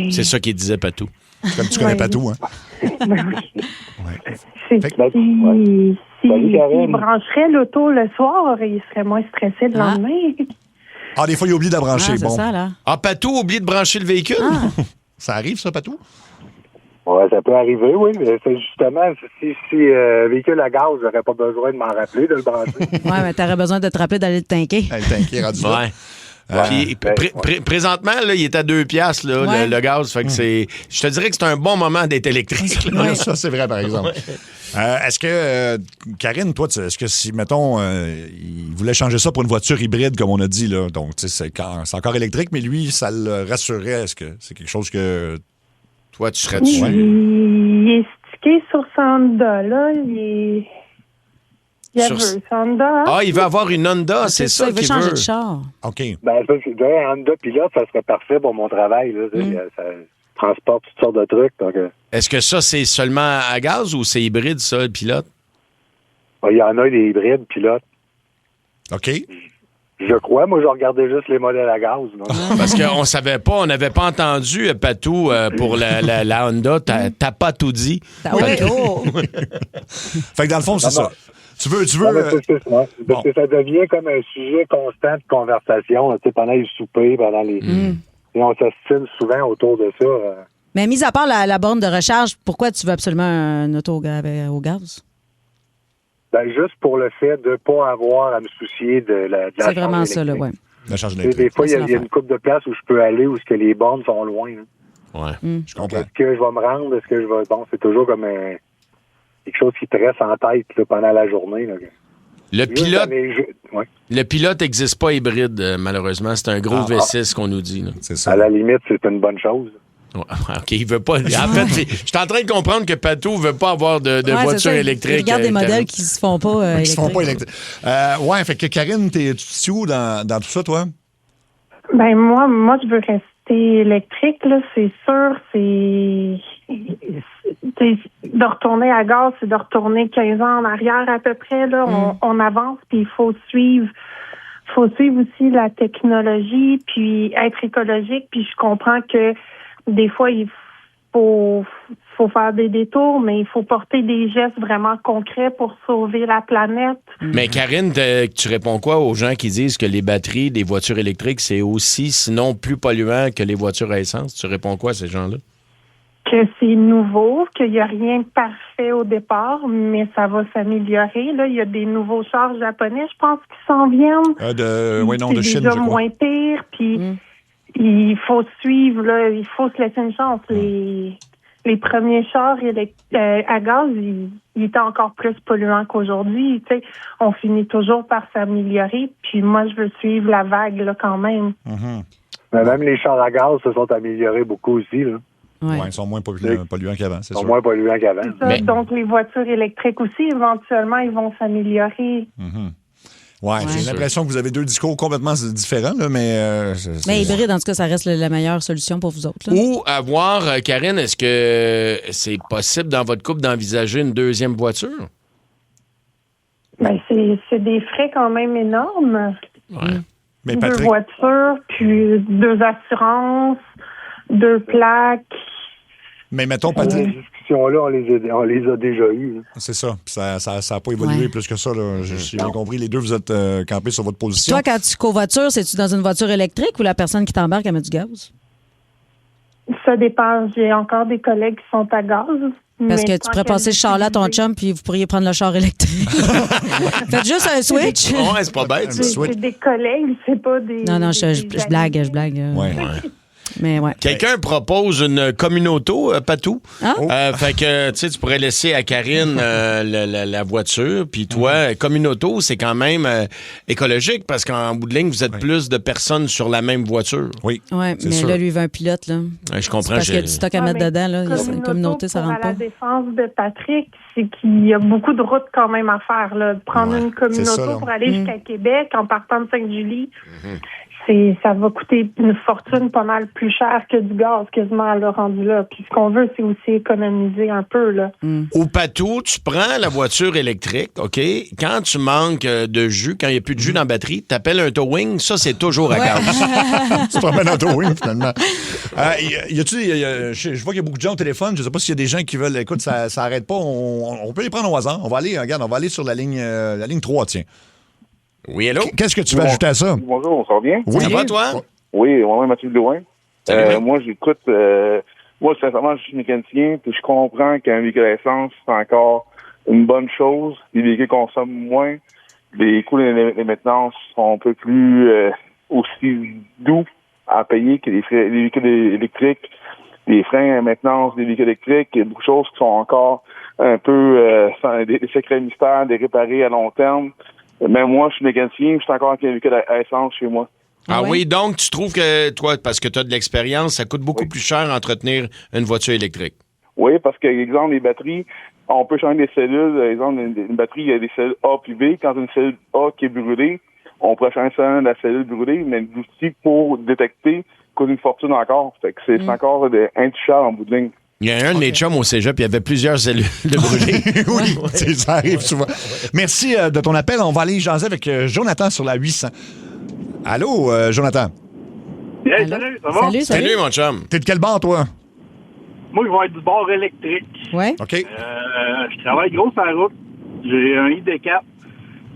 C'est ça qu'il disait Patou. Comme tu connais Patou, hein? C'est s'il brancherait l'auto le soir, il serait moins stressé le lendemain. Ah, des fois, il oublie de la brancher. C'est ça, là. Ah, Patou oublie de brancher le véhicule? Ça arrive, ça, Patou? Oui, ça peut arriver, oui. Mais c'est justement, si véhicule à gaz, j'aurais pas besoin de m'en rappeler, de le brancher. Oui, mais t'aurais besoin de te rappeler d'aller le tanker. Le tanker rendu là. Puis, présentement, là, il est à 2 piastres, là, le gaz. Fait que je te dirais que c'est un bon moment d'être électrique. Ça, c'est vrai, par exemple. Est-ce que, Karine, toi, est-ce que si, mettons, il voulait changer ça pour une voiture hybride, comme on a dit, là, donc, tu sais, c'est encore électrique, mais lui, ça le rassurerait. Est-ce que c'est quelque chose que... Toi, tu serais dessus? Il est stické sur $100. Il est... Il Sur- veut, c'est Honda, hein? Ah, il veut avoir une Honda, c'est ça il veut qu'il changer veut. de char. OK. Ben, ça, c'est un Honda Pilote, ça serait parfait pour mon travail. Là. Ça transporte toutes sortes de trucs. Donc, Est-ce que ça, c'est seulement à gaz ou c'est hybride, ça, le pilote? il y en a des hybrides Pilote. OK. Je crois. Moi, je regardais juste les modèles à gaz. Donc. Parce qu'on savait pas, on n'avait pas entendu, Patou, pour la Honda, t'as pas tout dit. Ouais, oh. Fait que dans le fond, c'est Non, ça. non. Tu veux... Non, mais c'est ça. Parce que ça devient comme un sujet constant de conversation là, pendant les soupers, pendant les... Et on s'astine souvent autour de ça. Mais mis à part la borne de recharge, pourquoi tu veux absolument un auto au gaz? Ben, juste pour le fait de ne pas avoir à me soucier de la C'est charge vraiment ça, là, électrique. oui. La charge Tu sais, des fois, il y a une couple de places où je peux aller où que les bornes sont loin. Là. Ouais, je comprends. Est-ce que je vais me rendre? Est-ce que je vais... Bon, c'est toujours comme quelque chose qui te reste en tête là, pendant la journée. Là. Le pilote, Ouais. le pilote n'existe pas hybride, malheureusement. C'est un gros V6 qu'on nous dit. Là. C'est ça. À la limite, c'est une bonne chose. Ouais, OK, il veut pas. En fait, je suis en train de comprendre que Patou veut pas avoir de Ouais, voiture c'est ça. électrique. Il regarde des modèles Karine. qui se font pas Qui se font pas électriques. électriques. Ouais, fait que Karine, tu te situes où dans tout ça, toi? Ben moi je veux rester électrique, là, c'est sûr, de retourner à gaz, c'est de retourner 15 ans en arrière à peu près, là. On avance, puis il faut suivre aussi la technologie, puis être écologique, puis je comprends que des fois il faut faire des détours, mais il faut porter des gestes vraiment concrets pour sauver la planète. Mais Karine, tu réponds quoi aux gens qui disent que les batteries des voitures électriques, c'est aussi, sinon plus polluant que les voitures à essence? Tu réponds quoi à ces gens-là? Que c'est nouveau, qu'il n'y a rien de parfait au départ, mais ça va s'améliorer. Là, il y a des nouveaux chars japonais, je pense, qui s'en viennent. De Chine, déjà je crois. moins pire, puis il faut suivre, là, il faut se laisser une chance. Les premiers chars à gaz, ils étaient encore plus polluants qu'aujourd'hui. Tu sais, on finit toujours par s'améliorer, puis moi, je veux suivre la vague là, quand même. Mais même les chars à gaz se sont améliorés beaucoup aussi. Là. Ouais, ils sont moins polluants qu'avant, c'est Ils sont sûr. moins polluants qu'avant. Ça, donc, les voitures électriques aussi, éventuellement, ils vont s'améliorer. Ouais, j'ai l'impression que vous avez deux discours complètement différents, là, mais... Mais hybride, en tout cas, ça reste la meilleure solution pour vous autres. Là. Ou avoir, Karine, est-ce que c'est possible dans votre couple d'envisager une deuxième voiture? Ben, c'est des frais quand même énormes. Ouais. Mais Deux Patrick, voitures, puis 2 assurances, 2 plaques. mais mettons, Ces Patrick, discussions-là, on les a déjà eues. Là. c'est ça. Puis ça n'a pas évolué Ouais. plus que ça. Là. J'ai bien compris. Les deux, vous êtes campés sur votre position. Toi, quand tu covoitures, c'est-tu dans une voiture électrique ou la personne qui t'embarque, elle met du gaz? Ça dépend. J'ai encore des collègues qui sont à gaz. Parce mais que tu tant pourrais qu'elle passer le char là à ton chum, puis vous pourriez prendre le char électrique. Faites juste un switch. Ouais, c'est pas bête. C'est des collègues, c'est pas des... Non, des je blague. Ouais. Mais ouais. Quelqu'un propose une communauto, Patou. Fait que, tu sais, tu pourrais laisser à Karine la voiture, puis toi, communauto, c'est quand même écologique parce qu'en bout de ligne, vous êtes plus de personnes sur la même voiture. Oui. Ouais, mais sûr. là, lui, il veut un pilote, là. Ouais, je comprends. C'est parce qu'il y a du stock à mettre dedans, là. Une communauté, ça rentre À pas. la défense de Patrick, c'est qu'il y a beaucoup de routes quand même à faire. Là. Prendre une communauté c'est ça, là. pour aller jusqu'à Québec en partant de Sainte-Julie, Mhm. ça va coûter une fortune pas mal plus cher que du gaz quasiment à le rendu là. Puis ce qu'on veut, c'est aussi économiser un peu. Là. Au Patou, tu prends la voiture électrique, OK? Quand tu manques de jus, quand il n'y a plus de jus dans la batterie, tu appelles un towing, ça, c'est toujours à gaz. Tu te promènes en towing, finalement. Je vois qu'il y a beaucoup de gens au téléphone. Je ne sais pas s'il y a des gens qui veulent... Écoute, ça n'arrête pas. On peut les prendre au hasard. On va aller sur la ligne 3, tiens. Oui, allô? Qu'est-ce que tu veux ajouter à ça? Bonjour, ça va bien? Oui. Ça va, toi? Oui, moi, Mathieu Blouin. Salut. Moi, j'écoute... moi, sincèrement, je suis mécanicien, puis je comprends qu'un véhicule à essence, c'est encore une bonne chose. Les véhicules consomment moins. Les coûts de maintenance sont un peu plus aussi doux à payer que les véhicules électriques. Les freins à maintenance des véhicules électriques, il y a beaucoup de choses qui sont encore un peu des secrets mystères, des réparés à long terme. Même moi, je suis mécanicien, je suis encore avec un véhicule à essence chez moi. Ah oui, donc tu trouves que toi, parce que tu as de l'expérience, ça coûte beaucoup plus cher entretenir une voiture électrique. Oui, parce que, exemple, les batteries, on peut changer des cellules. Par exemple, une batterie, il y a des cellules A puis B. Quand une cellule A qui est brûlée, on pourrait changer seulement la cellule brûlée, mais l'outil pour détecter coûte une fortune encore. Fait que c'est encore intouchable en bout de ligne. Il y a un de mes chums au cégep, il y avait plusieurs cellules de brûlées. Oui, ça arrive souvent. Merci de ton appel. On va aller jaser avec Jonathan sur la 800. Allô, Jonathan? Hey, salut, ça va? Salut, mon chum. T'es de quel bord, toi? Moi, je vais être du bord électrique. Ouais. OK. Je travaille gros sur la route. J'ai un ID4.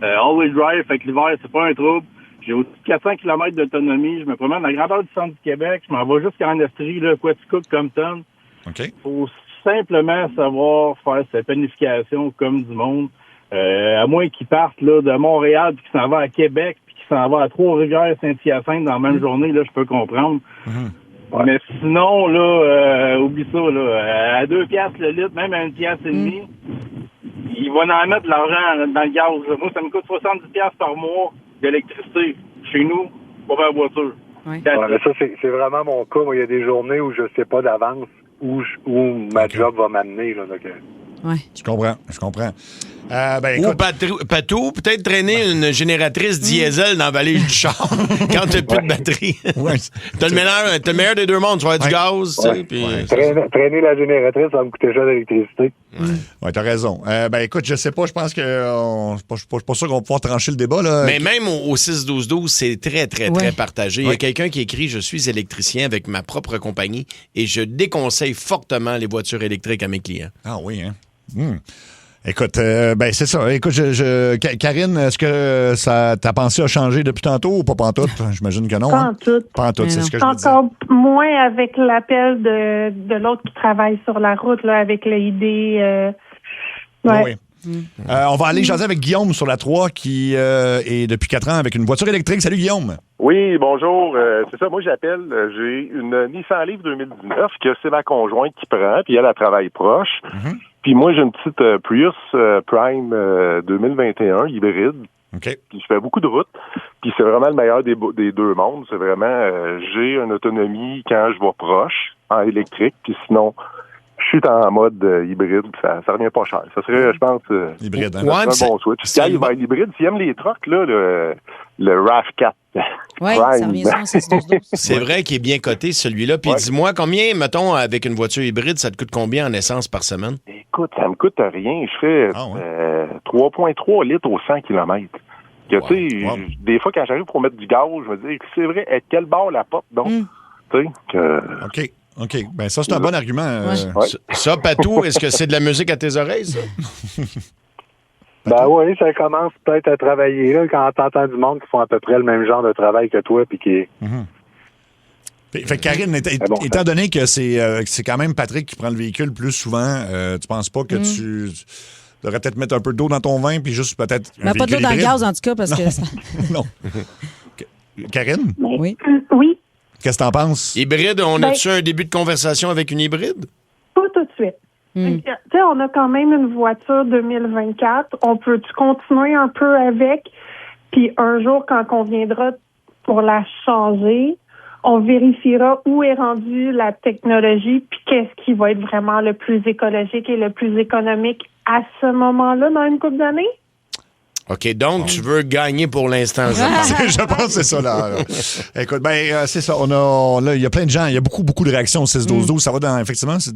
All-wheel drive, fait que l'hiver, c'est pas un trouble. J'ai au-dessus de 400 km d'autonomie. Je me promène à la grandeur du centre du Québec. Je m'en vais jusqu'en Estrie, là, Quaticook, Compton. OK. Faut simplement savoir faire sa planification comme du monde. À moins qu'ils partent là, de Montréal puis qu'ils s'en vont à Québec puis qu'ils s'en vont à Trois-Rivières, Saint-Hyacinthe dans la même journée, là, je peux comprendre. Mais sinon, là, oublie ça, là. À 2 piastres le litre, même à 1 piastre et demi, ils vont en mettre de l'argent dans le gaz. Là. Moi, ça me coûte 70 piastres par mois d'électricité chez nous pour ma voiture. Ouais, mais ça, c'est vraiment mon cas. Moi, il y a des journées où je sais pas d'avance où ma job va m'amener. Là, donc, ouais. Je comprends. Écoute, Ou Patou, peut-être traîner une génératrice diesel dans la vallée du char quand t'as plus de batterie. T'as le meilleur des deux mondes. Tu vas avoir du gaz. Tu sais, puis, traîner la génératrice, ça va me coûter cher d'électricité. Ouais, t'as raison. Écoute, je sais pas, je pense que je suis pas sûr qu'on va pouvoir trancher le débat. Là. Mais même au 6-12-12, c'est très, très, très partagé. Il y a quelqu'un qui écrit « Je suis électricien avec ma propre compagnie et je déconseille fortement les voitures électriques à mes clients. » Ah oui, hein? Écoute, c'est ça. Écoute, Karine, est-ce que ta pensée a changé depuis tantôt ou pas pantoute? J'imagine que non. Pantoute, c'est ce que je me disais. Encore moins avec l'appel de l'autre qui travaille sur la route, là, avec l'idée. Oui. On va aller jaser avec Guillaume sur la 3 qui est depuis 4 ans avec une voiture électrique. Salut Guillaume. Oui, bonjour. C'est ça, moi j'appelle. J'ai une Nissan Leaf 2019 que c'est ma conjointe qui prend, puis elle travaille proche. Puis moi j'ai une petite Prius Prime 2021 hybride. OK. Puis je fais beaucoup de routes. Puis c'est vraiment le meilleur des deux mondes. C'est vraiment, j'ai une autonomie quand je vais proche en électrique, puis sinon... Je suis en mode hybride, ça revient pas cher. Ça serait, je pense, hybride, un bon switch. Quand il va être hybride, s'il aime les trucks, là, le RAV4. Oui, ça revient sur 612. C'est vrai qu'il est bien coté, celui-là. Puis dis-moi, combien, mettons, avec une voiture hybride, ça te coûte combien en essence par semaine? Écoute, ça me coûte rien. Je fais 3,3 litres au 100 km. Des fois, quand j'arrive pour mettre du gaz, je me dis, c'est vrai, à quel bord la porte, donc? Tu sais, OK. Ben ça, c'est un bon argument. Ça, Patou, est-ce que c'est de la musique à tes oreilles, ça? Ben oui, ça commence peut-être à travailler, là, quand t'entends du monde qui font à peu près le même genre de travail que toi, puis qui... Fait que Karine, étant donné que c'est quand même Patrick qui prend le véhicule plus souvent, tu penses pas que tu devrais peut-être mettre un peu d'eau dans ton vin, puis juste peut-être un véhicule pas de l'eau dans le hybride? gaz, en tout cas, parce que... Non. Karine? Oui. Oui. Qu'est-ce que t'en penses? Hybride, on a-tu un début de conversation avec une hybride? Pas tout de suite. Tu sais, on a quand même une voiture 2024. On peut-tu continuer un peu avec? Puis un jour, quand on viendra pour la changer, on vérifiera où est rendue la technologie puis qu'est-ce qui va être vraiment le plus écologique et le plus économique à ce moment-là dans une couple d'années? OK, donc tu veux gagner pour l'instant, je pense. Je pense que c'est ça, là. Écoute, c'est ça. Il y a plein de gens, il y a beaucoup de réactions au 6-12-12. Ça va dans, effectivement, c'est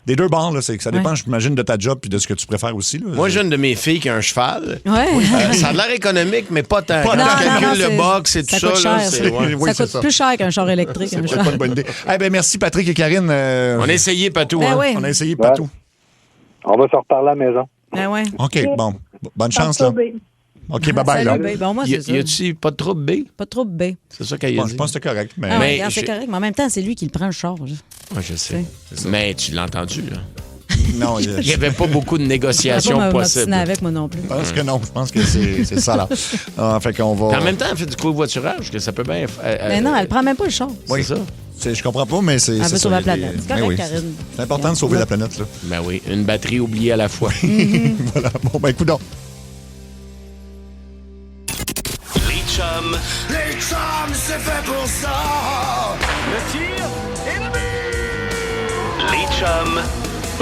des deux bords, là. Ça dépend, j'imagine, de ta job puis de ce que tu préfères aussi, là. Moi, j'ai une de mes filles qui a un cheval. Ouais. Ça a l'air économique, mais pas tant. Pas Quand tant. tu calcules le box et tout ça, là, ça coûte plus cher qu'un char électrique. C'est pas une bonne idée. merci, Patrick et Karine. On a essayé, Patou. On a essayé, Patou. On va se reparler à la maison. OK, bon. Bonne chance, là. OK, bye-bye, là. Y a-tu pas de trouble B? Pas de trouble B. C'est ça qu'elle a dit. Je pense que c'est correct. C'est correct, mais en même temps, c'est lui qui le prend le char. Je sais. Mais tu l'as entendu, là. Non, il n'y avait pas beaucoup de négociations possibles. Avec moi non plus. Je pense que non. Je pense que c'est ça, là. Fait qu'on va... En même temps, elle fait du covoiturage, que ça peut bien... Mais non, elle prend même pas le char. Oui, c'est ça. Je comprends pas, mais c'est Elle veut ça. sauver la planète. C'est correct, Karine. C'est important de sauver la planète, là. Ben oui, une batterie oubliée à la fois. Voilà. Bon, écoute donc. Les chums, c'est fait pour ça. Le tir et le but. Les chums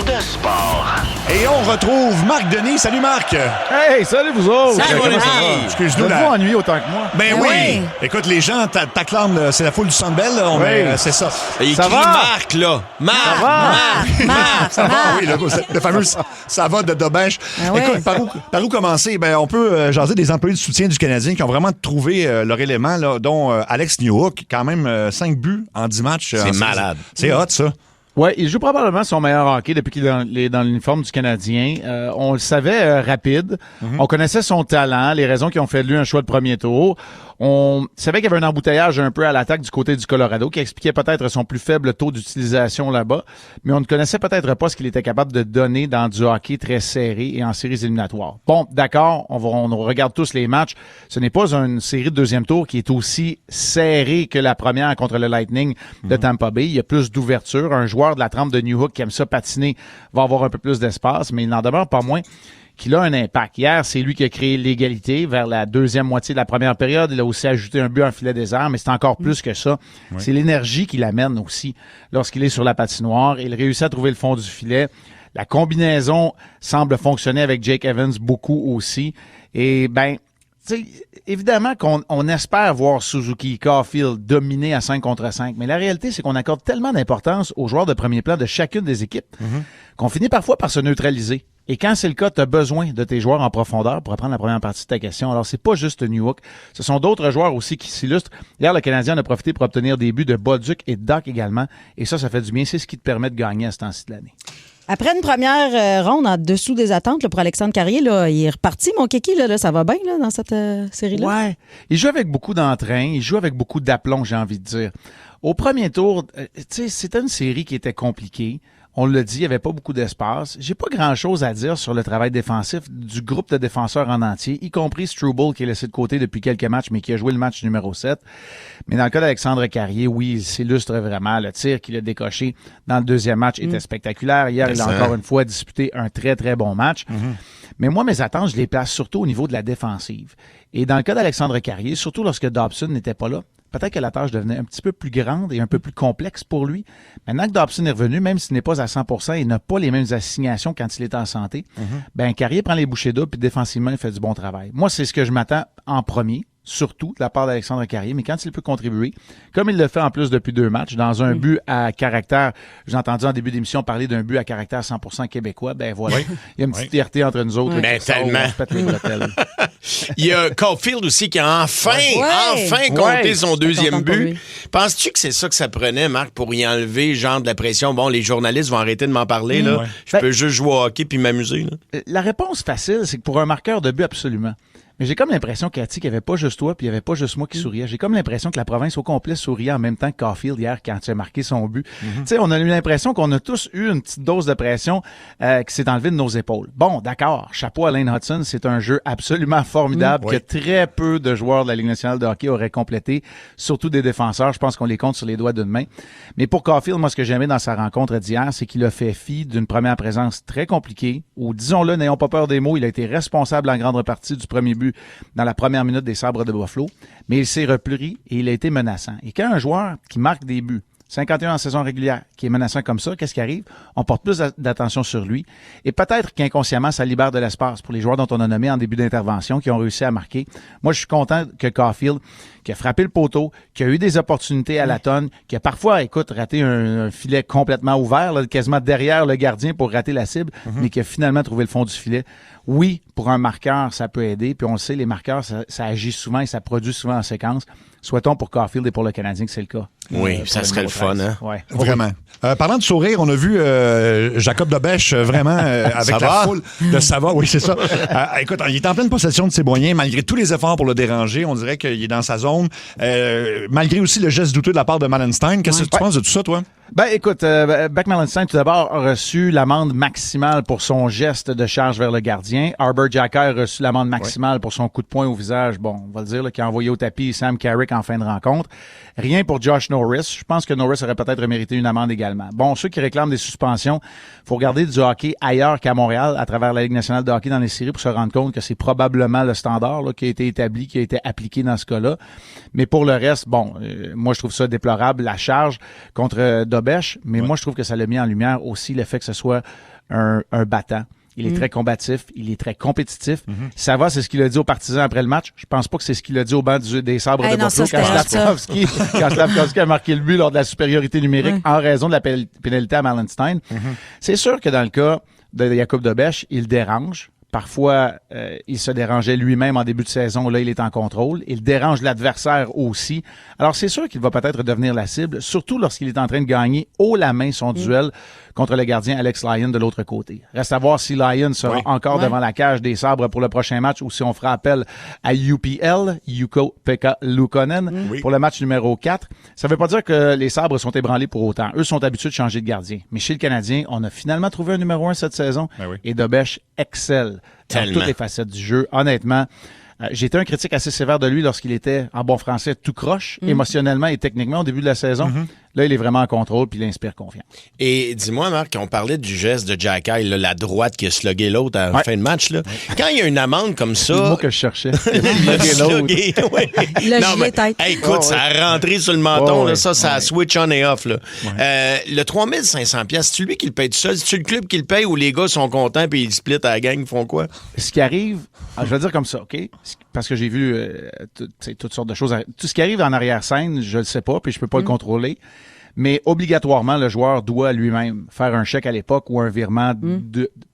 de sport. Et on retrouve Marc Denis. Salut Marc! Hey, salut vous autres! Salut, Comment ça Denis. va? Excuse-nous, Vous ennuyez autant que moi? Ben oui! Écoute, les gens t'acclament, c'est la foule du Centre Bell, là, c'est ça. Il Ça crie va? Marc, là! Marc! Ça va, oui, le fameux ça va de Dobèche. Écoute, par où commencer? Ben, on peut jaser des employés de soutien du Canadien qui ont vraiment trouvé leur élément, là, dont Alex Newhook, quand même 5 buts en 10 matchs. C'est malade. C'est hot, ça. Oui, il joue probablement son meilleur hockey depuis qu'il est dans l'uniforme du Canadien. On le savait rapide. On connaissait son talent, les raisons qui ont fait de lui un choix de premier tour. On savait qu'il y avait un embouteillage un peu à l'attaque du côté du Colorado qui expliquait peut-être son plus faible taux d'utilisation là-bas, mais on ne connaissait peut-être pas ce qu'il était capable de donner dans du hockey très serré et en séries éliminatoires. Bon, d'accord, on regarde tous les matchs. Ce n'est pas une série de deuxième tour qui est aussi serrée que la première contre le Lightning de Tampa Bay. Il y a plus d'ouverture. Un joueur de la trempe de Newhook qui aime ça patiner va avoir un peu plus d'espace, mais il n'en demeure pas moins qu'il a un impact. Hier, c'est lui qui a créé l'égalité vers la deuxième moitié de la première période. Il a aussi ajouté un but en filet désert, mais c'est encore plus que ça. Ouais. C'est l'énergie qu'il amène aussi lorsqu'il est sur la patinoire. Il réussit à trouver le fond du filet. La combinaison semble fonctionner avec Jake Evans beaucoup aussi. Et ben, tu sais, évidemment qu'on espère voir Suzuki, Caulfield dominer à 5 contre 5, mais la réalité, c'est qu'on accorde tellement d'importance aux joueurs de premier plan de chacune des équipes qu'on finit parfois par se neutraliser. Et quand c'est le cas, tu as besoin de tes joueurs en profondeur pour reprendre la première partie de ta question. Alors, c'est pas juste Newhook. Ce sont d'autres joueurs aussi qui s'illustrent. Hier, le Canadien en a profité pour obtenir des buts de Bolduc et de Doc également. Et ça fait du bien. C'est ce qui te permet de gagner à ce temps-ci de l'année. Après une première ronde en dessous des attentes là, pour Alexandre Carrier, là, il est reparti, mon kéki. Là, ça va bien là, dans cette série-là? Ouais. Il joue avec beaucoup d'entrain. Il joue avec beaucoup d'aplomb, j'ai envie de dire. Au premier tour, tu sais, c'était une série qui était compliquée. On l'a dit, il n'y avait pas beaucoup d'espace. J'ai pas grand-chose à dire sur le travail défensif du groupe de défenseurs en entier, y compris Struble qui est laissé de côté depuis quelques matchs, mais qui a joué le match numéro 7. Mais dans le cas d'Alexandre Carrier, oui, il s'illustre vraiment. Le tir qu'il a décoché dans le deuxième match était spectaculaire. Hier, il a encore une fois disputé un très, très bon match. Mais moi, mes attentes, je les place surtout au niveau de la défensive. Et dans le cas d'Alexandre Carrier, surtout lorsque Dobson n'était pas là, peut-être que la tâche devenait un petit peu plus grande et un peu plus complexe pour lui. Maintenant que Dobson est revenu, même s'il n'est pas à 100%, il n'a pas les mêmes assignations quand il est en santé, ben Carrier prend les bouchées doubles puis défensivement, il fait du bon travail. Moi, c'est ce que je m'attends en premier, surtout de la part d'Alexandre Carrier, mais quand il peut contribuer, comme il le fait en plus depuis 2 matchs, dans un but à caractère, j'ai entendu en début d'émission parler d'un but à caractère 100% québécois, ben voilà, il y a une petite fierté entre nous autres. Mais tellement. On se pète les bretelles. Il y a Caulfield aussi qui a enfin compté son deuxième but. Penses-tu que c'est ça que ça prenait, Marc, pour y enlever genre de la pression? Bon, les journalistes vont arrêter de m'en parler, là. Je peux juste jouer au hockey puis m'amuser, là. La réponse facile, c'est que pour un marqueur de but, absolument. Mais j'ai comme l'impression, Cathy, qu'il n'y avait pas juste toi puis il n'y avait pas juste moi qui souriais. J'ai comme l'impression que la province au complet souriait en même temps que Caulfield hier quand il a marqué son but. Tu sais, on a eu l'impression qu'on a tous eu une petite dose de pression qui s'est enlevée de nos épaules. Bon, d'accord, chapeau à Lane Hudson, c'est un jeu absolument formidable que très peu de joueurs de la Ligue nationale de hockey auraient complété, surtout des défenseurs. Je pense qu'on les compte sur les doigts d'une main. Mais pour Caulfield, moi, ce que j'aimais dans sa rencontre d'hier, c'est qu'il a fait fi d'une première présence très compliquée où, disons-le, n'ayons pas peur des mots, il a été responsable en grande partie du premier but dans la première minute des Sabres de Buffalo, mais il s'est repris et il a été menaçant. Et quand un joueur qui marque des buts, 51 en saison régulière, qui est menaçant comme ça, qu'est-ce qui arrive? On porte plus d'attention sur lui. Et peut-être qu'inconsciemment, ça libère de l'espace pour les joueurs dont on a nommé en début d'intervention, qui ont réussi à marquer. Moi, je suis content que Caulfield, qui a frappé le poteau, qui a eu des opportunités à la tonne, qui a parfois, écoute, raté un filet complètement ouvert, là, quasiment derrière le gardien pour rater la cible, mais qui a finalement trouvé le fond du filet. Oui, pour un marqueur, ça peut aider. Puis on le sait, les marqueurs, ça agit souvent et ça produit souvent en séquence. Souhaitons pour Caulfield et pour le Canadien que c'est le cas. Oui, ça serait le fun, hein? Ouais. Vraiment. Parlant de sourire, on a vu Jacob Dobèche vraiment avec la foule de Sava. Oui, c'est ça. Écoute, il est en pleine possession de ses moyens, malgré tous les efforts pour le déranger. On dirait qu'il est dans sa zone. Malgré aussi le geste douteux de la part de Malenstein. Qu'est-ce que tu penses de tout ça, toi? Ben, écoute, Beck Malenstein, tout d'abord, a reçu l'amende maximale pour son geste de charge vers le gardien. Arbor Xhekaj a reçu l'amende maximale pour son coup de poing au visage. Bon, on va le dire, là, qui a envoyé au tapis Sam Carrick en fin de rencontre. Rien pour Josh Norris. Je pense que Norris aurait peut-être mérité une amende également. Bon, ceux qui réclament des suspensions, faut regarder du hockey ailleurs qu'à Montréal, à travers la Ligue nationale de hockey dans les séries, pour se rendre compte que c'est probablement le standard là, qui a été établi, qui a été appliqué dans ce cas-là. Mais pour le reste, bon, moi, je trouve ça déplorable. La charge contre Dobèche, mais moi, je trouve que ça l'a mis en lumière aussi le fait que ce soit un battant. Il est très combatif, il est très compétitif. Ça va, c'est ce qu'il a dit aux partisans après le match. Je pense pas que c'est ce qu'il a dit au banc des Sabres de Buffalo quand Slavkovski a marqué le but lors de la supériorité numérique en raison de la pénalité à Malenstein. C'est sûr que dans le cas de Jakub Dobèche, il dérange. Parfois, il se dérangeait lui-même en début de saison. Là, il est en contrôle. Il dérange l'adversaire aussi. Alors, c'est sûr qu'il va peut-être devenir la cible, surtout lorsqu'il est en train de gagner haut la main son duel contre le gardien Alex Lyon de l'autre côté. Reste à voir si Lyon sera encore devant la cage des Sabres pour le prochain match ou si on fera appel à UPL, Jukka-Pekka Luukkonen, pour le match numéro 4. Ça veut pas dire que les Sabres sont ébranlés pour autant. Eux sont habitués de changer de gardien. Mais chez le Canadien, on a finalement trouvé un numéro 1 cette saison et Dobèche excelle dans toutes les facettes du jeu. Honnêtement, j'ai été un critique assez sévère de lui lorsqu'il était, en bon français, tout croche, émotionnellement et techniquement au début de la saison. Là, il est vraiment en contrôle puis il inspire confiance. Et dis-moi, Marc, on parlait du geste de Jacky, la droite qui a slugué l'autre à la fin de match. Là. Quand il y a une amende comme ça... C'est le mot que je cherchais. Slugué, écoute, ça a rentré sur le menton. Là, ça a switch on et off. Là. Le 3500$, c'est-tu lui qui le paye tout seul? C'est-tu le club qui le paye ou les gars sont contents puis ils split à la gang, ils font quoi? Ce qui arrive, je vais dire comme ça, OK? Parce que j'ai vu toutes sortes de choses. Tout ce qui arrive en arrière-scène, je le sais pas puis je peux pas le contrôler. Mais obligatoirement, le joueur doit lui-même faire un chèque à l'époque ou un virement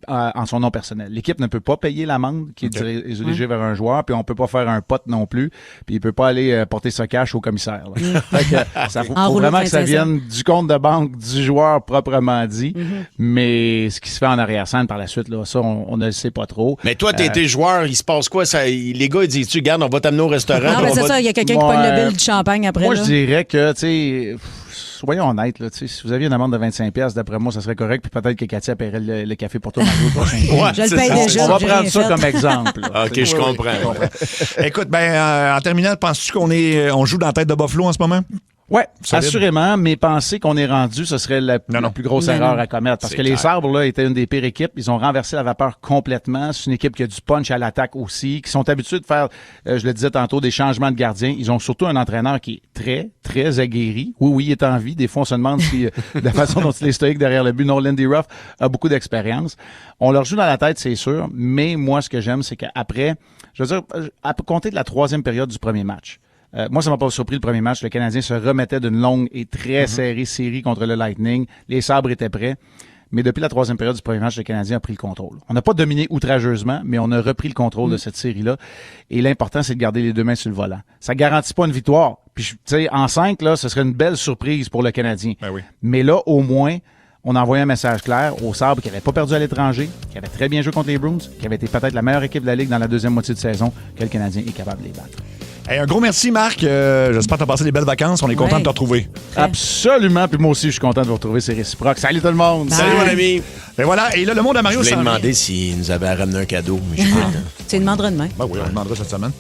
en son nom personnel. L'équipe ne peut pas payer l'amende qui est dirigée vers un joueur, puis on peut pas faire un pote non plus, puis il peut pas aller porter ce cash au commissaire. Fait que ça faut vraiment que ça vienne du compte de banque du joueur proprement dit, mais ce qui se fait en arrière-scène par la suite, là, ça, on ne le sait pas trop. Mais toi, t'es été joueur, il se passe quoi? Les gars, ils disent, tu garde, on va t'amener au restaurant. Non, mais c'est ça, il y a quelqu'un qui pogne le bill du champagne après. Moi, je dirais que, tu sais... Soyons honnêtes, là, si vous aviez une amende de 25$, d'après moi, ça serait correct, puis peut-être que Katia paierait le café pour toi, Mario, le prochain jour. Je le paye déjà. On va prendre ça comme exemple. OK, je comprends. Écoute, en terminant, penses-tu qu'on joue dans la tête de Buffalo en ce moment? Oui, assurément, mais penser qu'on est rendu, ce serait la plus grosse erreur à commettre. Parce que les Sabres, là, étaient une des pires équipes. Ils ont renversé la vapeur complètement. C'est une équipe qui a du punch à l'attaque aussi, qui sont habitués de faire, je le disais tantôt, des changements de gardien. Ils ont surtout un entraîneur qui est très, très aguerri. Oui, il est en vie. Des fois, on se demande si, de la façon dont il est stoïque derrière le but, non, Lindy Ruff a beaucoup d'expérience. On leur joue dans la tête, c'est sûr. Mais moi, ce que j'aime, c'est qu'après, je veux dire, à compter de la 3e période du premier match, moi, ça m'a pas surpris le premier match. Le Canadien se remettait d'une longue et très serrée série contre le Lightning. Les Sabres étaient prêts. Mais depuis la 3e période du premier match, le Canadien a pris le contrôle. On n'a pas dominé outrageusement, mais on a repris le contrôle de cette série-là. Et l'important, c'est de garder les deux mains sur le volant. Ça garantit pas une victoire. Puis, tu sais, en 5, là, ce serait une belle surprise pour le Canadien. Mais là, au moins, on a envoyé un message clair aux Sabres qui n'avaient pas perdu à l'étranger, qui avaient très bien joué contre les Bruins, qui avaient été peut-être la meilleure équipe de la Ligue dans la deuxième moitié de saison, que le Canadien est capable de les battre. Hey, un gros merci, Marc. J'espère que tu as passé des belles vacances. On est content de te retrouver. Absolument. Puis moi aussi, je suis content de vous retrouver. C'est réciproque. Salut tout le monde. Salut, mon ami. Et voilà. Et là, le monde à Mario, je voulais demander s'il nous avait ramené un cadeau. Mais tu demanderas demain. Oui, on demandera cette semaine.